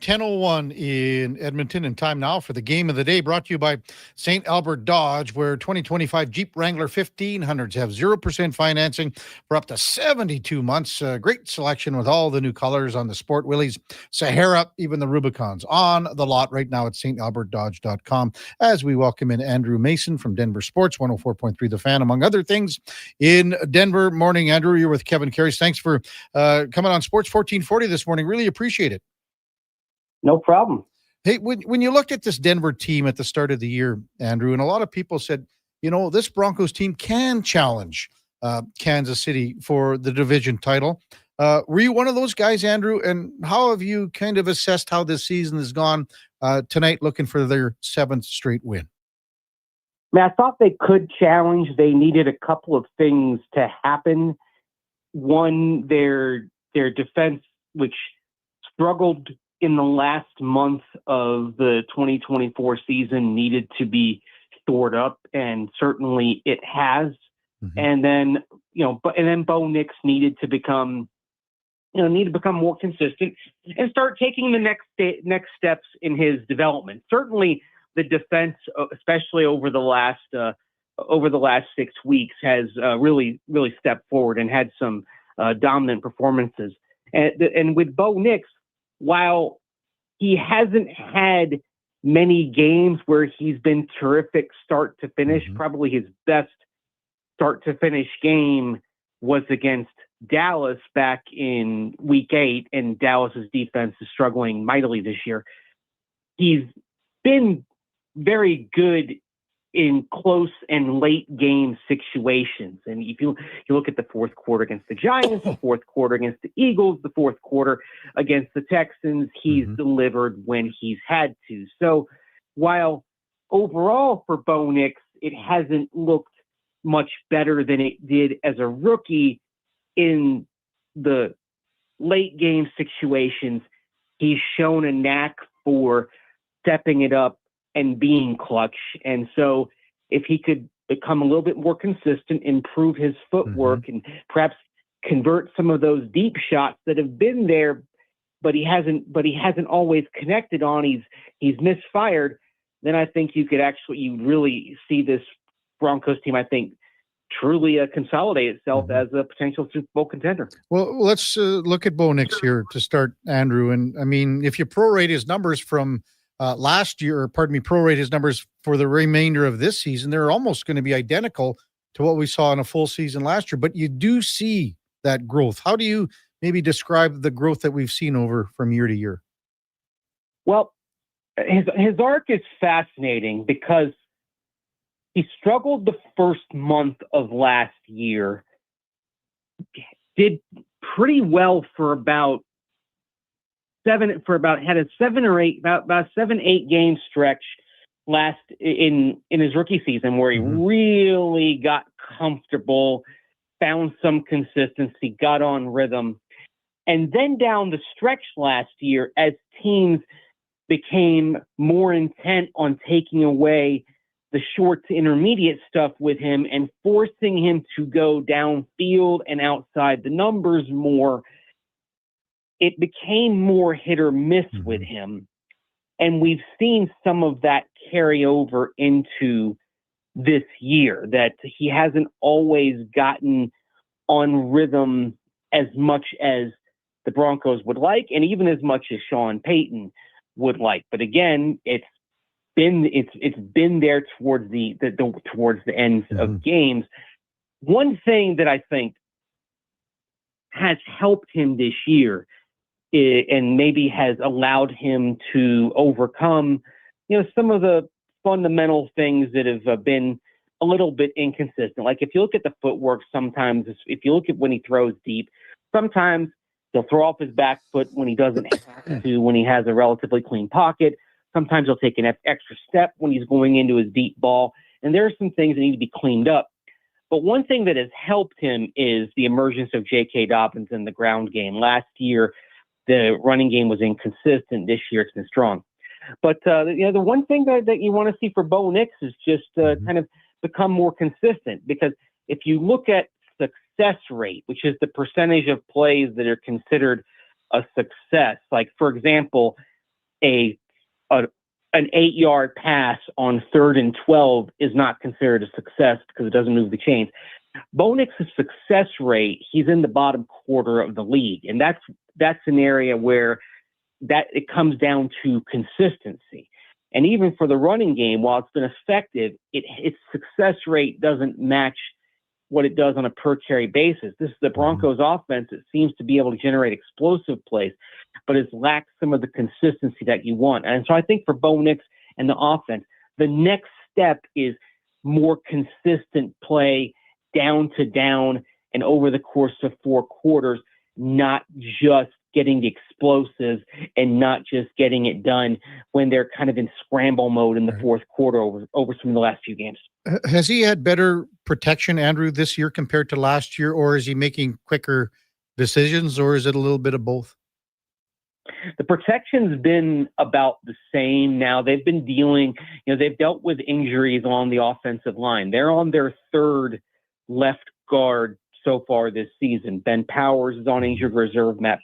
10:01 in Edmonton, and time now for the game of the day, brought to you by St. Albert Dodge, where 2025 Jeep Wrangler 1500s have 0% financing for up to 72 months. Great selection with all the new colors on the Sport Willys, Sahara, even the Rubicons on the lot right now at stalbertdodge.com. As we welcome in Andrew Mason from Denver Sports 104.3 The Fan, among other things in Denver. Morning, Andrew. You're with Kevin Karius. Thanks for coming on Sports 1440 this morning. Really appreciate it. No problem. Hey, when you looked at this Denver team at the start of the year, Andrew, and a lot of people said, you know, this Broncos team can challenge Kansas City for the division title. Were you one of those guys, Andrew? And how have you kind of assessed how this season has gone tonight, looking for their 7th straight win? I mean, I thought they could challenge. They needed a couple of things to happen. One, their defense, which struggled in the last month of the 2024 season, needed to be stored up, and certainly it has. Mm-hmm. And then, Bo Nix needed to become more consistent and start taking the next steps in his development. Certainly, the defense, especially over the last 6 weeks, has really stepped forward and had some dominant performances. And with Bo Nix, while he hasn't had many games where he's been terrific start to finish, mm-hmm. probably his best start to finish game was against Dallas back in week 8, and Dallas's defense is struggling mightily this year. He's been very good in close and late game situations. And if you look at the fourth quarter against the Giants, the fourth quarter against the Eagles, the fourth quarter against the Texans, he's delivered when he's had to. So while overall for Bo Nix, it hasn't looked much better than it did as a rookie in the late game situations, he's shown a knack for stepping it up and being clutch. And so if he could become a little bit more consistent, improve his footwork, and perhaps convert some of those deep shots that have been there, but he hasn't always connected on, he's misfired, then I think you really see this Broncos team, I think, truly consolidate itself as a potential Super Bowl contender. Well, let's look at Bo Nix here to start, Andrew. And I mean, if you prorate his numbers from prorate his numbers for the remainder of this season, they're almost going to be identical to what we saw in a full season last year. But you do see that growth. How do you maybe describe the growth that we've seen over from year to year? Well, his arc is fascinating because he struggled the first month of last year, did pretty well for about 7-8 game stretch in his rookie season where he really got comfortable, found some consistency, got on rhythm. And then down the stretch last year, as teams became more intent on taking away the short to intermediate stuff with him and forcing him to go downfield and outside the numbers more, it became more hit or miss with him. And we've seen some of that carry over into this year, that he hasn't always gotten on rhythm as much as the Broncos would like, and even as much as Sean Payton would like. But again, it's been there towards the ends of games. One thing that I think has helped him this year, and maybe has allowed him to overcome, some of the fundamental things that have been a little bit inconsistent. Like if you look at the footwork, sometimes if you look at when he throws deep, sometimes he'll throw off his back foot when he doesn't have to, when he has a relatively clean pocket. Sometimes he'll take an extra step when he's going into his deep ball. And there are some things that need to be cleaned up. But one thing that has helped him is the emergence of J.K. Dobbins in the ground game. Last year, the running game was inconsistent. This year, it's been strong. But the one thing that you want to see for Bo Nix is just kind of become more consistent. Because if you look at success rate, which is the percentage of plays that are considered a success, like, for example, an 8-yard pass on 3rd and 12 is not considered a success because it doesn't move the chains. Bo Nix's success rate, he's in the bottom quarter of the league. And that's an area where that it comes down to consistency. And even for the running game, while it's been effective, its success rate doesn't match what it does on a per carry basis. This is the Broncos offense that seems to be able to generate explosive plays, but it lacks some of the consistency that you want. And so I think for Bo Nix and the offense, the next step is more consistent play down to down and over the course of 4 quarters, not just getting the explosives and not just getting it done when they're kind of in scramble mode in the fourth quarter over some of the last few games. Has he had better protection, Andrew, this year compared to last year, or is he making quicker decisions, or is it a little bit of both? The protection's been about the same. Now they've been they've dealt with injuries on the offensive line. They're on their 3rd left guard so far this season. Ben Powers is on injured reserve. Matt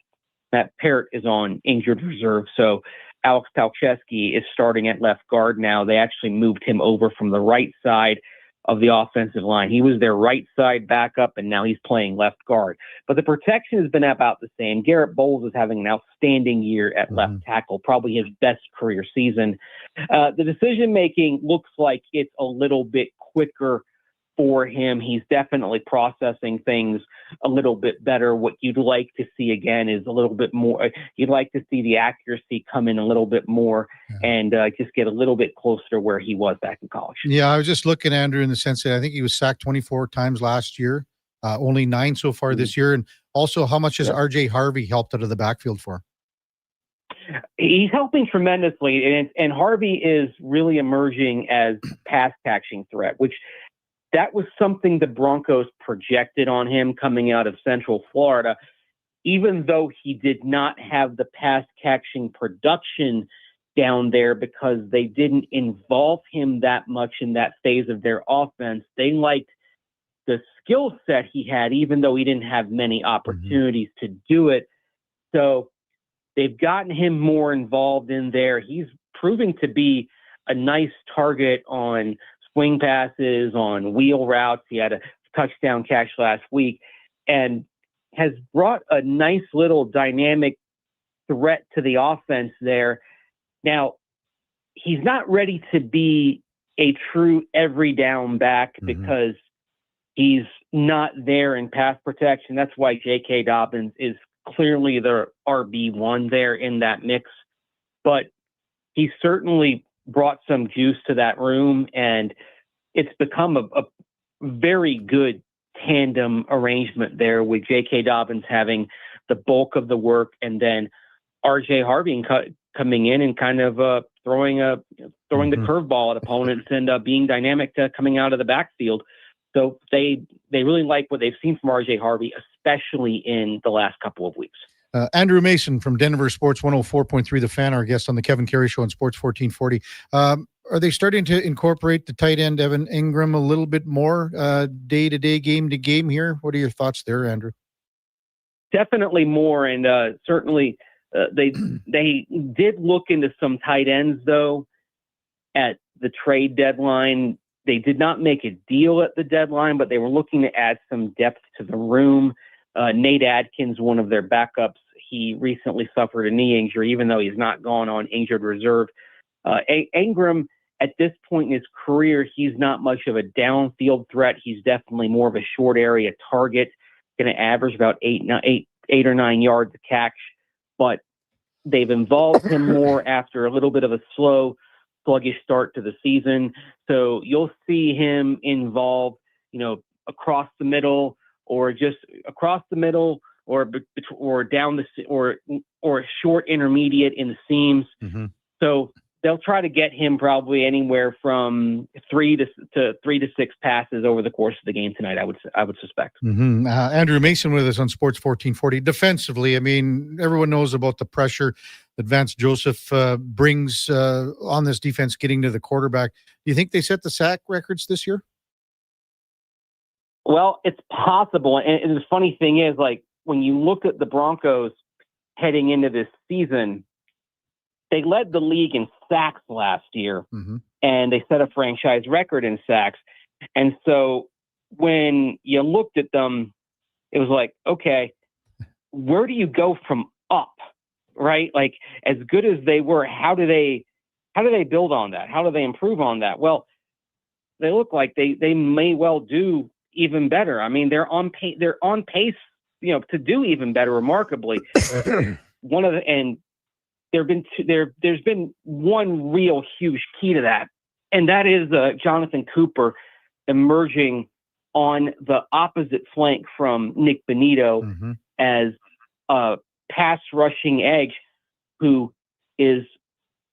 Parrott is on injured reserve. So Alex Palczewski is starting at left guard now. They actually moved him over from the right side of the offensive line. He was their right side backup, and now he's playing left guard. But the protection has been about the same. Garrett Bowles is having an outstanding year at left tackle, probably his best career season. The decision-making looks like it's a little bit quicker for him. He's definitely processing things a little bit better. What you'd like to see again is a little bit more. You'd like to see the accuracy come in a little bit more and just get a little bit closer to where he was back in college. Yeah, I was just looking, Andrew, in the sense that I think he was sacked 24 times last year, only 9 so far this year. And also, how much has RJ Harvey helped out of the backfield for? He's helping tremendously, and Harvey is really emerging as pass catching threat, which that was something the Broncos projected on him coming out of Central Florida, even though he did not have the pass catching production down there because they didn't involve him that much in that phase of their offense. They liked the skill set he had, even though he didn't have many opportunities to do it. So they've gotten him more involved in there. He's proving to be a nice target on swing passes, on wheel routes. He had a touchdown catch last week and has brought a nice little dynamic threat to the offense there. Now, he's not ready to be a true every down back because he's not there in pass protection. That's why J.K. Dobbins is clearly the RB1 there in that mix. But he certainly brought some juice to that room, and it's become a very good tandem arrangement there with J.K. Dobbins having the bulk of the work and then R.J. Harvey coming in and kind of throwing the curveball at opponents and being dynamic coming out of the backfield. So they really like what they've seen from R.J. Harvey, especially in the last couple of weeks. Andrew Mason from Denver Sports 104.3 The Fan, our guest on the Kevin Karius Show on Sports 1440. Are they starting to incorporate the tight end Evan Ingram a little bit more day-to-day, game-to-game here? What are your thoughts there, Andrew? Definitely more, and certainly they did look into some tight ends, though, at the trade deadline. They did not make a deal at the deadline, but they were looking to add some depth to the room. Nate Adkins, one of their backups, he recently suffered a knee injury, even though he's not gone on injured reserve. Ingram, at this point in his career, he's not much of a downfield threat. He's definitely more of a short area target, going to average about 8 or 9 yards a catch. But they've involved him more after a little bit of a sluggish start to the season. So you'll see him involved, across the middle or just across the middle or down the or short intermediate in the seams. So they'll try to get him probably anywhere from 3 to 6 passes over the course of the game tonight. I would suspect. Andrew Mason with us on Sports 1440. Defensively, I mean, everyone knows about the pressure that Vance Joseph brings on this defense getting to the quarterback. Do you think they set the sack records this year? Well, it's possible. And the funny thing is, like, when you look at the Broncos heading into this season, they led the league in sacks last year, and they set a franchise record in sacks. And so when you looked at them, it was like, okay, where do you go from up, right? Like, as good as they were, how do they build on that? How do they improve on that? Well, they look like they may well do even better. I mean, they're on pace, to do even better, remarkably. There's been one real huge key to that, and that is Jonathan Cooper emerging on the opposite flank from Nick Bonito as a pass rushing edge who is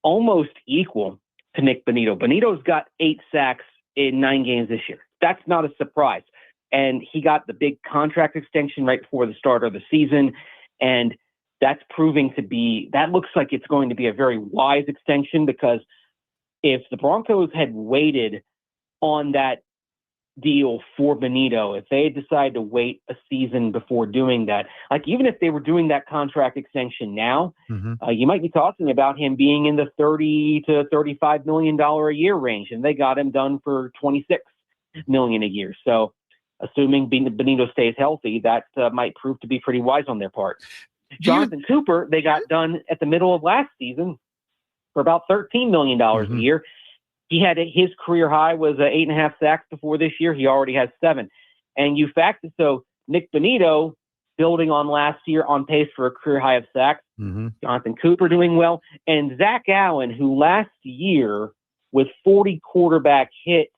almost equal to Nick Bonito. Bonito's got 8 sacks in 9 games this year. That's not a surprise. And he got the big contract extension right before the start of the season, and that's proving to be, that looks like it's going to be a very wise extension, because if the Broncos had waited on that deal for Bonito, if they had decided to wait a season before doing that, like even if they were doing that contract extension now, you might be talking about him being in the $30 to $35 million a year range, and they got him done for $26 million a year. So assuming Bonito stays healthy, that might prove to be pretty wise on their part. Jonathan Cooper, they got done at the middle of last season for about $13 million a year. his career high was 8.5 sacks before this year. He already has 7. And you fact it, so Nick Bonito, building on last year, on pace for a career high of sacks. Jonathan Cooper doing well. And Zach Allen, who last year with 40 quarterback hits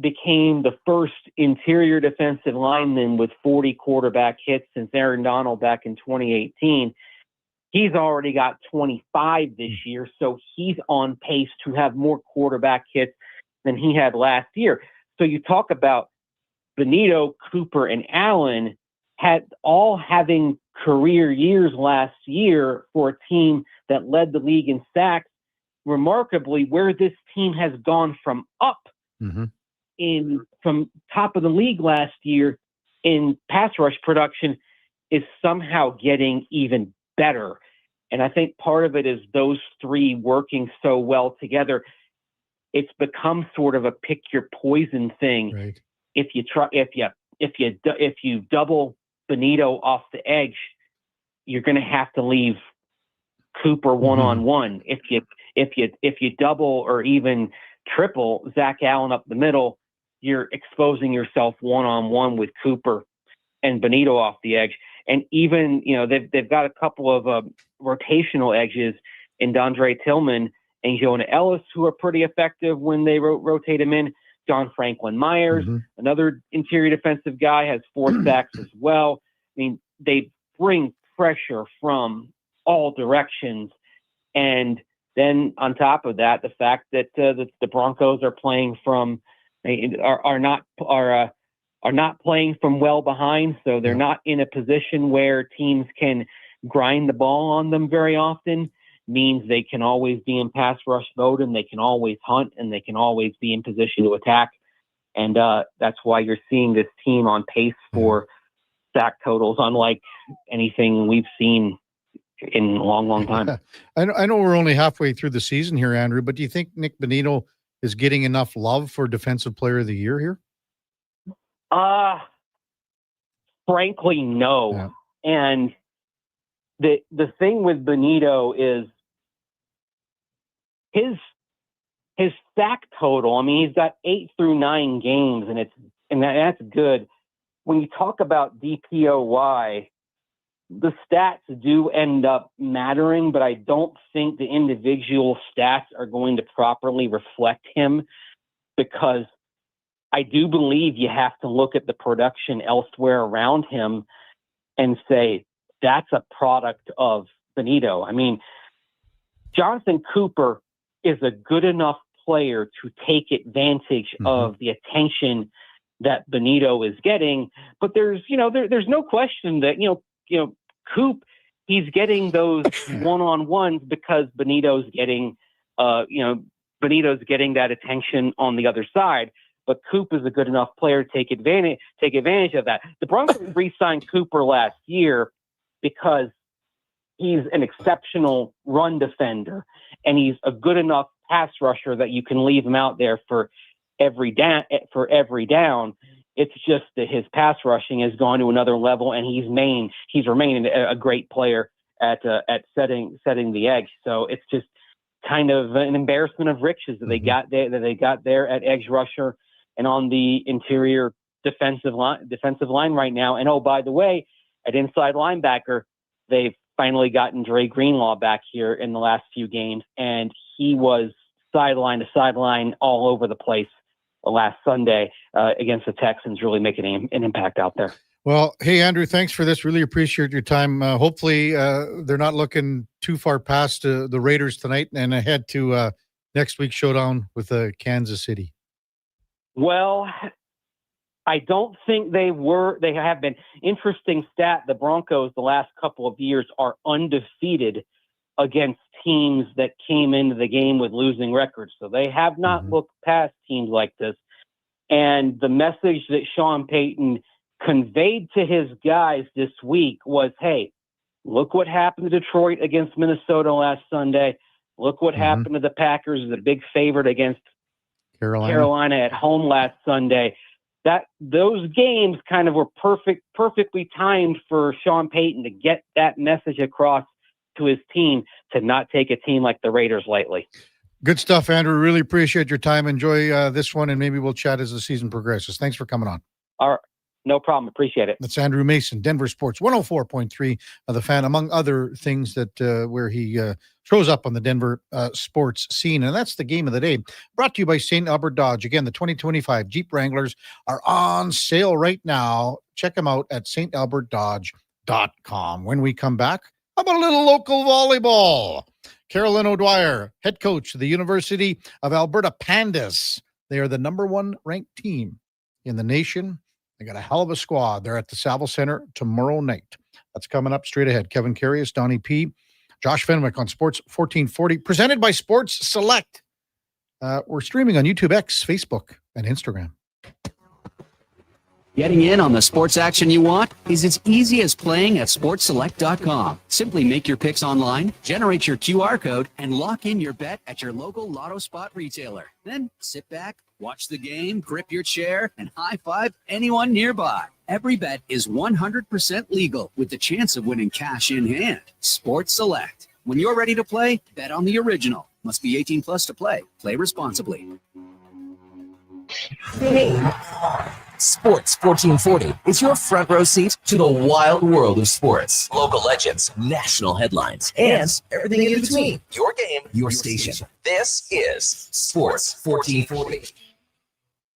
became the first interior defensive lineman with 40 quarterback hits since Aaron Donald back in 2018. He's already got 25 this year, so he's on pace to have more quarterback hits than he had last year. So you talk about Bonito, Cooper, and Allen had all having career years last year for a team that led the league in sacks. Remarkably, where this team has gone from up from top of the league last year in pass rush production is somehow getting even better. And I think part of it is those three working so well together. It's become sort of a pick your poison thing. Right. If you double Bonito off the edge, you're going to have to leave Cooper one-on-one. If you double or even triple Zach Allen up the middle, you're exposing yourself one-on-one with Cooper and Bonito off the edge. And even, they've got a couple of rotational edges in Dondre Tillman and Jonah Ellis, who are pretty effective when they rotate him in. John Franklin Myers, another interior defensive guy, has 4 sacks as well. I mean, they bring pressure from all directions. And then on top of that, the fact that the Broncos are playing are not playing from well behind, so they're not in a position where teams can grind the ball on them very often, means they can always be in pass rush mode, and they can always hunt, and they can always be in position to attack. And that's why you're seeing this team on pace for sack totals unlike anything we've seen in a long, long time. I know we're only halfway through the season here, Andrew, but do you think Nick Bonito is getting enough love for Defensive Player of the Year here? Frankly, no. Yeah. And the thing with Bonito is his sack total. I mean, he's got 8 through 9 games, and that's good. When you talk about DPOY, the stats do end up mattering, but I don't think the individual stats are going to properly reflect him, because I do believe you have to look at the production elsewhere around him and say that's a product of Bonito. I mean, Jonathan Cooper is a good enough player to take advantage of the attention that Bonito is getting, but there's no question that Coop, he's getting those one-on-ones because Bonito's getting that attention on the other side. But Coop is a good enough player to take advantage of that. The Broncos re-signed Cooper last year because he's an exceptional run defender, and he's a good enough pass rusher that you can leave him out there for every down. It's just that his pass rushing has gone to another level, and he's remained a great player at setting the edge. So it's just kind of an embarrassment of riches that they got there at edge rusher and on the interior defensive line right now. And oh, by the way, at inside linebacker, they've finally gotten Dre Greenlaw back here in the last few games, and he was sideline to sideline all over the place last Sunday against the Texans, really making an impact out there. Well, hey, Andrew, thanks for this. Really appreciate your time. Hopefully they're not looking too far past the Raiders tonight and ahead to next week's showdown with Kansas City. Well, I don't think they have been. Interesting stat, the Broncos the last couple of years are undefeated against teams that came into the game with losing records. So they have not looked past teams like this. And the message that Sean Payton conveyed to his guys this week was, hey, look what happened to Detroit against Minnesota last Sunday. Look what happened to the Packers, the big favorite against Carolina at home last Sunday. Those games kind of were perfectly timed for Sean Payton to get that message across to his team, to not take a team like the Raiders lightly. Good stuff, Andrew. Really appreciate your time. Enjoy this one, and maybe we'll chat as the season progresses. Thanks for coming on. All right. No problem. Appreciate it. That's Andrew Mason, Denver Sports 104.3 of The Fan, among other things that where he shows up on the Denver sports scene. And that's the game of the day, brought to you by St. Albert Dodge. Again, the 2025 Jeep Wranglers are on sale right now. Check them out at stalbertdodge.com. When we come back, how about a little local volleyball? Carolyn O'Dwyer, head coach of the University of Alberta Pandas. They are the number 1 ranked team in the nation. They got a hell of a squad. They're at the Saville Center tomorrow night. That's coming up straight ahead. Kevin Karius, Donnie P., Josh Fenwick on Sports 1440, presented by Sports Select. We're streaming on YouTube, X, Facebook, and Instagram. Getting in on the sports action you want is as easy as playing at sportselect.com. Simply make your picks online, generate your QR code, and lock in your bet at your local Lotto Spot retailer. Then sit back, watch the game, grip your chair, and high-five anyone nearby. Every bet is 100% legal with the chance of winning cash in hand. Sports Select. When you're ready to play, bet on the original. Must be 18 plus to play. Play responsibly. Hey, Sports 1440 is your front row seat to the wild world of sports. Local legends, national headlines, and everything in between. Your game, your station. This is Sports 1440.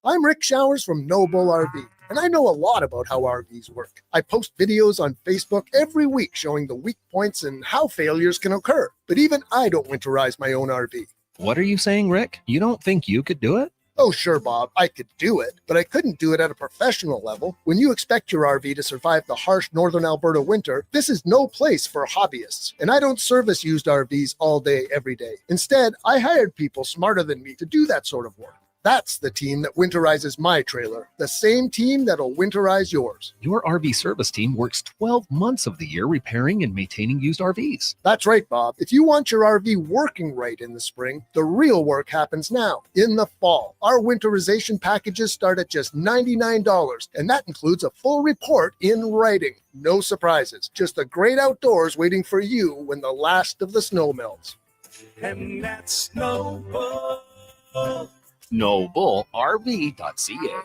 I'm Rick Showers from No Bull RV, and I know a lot about how RVs work. I post videos on Facebook every week showing the weak points and how failures can occur. But even I don't winterize my own RV. What are you saying, Rick? You don't think you could do it? Oh, sure, Bob, I could do it, but I couldn't do it at a professional level. When you expect your RV to survive the harsh northern Alberta winter, this is no place for hobbyists. And I don't service used RVs all day, every day. Instead, I hired people smarter than me to do that sort of work. That's the team that winterizes my trailer, the same team that'll winterize yours. Your RV service team works 12 months of the year repairing and maintaining used RVs. That's right, Bob. If you want your RV working right in the spring, the real work happens now, in the fall. Our winterization packages start at just $99, and that includes a full report in writing. No surprises, just the great outdoors waiting for you when the last of the snow melts. And that's No Bull. NoBullRV.ca.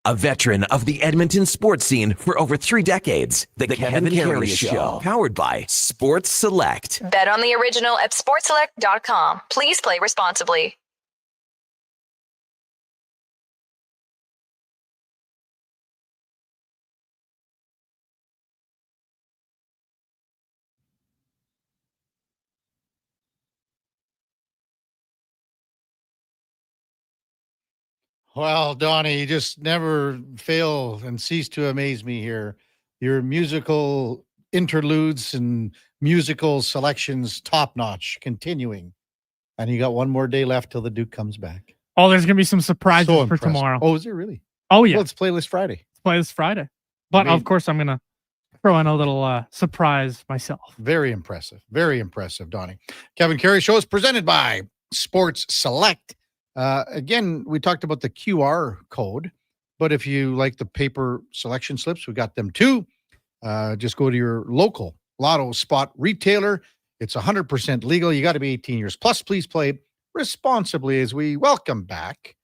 A veteran of the Edmonton sports scene for over 3 decades, the Kevin Karius Show, powered by Sports Select. Bet on the original at sportselect.com. Please play responsibly. Well, Donnie, you just never fail and cease to amaze me here. Your musical interludes and musical selections, top notch, continuing. And you got one more day left till the Duke comes back. Oh, there's going to be some surprises So for impressive. tomorrow. Oh, is it really? Oh, yeah. Well, it's Playlist Friday. Let's play this Friday. But I mean- of course, I'm going to throw in a little surprise myself. Very impressive. Very impressive, Donnie. Kevin Karius Show is presented by Sports Select. Again, we talked about the QR code, but if you like the paper selection slips, we got them too. Just go to your local Lotto Spot retailer. It's 100% legal. You got to be 18 years plus. Please play responsibly as we welcome back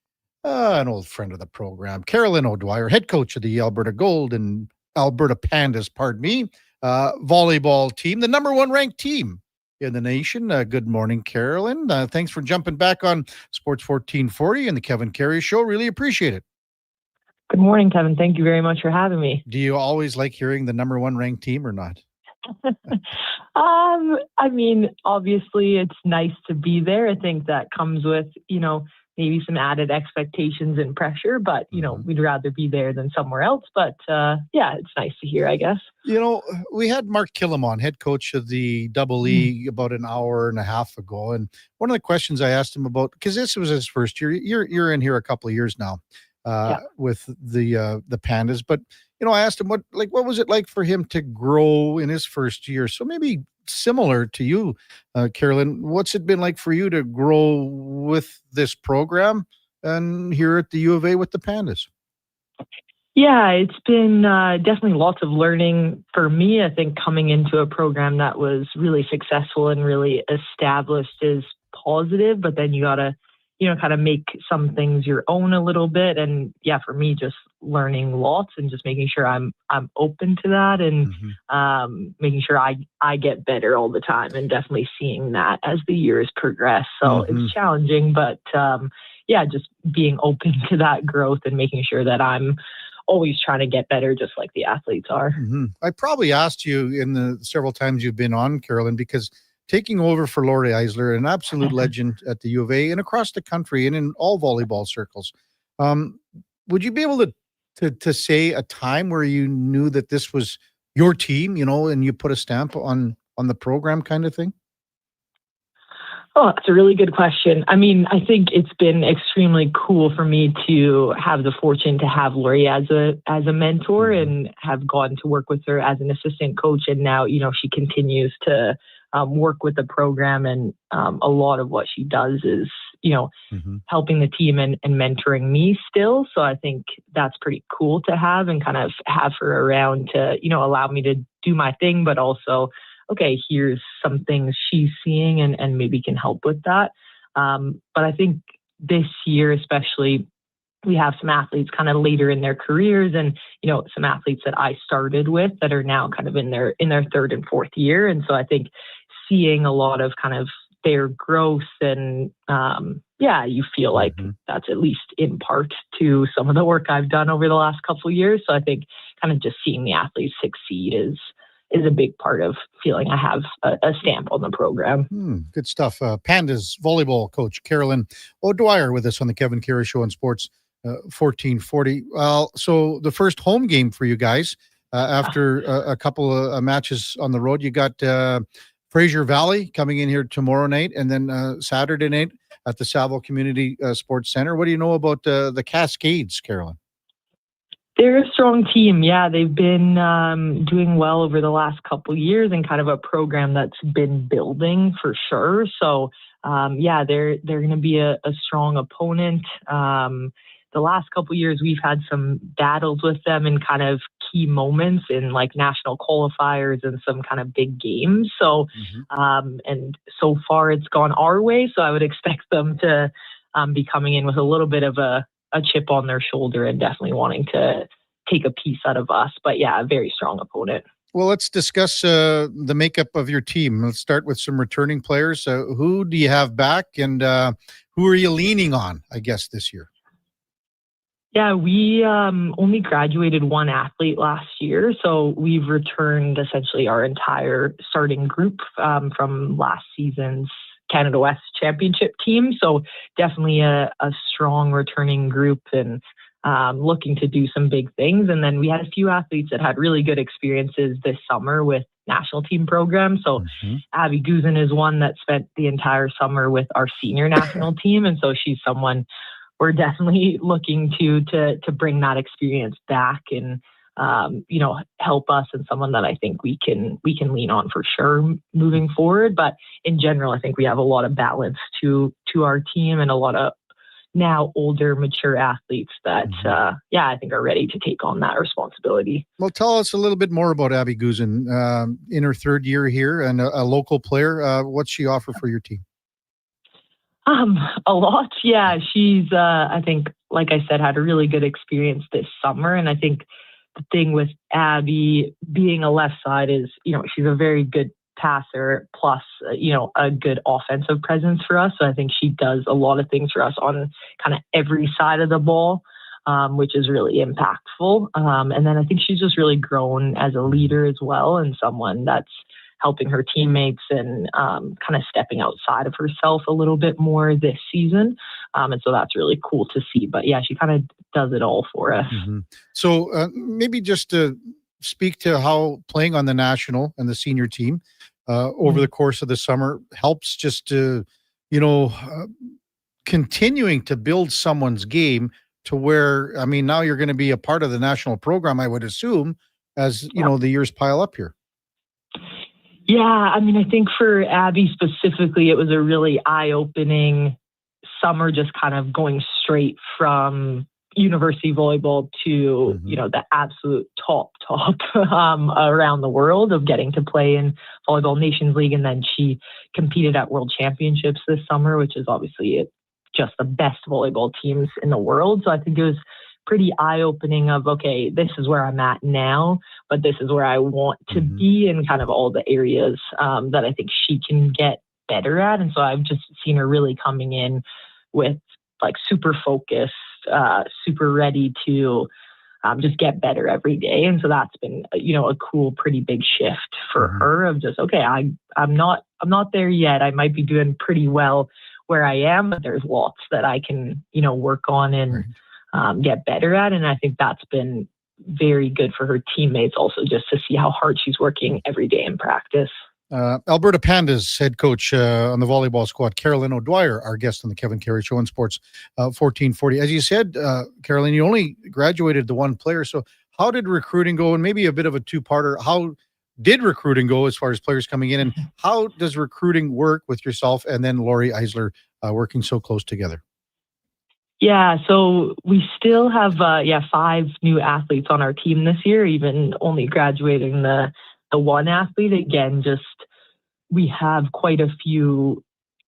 an old friend of the program, Carolyn O'Dwyer, head coach of the Alberta Gold and Alberta Pandas, volleyball team, the number 1 ranked team in the nation. Good morning, Carolyn. Thanks for jumping back on Sports 1440 and the Kevin Karius Show. Really appreciate it. Good morning, Kevin. Thank you very much for having me. Do you always like hearing the number 1 ranked team or not? I mean, obviously it's nice to be there. I think that comes with, maybe some added expectations and pressure, but we'd rather be there than somewhere else. But yeah, it's nice to hear, I guess. We had Mark Killam on, head coach of the Double E, about an hour and a half ago, and one of the questions I asked him about, because this was his first year, you're in here a couple of years now with the Pandas, but I asked him what was it like for him to grow in his first year? So maybe similar to you, Carolyn, what's it been like for you to grow with this program and here at the U of A with the Pandas? Yeah, it's been definitely lots of learning for me. I think coming into a program that was really successful and really established is positive, but then you got to, kind of make some things your own a little bit. And yeah, for me, just learning lots and just making sure I'm open to that and making sure I get better all the time, and definitely seeing that as the years progress. So it's challenging, but yeah, just being open to that growth and making sure that I'm always trying to get better, just like the athletes are. I probably asked you in the several times you've been on, Carolyn, because taking over for Lori Eisler, an absolute legend at the U of A and across the country and in all volleyball circles, would you be able to say a time where you knew that this was your team, and you put a stamp on the program kind of thing? Oh, that's a really good question. I mean, I think it's been extremely cool for me to have the fortune to have Lori as a mentor and have gone to work with her as an assistant coach. And now, she continues to work with the program, and a lot of what she does is, helping the team and mentoring me still. So I think that's pretty cool to have and kind of have her around to, allow me to do my thing, but also, okay, here's some things she's seeing and maybe can help with that. But I think this year, especially, we have some athletes kind of later in their careers and, some athletes that I started with that are now kind of in their third and fourth year. And so I think seeing a lot of kind of their growth and, you feel like that's at least in part to some of the work I've done over the last couple of years. So I think kind of just seeing the athletes succeed is a big part of feeling I have a stamp on the program. Good stuff. Pandas volleyball coach Carolyn O'Dwyer with us on the Kevin Karius Show on Sports 1440. Well, so the first home game for you guys after a couple of matches on the road, you got Fraser Valley coming in here tomorrow night, and then Saturday night at the Saville Community Sports Center. What do you know about the Cascades, Carolyn? They're a strong team. Yeah, they've been doing well over the last couple of years and kind of a program that's been building for sure. So, they're going to be a strong opponent. The last couple of years, we've had some battles with them in kind of key moments in like national qualifiers and some kind of big games. So, and so far it's gone our way. So I would expect them to be coming in with a little bit of a chip on their shoulder and definitely wanting to take a piece out of us. But yeah, a very strong opponent. Well, let's discuss the makeup of your team. Let's start with some returning players. Who do you have back, and who are you leaning on, I guess, this year? Yeah, we only graduated one athlete last year. So we've returned essentially our entire starting group from last season's Canada West Championship team. So definitely a strong returning group and looking to do some big things. And then we had a few athletes that had really good experiences this summer with national team programs. So Abby Guzin is one that spent the entire summer with our senior national team. And so she's someone we're definitely looking to bring that experience back and help us, and someone that I think we can lean on for sure moving forward. But in general, I think we have a lot of balance to our team and a lot of now older, mature athletes that, I think are ready to take on that responsibility. Well, tell us a little bit more about Abby Guzin in her third year here and a local player. What's she offer for your team? A lot. Yeah. She's, I think, like I said, had a really good experience this summer. And I think the thing with Abby being a left side is, she's a very good passer plus, a good offensive presence for us. So I think she does a lot of things for us on kind of every side of the ball, which is really impactful. And then I think she's just really grown as a leader as well, and someone that's helping her teammates and kind of stepping outside of herself a little bit more this season. And so that's really cool to see. But yeah, she kind of does it all for us. Mm-hmm. So maybe just to speak to how playing on the national and the senior team over the course of the summer helps just to, continuing to build someone's game to where, I mean, now you're going to be a part of the national program, I would assume, as, the years pile up here. Yeah, I mean, I think for Abby specifically, it was a really eye-opening summer, just kind of going straight from university volleyball to, the absolute top around the world of getting to play in Volleyball Nations League. And then she competed at World Championships this summer, which is obviously just the best volleyball teams in the world. So I think it was pretty eye-opening of, okay, this is where I'm at now, but this is where I want to be in kind of all the areas that I think she can get better at. And so I've just seen her really coming in with like super focused, super ready to just get better every day. And so that's been, a cool, pretty big shift for her of just, okay, I'm not there yet. I might be doing pretty well where I am, but there's lots that I can, work on and get better at. And I think that's been very good for her teammates also, just to see how hard she's working every day in practice. Alberta Pandas head coach on the volleyball squad, Carolyn O'Dwyer, our guest on the Kevin Carey Show on Sports 1440. As you said, Carolyn, you only graduated the one player. So how did recruiting go? And maybe a bit of a two-parter. How did recruiting go as far as players coming in? And how does recruiting work with yourself and then Lori Eisler working so close together? Yeah, so we still have 5 new athletes on our team this year, even only graduating the one athlete. Again, just we have quite a few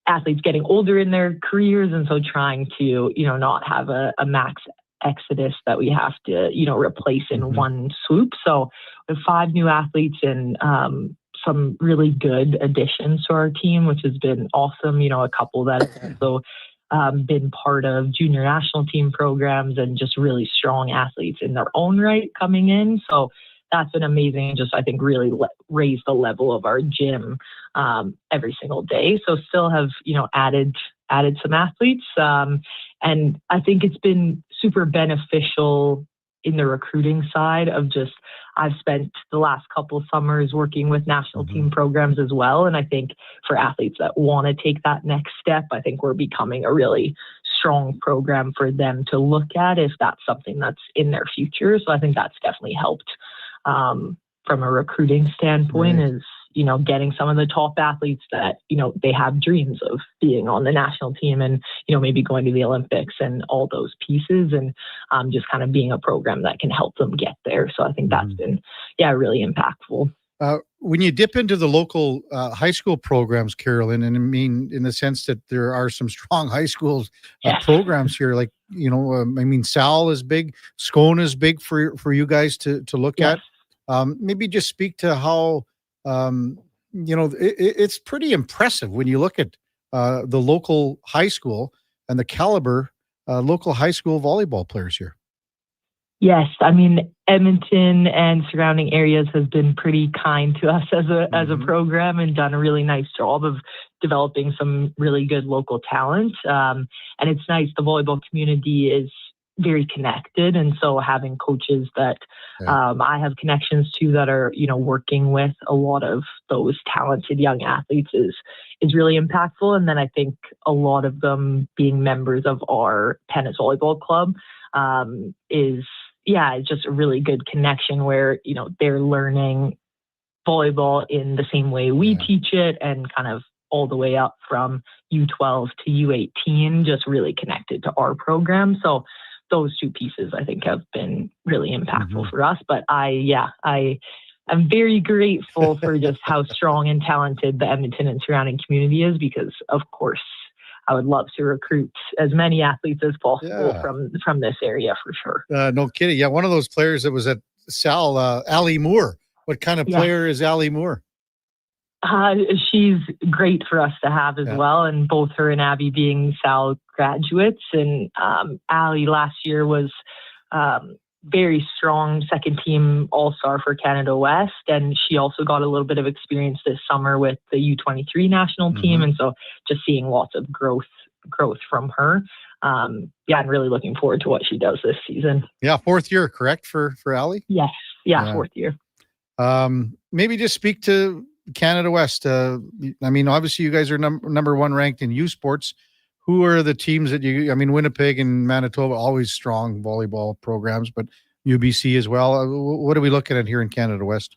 athletes getting older in their careers, and so trying to, not have a max exodus that we have to, replace in one swoop. So we have 5 new athletes and some really good additions to our team, which has been awesome. A couple that have also been part of junior national team programs and just really strong athletes in their own right coming in. So that's been amazing. Just, I think, really raised the level of our gym every single day. So still have, added some athletes. And I think it's been super beneficial in the recruiting side of just, I've spent the last couple summers working with national team programs as well. And I think for athletes that want to take that next step, I think we're becoming a really strong program for them to look at if that's something that's in their future. So I think that's definitely helped from a recruiting standpoint is, getting some of the top athletes that, they have dreams of being on the national team and, maybe going to the Olympics and all those pieces and just kind of being a program that can help them get there. So I think that's been, really impactful. When you dip into the local high school programs, Carolyn, and I mean, in the sense that there are some strong high schools programs here, like, Sal is big, Scone is big for you guys to look at. Maybe just speak to how, it's pretty impressive when you look at the local high school and the caliber local high school volleyball players here. Yes, I mean, Edmonton and surrounding areas has been pretty kind to us as a program and done a really nice job of developing some really good local talent. And it's nice, the volleyball community is very connected. And so having coaches that I have connections to that are, working with a lot of those talented young athletes is really impactful. And then I think a lot of them being members of our tennis volleyball club is just a really good connection where, they're learning volleyball in the same way we teach it and kind of all the way up from U12 to U18, just really connected to our program. So those two pieces, I think, have been really impactful for us. But I'm very grateful for just how strong and talented the Edmonton and surrounding community is, because, of course, I would love to recruit as many athletes as possible from this area for sure. No kidding. Yeah, one of those players that was at Sal, Allie Moore. What kind of player is Allie Moore? She's great for us to have as well, and both her and Abby being Sal graduates. And Allie last year was very strong second team all-star for Canada West. And she also got a little bit of experience this summer with the U23 national team. And so just seeing lots of growth from her. And really looking forward to what she does this season. Yeah, fourth year, correct, for Ali? Yes. Yeah, fourth year. Maybe just speak to Canada West. I mean, obviously you guys are number one ranked in U Sports. Who are the teams that Winnipeg and Manitoba, always strong volleyball programs, but UBC as well. What are we looking at here in Canada West?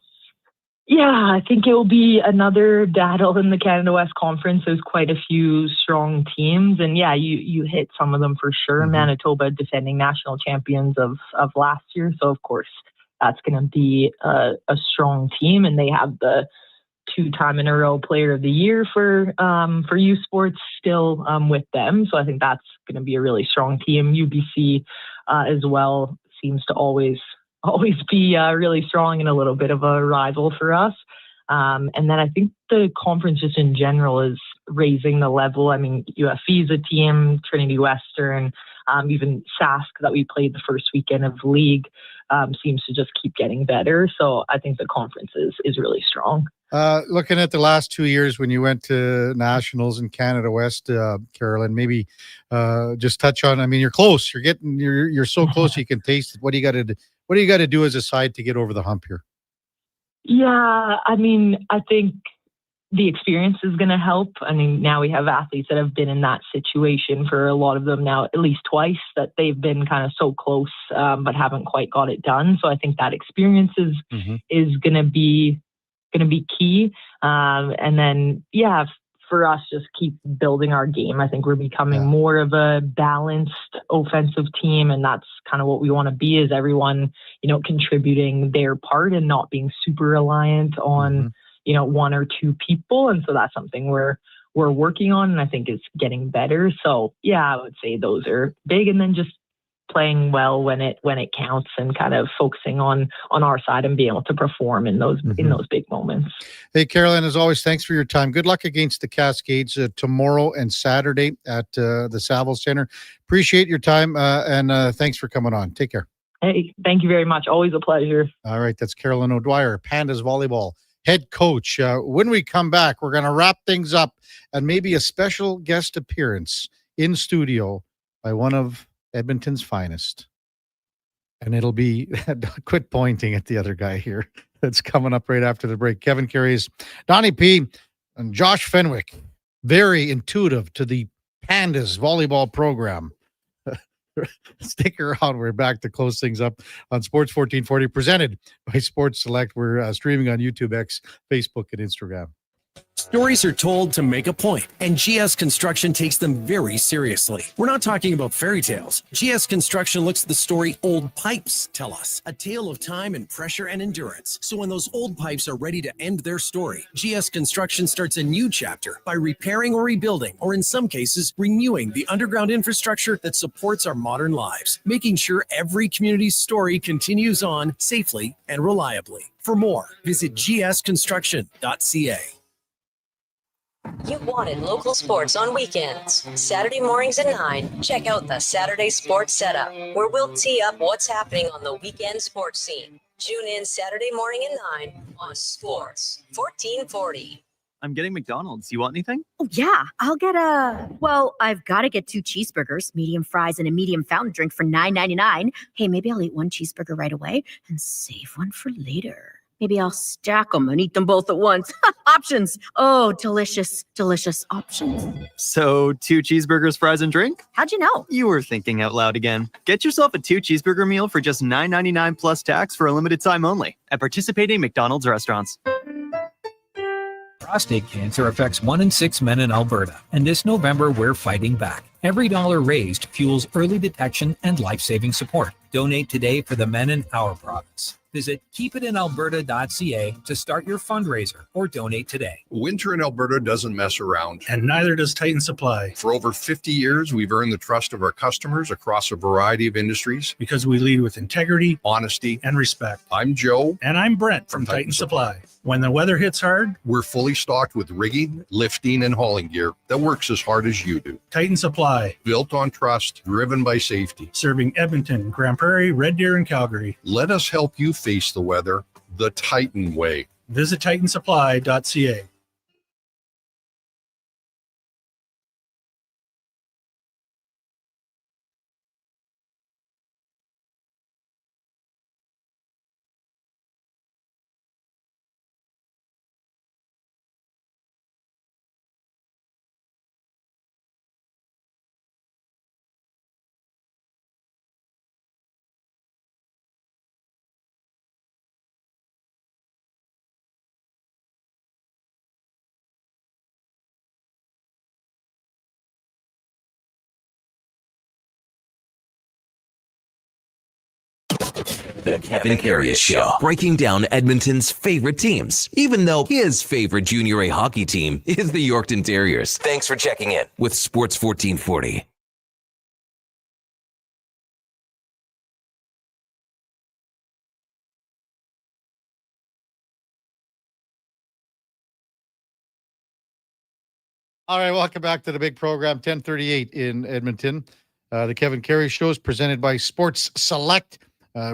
Yeah, I think it will be another battle in the Canada West Conference. There's quite a few strong teams. And yeah, you hit some of them for sure. Manitoba defending national champions of last year. So of course, that's going to be a strong team. And they have the 2-time in a row player of the year for U Sports still with them. So I think that's going to be a really strong team. UBC as well seems to always be really strong and a little bit of a rival for us. And then I think the conference just in general is raising the level. I mean, UFE is a team, Trinity Western, even Sask that we played the first weekend of the league seems to just keep getting better. So I think the conference is really strong. Looking at the last 2 years when you went to nationals in Canada West, Carolyn, maybe just touch on. I mean, you're close. You're so close. You can taste it. What do you got to do as a side to get over the hump here? Yeah, I mean, I think the experience is going to help. I mean, now we have athletes that have been in that situation for a lot of them now, at least twice, that they've been kind of so close, but haven't quite got it done. So I think that experience is going to be key. And then, for us, just keep building our game. I think we're becoming more of a balanced offensive team. And that's kind of what we want to be, is everyone, contributing their part and not being super reliant on, one or two people. And so that's something we're working on, and I think is getting better. So I would say those are big. And then just playing well when it counts, and kind of focusing on our side and being able to perform in those big moments. Hey, Carolyn, as always, thanks for your time. Good luck against the Cascades tomorrow and Saturday at the Saville Center. Appreciate your time, and thanks for coming on. Take care. Hey, thank you very much. Always a pleasure. All right, that's Carolyn O'Dwyer, Pandas volleyball head coach. When we come back, we're going to wrap things up and maybe a special guest appearance in studio by one of Edmonton's finest. And it'll be, quit pointing at the other guy here. That's coming up right after the break. Kevin Karius, Donnie P, and Josh Fenwick, very intuitive to the Pandas volleyball program. Stick around. We're back to close things up on Sports 1440, presented by Sports Select. We're streaming on YouTube, X, Facebook, and Instagram. Stories are told to make a point, and GS Construction takes them very seriously. We're not talking about fairy tales. GS Construction looks at the story old pipes tell us, a tale of time and pressure and endurance. So when those old pipes are ready to end their story, GS Construction starts a new chapter by repairing or rebuilding, or in some cases, renewing the underground infrastructure that supports our modern lives, making sure every community's story continues on safely and reliably. For more, visit gsconstruction.ca. You wanted local sports on weekends. Saturday mornings at 9, check out the Saturday Sports Setup, where we'll tee up what's happening on the weekend sports scene. Tune in Saturday morning at 9 on Sports 1440. I'm getting McDonald's. You want anything? Oh, yeah. I'll get I've got to get 2 cheeseburgers, medium fries, and a medium fountain drink for $9.99. Hey, maybe I'll eat 1 cheeseburger right away and save 1 for later. Maybe I'll stack them and eat them both at once. Options. Oh, delicious, delicious options. So 2 cheeseburgers, fries, and drink? How'd you know? You were thinking out loud again. Get yourself a 2 cheeseburger meal for just $9.99 plus tax for a limited time only at participating McDonald's restaurants. Prostate cancer affects 1 in 6 men in Alberta, and this November we're fighting back. Every dollar raised fuels early detection and life-saving support. Donate today for the men in our province. Visit keepitinalberta.ca to start your fundraiser or donate today. Winter in Alberta doesn't mess around. And neither does Titan Supply. For over 50 years, we've earned the trust of our customers across a variety of industries. Because we lead with integrity, honesty, and respect. I'm Joe. And I'm Brent from Titan Supply. When the weather hits hard, we're fully stocked with rigging, lifting, and hauling gear that works as hard as you do. Titan Supply. Built on trust, driven by safety. Serving Edmonton, Grand Prairie, Red Deer, and Calgary. Let us help you face the weather the Titan way. Visit titansupply.ca. The Kevin Karius Show, breaking down Edmonton's favorite teams, even though his favorite Junior A hockey team is the Yorkton Terriers. Thanks for checking in with Sports 1440. All right, welcome back to the big program, 1038 in Edmonton. The Kevin Karius Show is presented by Sports Select.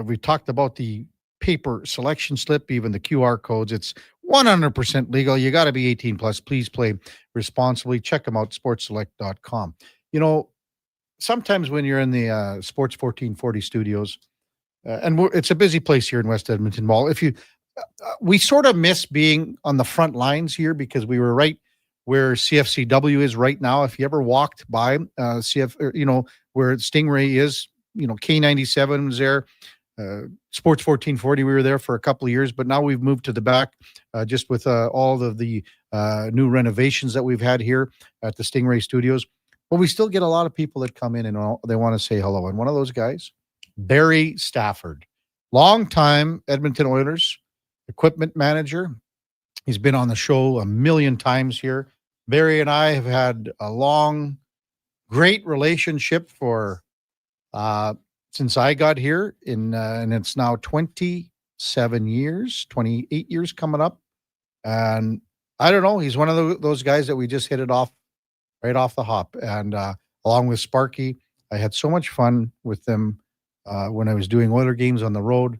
We talked about the paper selection slip, even the QR codes. It's 100% legal. You got to be 18 plus. Please play responsibly. Check them out, sportselect.com. You know, sometimes when you're in the Sports 1440 studios, and it's a busy place here in West Edmonton Mall, we sort of miss being on the front lines here because we were right where CFCW is right now. If you ever walked by where Stingray is, K97 was there. Sports 1440, we were there for a couple of years, but now we've moved to the back just with all of the new renovations that we've had here at the Stingray Studios. But we still get a lot of people that come in and they want to say hello. And one of those guys, Barry Stafford, longtime Edmonton Oilers equipment manager. He's been on the show a million times here. Barry and I have had a long, great relationship for since I got here and it's now 27 years, 28 years coming up. And I don't know, he's one of those guys that we just hit it off right off the hop. And along with Sparky, I had so much fun with them when I was doing Oiler games on the road.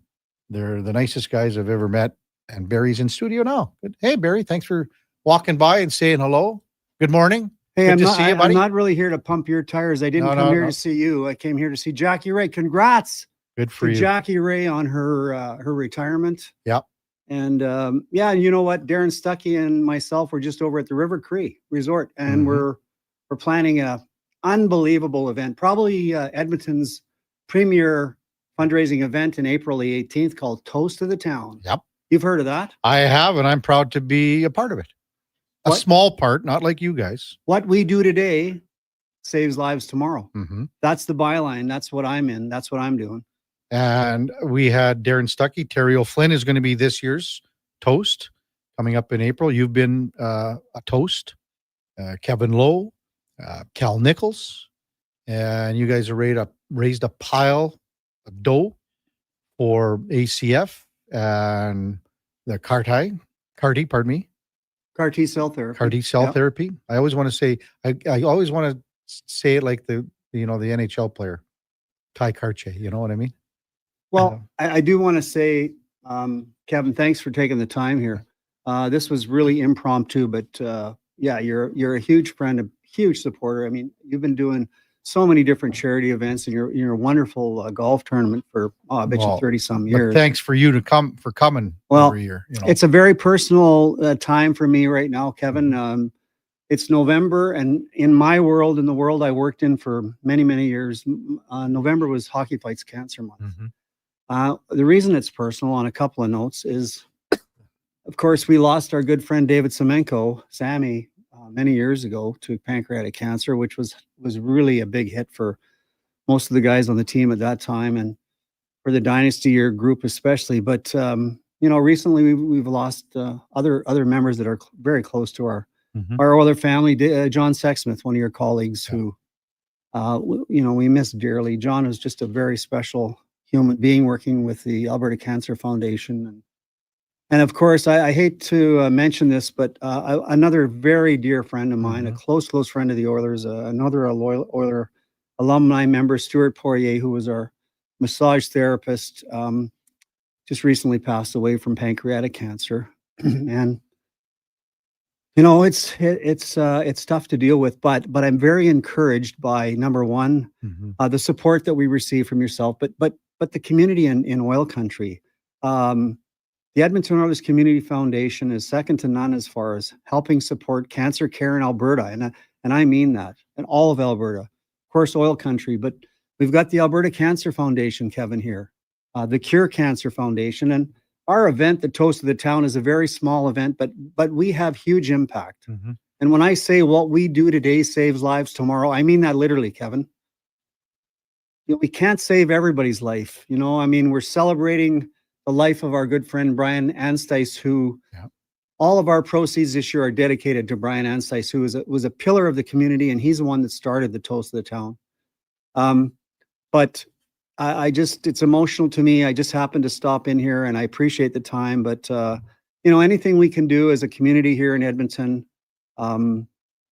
They're the nicest guys I've ever met. And Barry's in studio now. Hey, Barry, thanks for walking by and saying hello. Good morning. Hey, Good I'm not really here to pump your tires. I didn't come here to see you. I came here to see Jackie Ray. Congrats. Good for you. Jackie Ray on her retirement. Yep. And you know what? Darren Stuckey and myself were just over at the River Cree Resort, and we're planning a unbelievable event. Probably Edmonton's premier fundraising event in April the 18th called Toast of the Town. Yep. You've heard of that? I have, and I'm proud to be a part of it. A small part, not like you guys. What we do today saves lives tomorrow. Mm-hmm. That's the byline. That's what I'm in. That's what I'm doing. And we had Darren Stuckey. Terry O'Flynn is going to be this year's Toast coming up in April. You've been a Toast. Kevin Lowe, Cal Nichols, and you guys have raised a pile of dough for ACF and the CAR T cell therapy. Yep. I always want to say, I always want to say it like the NHL player, Ty Karche. You know what I mean? Well, I do want to say, Kevin, thanks for taking the time here. This was really impromptu, but you're a huge friend, a huge supporter. I mean, you've been doing so many different charity events, and you're a wonderful golf tournament for I bet you 30 some years. Thanks for you for coming every year. It's a very personal time for me right now, Kevin. It's November, and in my world, in the world I worked in for many, many years, November was Hockey Fights Cancer Month. Mm-hmm. The reason it's personal on a couple of notes is, of course, we lost our good friend David Semenko, Sammy, many years ago to pancreatic cancer, which was really a big hit for most of the guys on the team at that time. And the Dynasty Year group especially. But recently we've lost other members that are very close to our other family. John Sexsmith, one of your colleagues, who we miss dearly. John is just a very special human being working with the Alberta Cancer Foundation, and of course, I hate to mention this, but another very dear friend of mine, a close friend of the Oilers, another Oiler alumni member, Stuart Poirier, who was our massage therapist, just recently passed away from pancreatic cancer. And it's tough to deal with, but I'm very encouraged by, number one, the support that we receive from yourself, but the community in oil country. The Edmonton Oilers Community Foundation is second to none as far as helping support cancer care in Alberta, and I mean that, in all of Alberta. Of course, oil country, but we've got the Alberta Cancer Foundation, Kevin, here, the Cure Cancer Foundation, and our event, the Toast of the Town, is a very small event, but we have huge impact. And when I say what we do today saves lives tomorrow, I mean that literally, Kevin. We can't save everybody's life. We're celebrating the life of our good friend Brian Anstice, who all of our proceeds this year are dedicated to Brian Anstice, who was a pillar of the community, and he's the one that started the Toast of the Town. But it's emotional to me. I just happened to stop in here, and I appreciate the time. But anything we can do as a community here in Edmonton,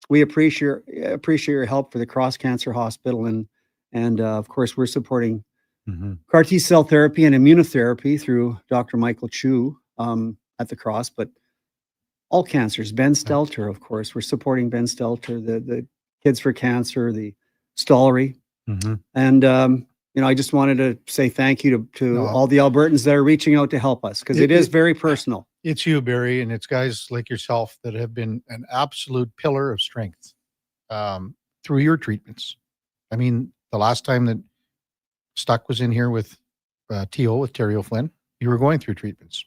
we appreciate your help for the Cross Cancer Hospital, and of course we're supporting CAR T-cell therapy and immunotherapy through Dr. Michael Chu at the Cross, but all cancers. Ben Stelter, of course, we're supporting Ben Stelter, the Kids for Cancer, the Stollery, and I just wanted to say thank you to all the Albertans that are reaching out to help us, because it is very personal. It's you, Barry, and it's guys like yourself that have been an absolute pillar of strength through your treatments. I mean, the last time that Stuck was in here with T.O., with Terry O'Flynn, you were going through treatments.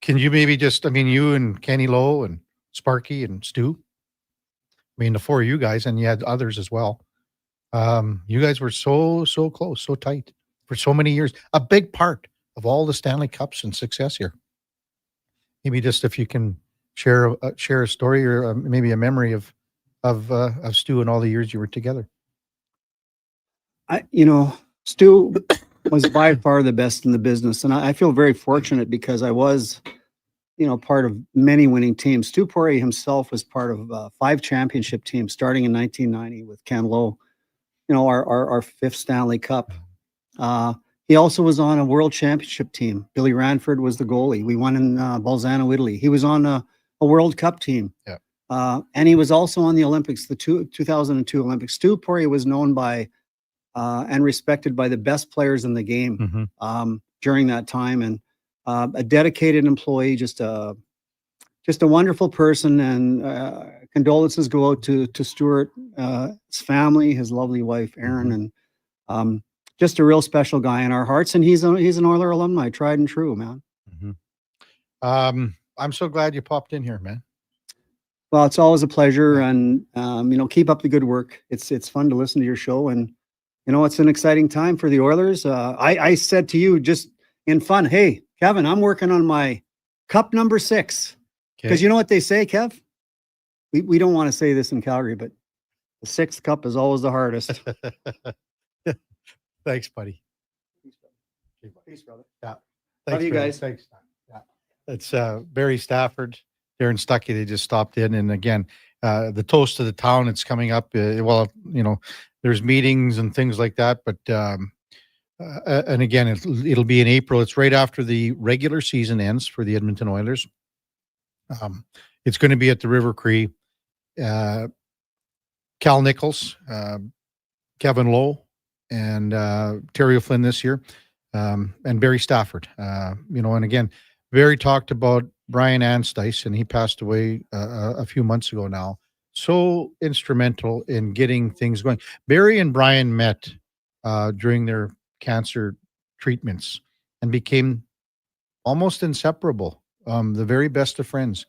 Can you maybe just, you and Kenny Lowe and Sparky and Stu, the four of you guys, and you had others as well. You guys were so close, so tight for so many years. A big part of all the Stanley Cups and success here. Maybe just if you can share a story or maybe a memory of Stu and all the years you were together. Stu was by far the best in the business, and I feel very fortunate because I was, part of many winning teams. Stu Poirier himself was part of 5 championship teams starting in 1990 with Ken Lowe, our 5th Stanley Cup. He also was on a world championship team. Billy Ranford was the goalie. We won in Bolzano, Italy. He was on a World Cup team. And he was also on the Olympics, the 2002 Olympics. Stu Poirier was known by and respected by the best players in the game during that time, and a dedicated employee, just a wonderful person. And condolences go out to Stuart, his family, his lovely wife Erin, and just a real special guy in our hearts. And he's an Oiler alumni, tried and true, man. I'm so glad you popped in here, man. Well, it's always a pleasure, and keep up the good work. It's fun to listen to your show, and it's an exciting time for the Oilers. I said to you just in fun, hey, Kevin, I'm working on my cup number 6. Because you know what they say, Kev? We don't want to say this in Calgary, but the 6th cup is always the hardest. Thanks, buddy. Peace, brother. Yeah. Love you guys. Thanks. Yeah. It's Barry Stafford, Darren Stuckey. They just stopped in. And again, the Toast of the Town, it's coming up. There's meetings and things like that, but and again, it'll be in April. It's right after the regular season ends for the Edmonton Oilers. It's going to be at the River Cree. Cal Nichols, Kevin Lowe, and Terry O'Flynn this year, and Barry Stafford. And again, Barry talked about Brian Anstice, and he passed away a few months ago now. So instrumental in getting things going. Barry and Brian met during their cancer treatments and became almost inseparable, the very best of friends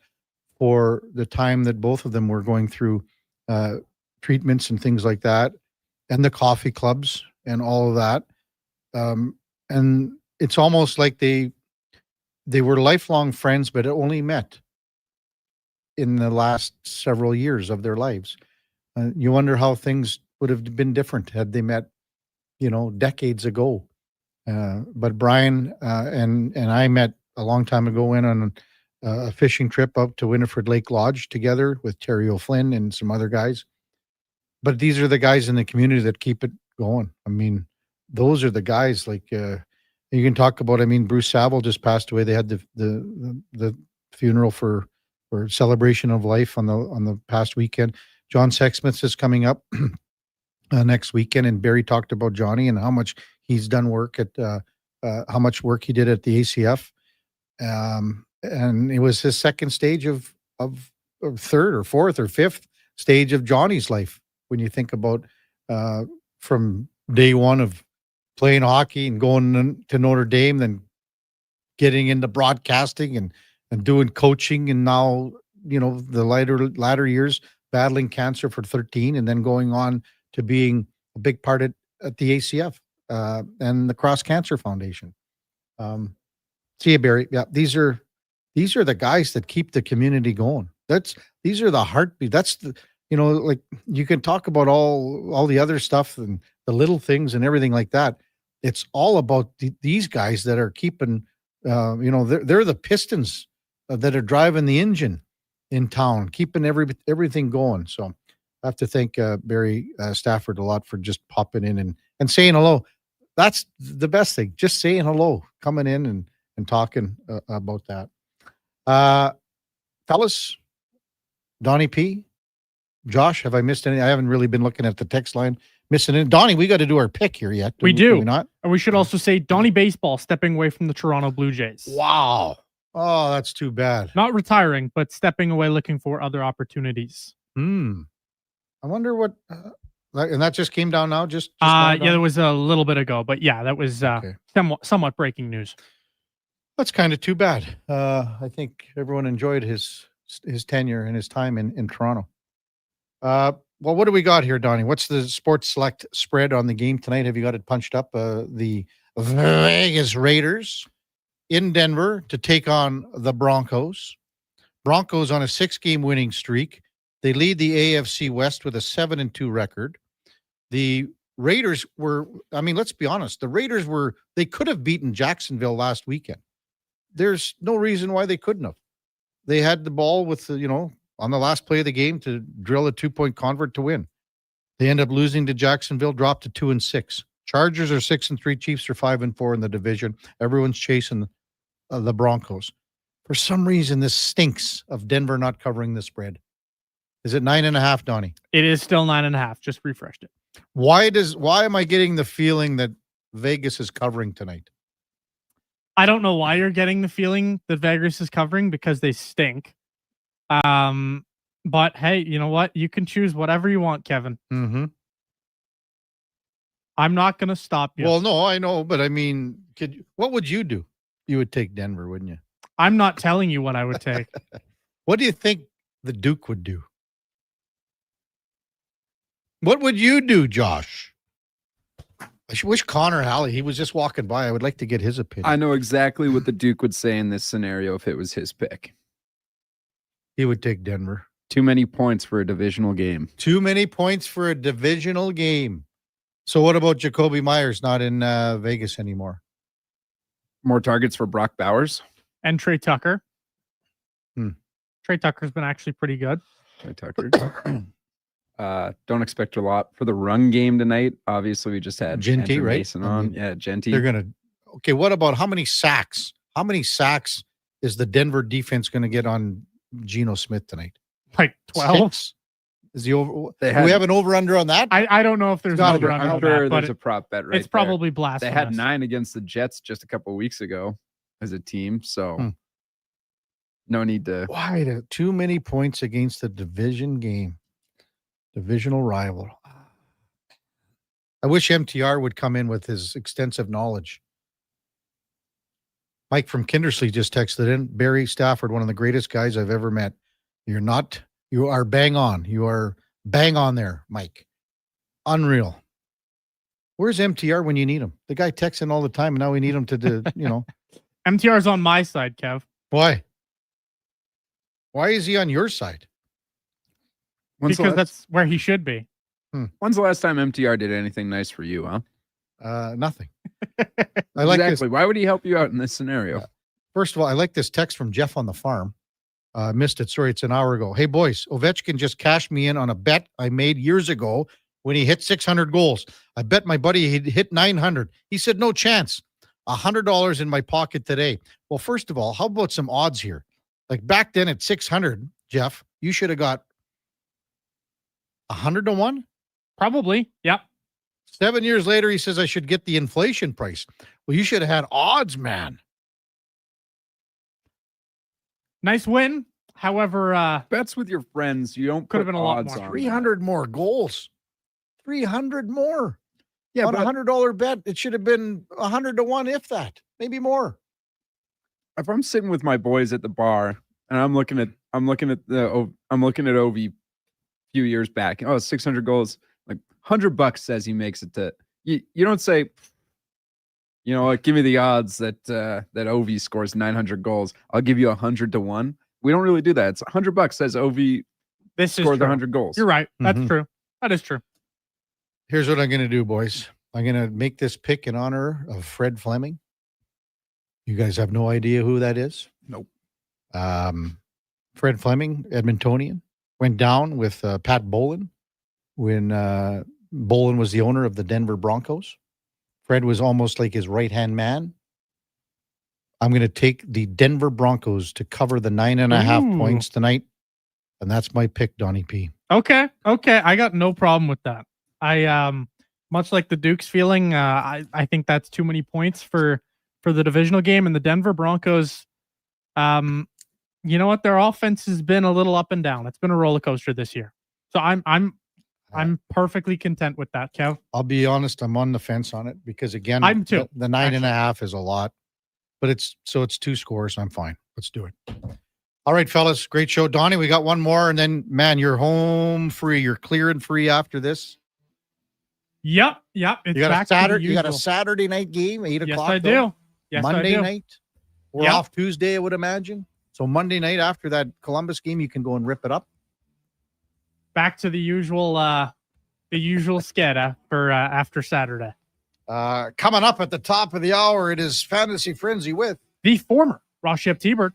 for the time that both of them were going through treatments and things like that, and the coffee clubs and all of that. And it's almost like they were lifelong friends, but only met in the last several years of their lives. You wonder how things would have been different had they met, decades ago. But Brian and I met a long time ago, went on a fishing trip up to Winifred Lake Lodge together with Terry O'Flynn and some other guys. But these are the guys in the community that keep it going. I mean, those are the guys like you can talk about. I mean, Bruce Saville just passed away. They had the funeral for celebration of life on the past weekend. John Sexsmith is coming up next weekend, and Barry talked about Johnny and how much he's done work at how much work he did at the ACF, and it was his second stage of third or fourth or fifth stage of Johnny's life. When you think about from day one of playing hockey and going to Notre Dame, then getting into broadcasting and doing coaching, and now the latter years battling cancer for 13, and then going on to being a big part at the ACF and the Cross Cancer Foundation. See you, Barry. Yeah, these are the guys that keep the community going. These are the heartbeat. That's the like you can talk about all the other stuff and the little things and everything like that. It's all about these guys that are keeping. They're the pistons that are driving the engine in town, keeping everything going. So I have to thank Barry Stafford a lot for just popping in and saying hello. That's the best thing. Just saying hello, coming in and talking about that. Fellas, Donnie P, Josh, have I missed any? I haven't really been looking at the text line. Missing it. Donnie, we got to do our pick here yet. We do. We not? And we should also say Donnie Baseball stepping away from the Toronto Blue Jays. Wow. Oh, that's too bad. Not retiring, but stepping away, looking for other opportunities. I wonder what, and that just came down now. Just yeah, there was a little bit ago, but yeah, that was somewhat breaking news. That's kind of too bad. I think everyone enjoyed his tenure and his time in Toronto. Well, what do we got here, Donnie? What's the Sports Select spread on the game tonight? Have you got it punched up? The Vegas Raiders in Denver to take on the Broncos. Broncos on a 6-game winning streak. They lead the AFC West with a 7-2 record. The Raiders let's be honest. The Raiders they could have beaten Jacksonville last weekend. There's no reason why they couldn't have. They had the ball with, on the last play of the game to drill a 2-point convert to win. They end up losing to Jacksonville, dropped to 2-6. Chargers are 6-3. Chiefs are 5-4 in the division. Everyone's chasing the Broncos. For some reason, this stinks of Denver not covering the spread. Is it 9.5, Donnie? It is still 9.5. Just refreshed it. Why am I getting the feeling that Vegas is covering tonight? I don't know why you're getting the feeling that Vegas is covering, because they stink. But hey, you know what? You can choose whatever you want, Kevin. Mm-hmm. I'm not going to stop you. Well, no, I know, but I mean, what would you do? You would take Denver, wouldn't you? I'm not telling you what I would take. What do you think the Duke would do? What would you do, Josh? I wish Connor Halley, he was just walking by. I would like to get his opinion. I know exactly what the Duke would say in this scenario if it was his pick. He would take Denver. Too many points for a divisional game. Too many points for a divisional game. So what about Jacoby Myers not in Vegas anymore? More targets for Brock Bowers. And Trey Tucker. Trey Tucker's been actually pretty good. Trey Tucker. Don't expect a lot for the run game tonight. Obviously, we just had Genty, Andrew right? Mason on. Yeah, Genty. They're going to... Okay, what about how many sacks? How many sacks is the Denver defense going to get on Geno Smith tonight? Like 12? 6? Is he over? They Do we have an over-under on that? I don't know if there's an over-under I'm on sure that, but there's a prop bet right it's probably there. blasphemous. They had 9 against the Jets just a couple of weeks ago as a team, so no need to. Why too many points against the divisional rival? I wish MTR would come in with his extensive knowledge. Mike from Kindersley just texted in. Barry Stafford, one of the greatest guys I've ever met. You are bang on. You are bang on there, Mike. Unreal. Where's MTR when you need him? The guy texts in all the time, and now we need him to do, MTR's on my side, Kev. Why? Why is he on your side? Because that's where he should be. When's the last time MTR did anything nice for you, huh? Nothing. I like exactly. this. Why would he help you out in this scenario? First of all, I like this text from Jeff on the farm. Missed it. Sorry, it's an hour ago. Hey, boys, Ovechkin just cashed me in on a bet I made years ago when he hit 600 goals. I bet my buddy he'd hit 900. He said, no chance. $100 in my pocket today. Well, first of all, how about some odds here? Like back then at 600, Jeff, you should have got 100 to 1? Probably. Yep. 7 years later, he says I should get the inflation price. Well, you should have had odds, man. Nice win. However, bets with your friends, you don't could have been a lot odds more. on 300 more goals. 300 more. Yeah, on but a $100 bet, it should have been 100 to 1, if that, maybe more. if I'm sitting with my boys at the bar and I'm looking at Ovi a few years back, 600 goals, like $100 says he makes it to. You don't say, give me the odds that Ovi scores 900 goals. I'll give you 100 to 1. We don't really do that. It's $100 says Ovi scores 100 goals. You're right. That's true. That is true. Here's what I'm going to do, boys. I'm going to make this pick in honor of Fred Fleming. You guys have no idea who that is? Nope. Fred Fleming, Edmontonian, went down with Pat Bolin when Bolin was the owner of the Denver Broncos. Fred was almost like his right-hand man. I'm going to take the Denver Broncos to cover the 9.5 points tonight. And that's my pick, Donnie P. Okay. I got no problem with that. I much like the Dukes feeling, I think that's too many points for the divisional game, and the Denver Broncos. You know what? Their offense has been a little up and down. It's been a roller coaster this year. So I'm perfectly content with that, Kev. I'll be honest, I'm on the fence on it because again, I'm too. The 9.5 is a lot, but it's 2 scores. I'm fine. Let's do it. All right, fellas, great show. Donnie, we got one more, and then man, you're home free. You're clear and free after this. Yep. It's You got back a Saturday. to the You got a usual. Saturday night game, 8 Yes, o'clock. I do. Yes, Monday I do. night. We're off Tuesday, I would imagine. So Monday night after that Columbus game, you can go and rip it up. Back to the usual skeda for after Saturday. Coming up at the top of the hour, it is Fantasy Frenzy with the former Ross Shep-T-Bird,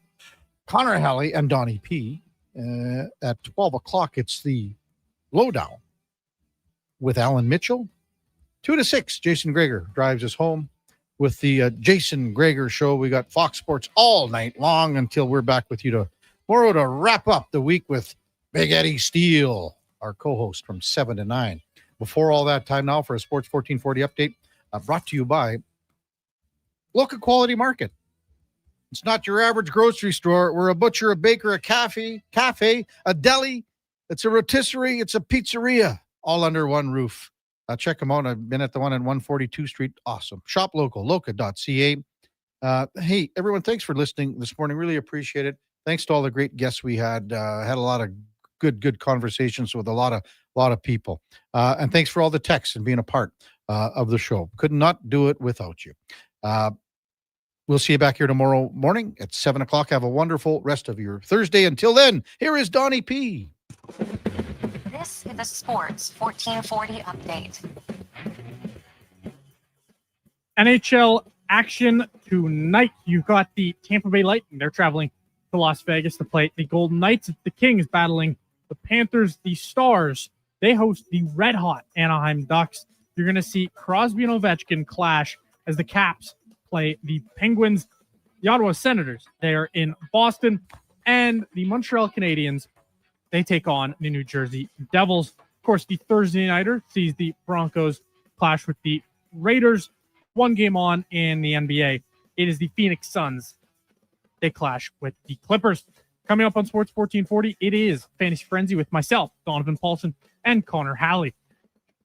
Connor Halley, and Donnie P. At 12 o'clock, it's the Lowdown with Alan Mitchell. 2 to 6, Jason Greger drives us home with the Jason Greger Show. We got Fox Sports all night long until we're back with you tomorrow to wrap up the week with Big Eddie Steele, our co-host from 7 to 9. Before all that, time now for a Sports 1440 update brought to you by Local Quality Market. It's not your average grocery store. We're a butcher, a baker, a cafe, a deli. It's a rotisserie. It's a pizzeria, all under one roof. Check them out. I've been at the one on 142 Street. Awesome. Shop local, loca.ca. Hey, everyone, thanks for listening this morning. Really appreciate it. Thanks to all the great guests we had. Had a lot of good conversations with a lot of people. And thanks for all the texts and being a part of the show. Could not do it without you. We'll see you back here tomorrow morning at 7 o'clock. Have a wonderful rest of your Thursday. Until then, here is Donnie P. This is the Sports 1440 update. NHL action tonight. You've got the Tampa Bay Lightning. They're traveling to Las Vegas to play the Golden Knights. The Kings battling the Panthers. The Stars, they host the red-hot Anaheim Ducks. You're going to see Crosby and Ovechkin clash as the Caps play the Penguins. The Ottawa Senators, they are in Boston. And the Montreal Canadiens, they take on the New Jersey Devils. Of course, the Thursday nighter sees the Broncos clash with the Raiders. One game on in the NBA. It is the Phoenix Suns. They clash with the Clippers. Coming up on Sports 1440, it is Fantasy Frenzy with myself, Donovan Paulson, and Connor Halley.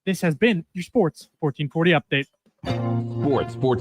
This has been your Sports 1440 update. Sports 14.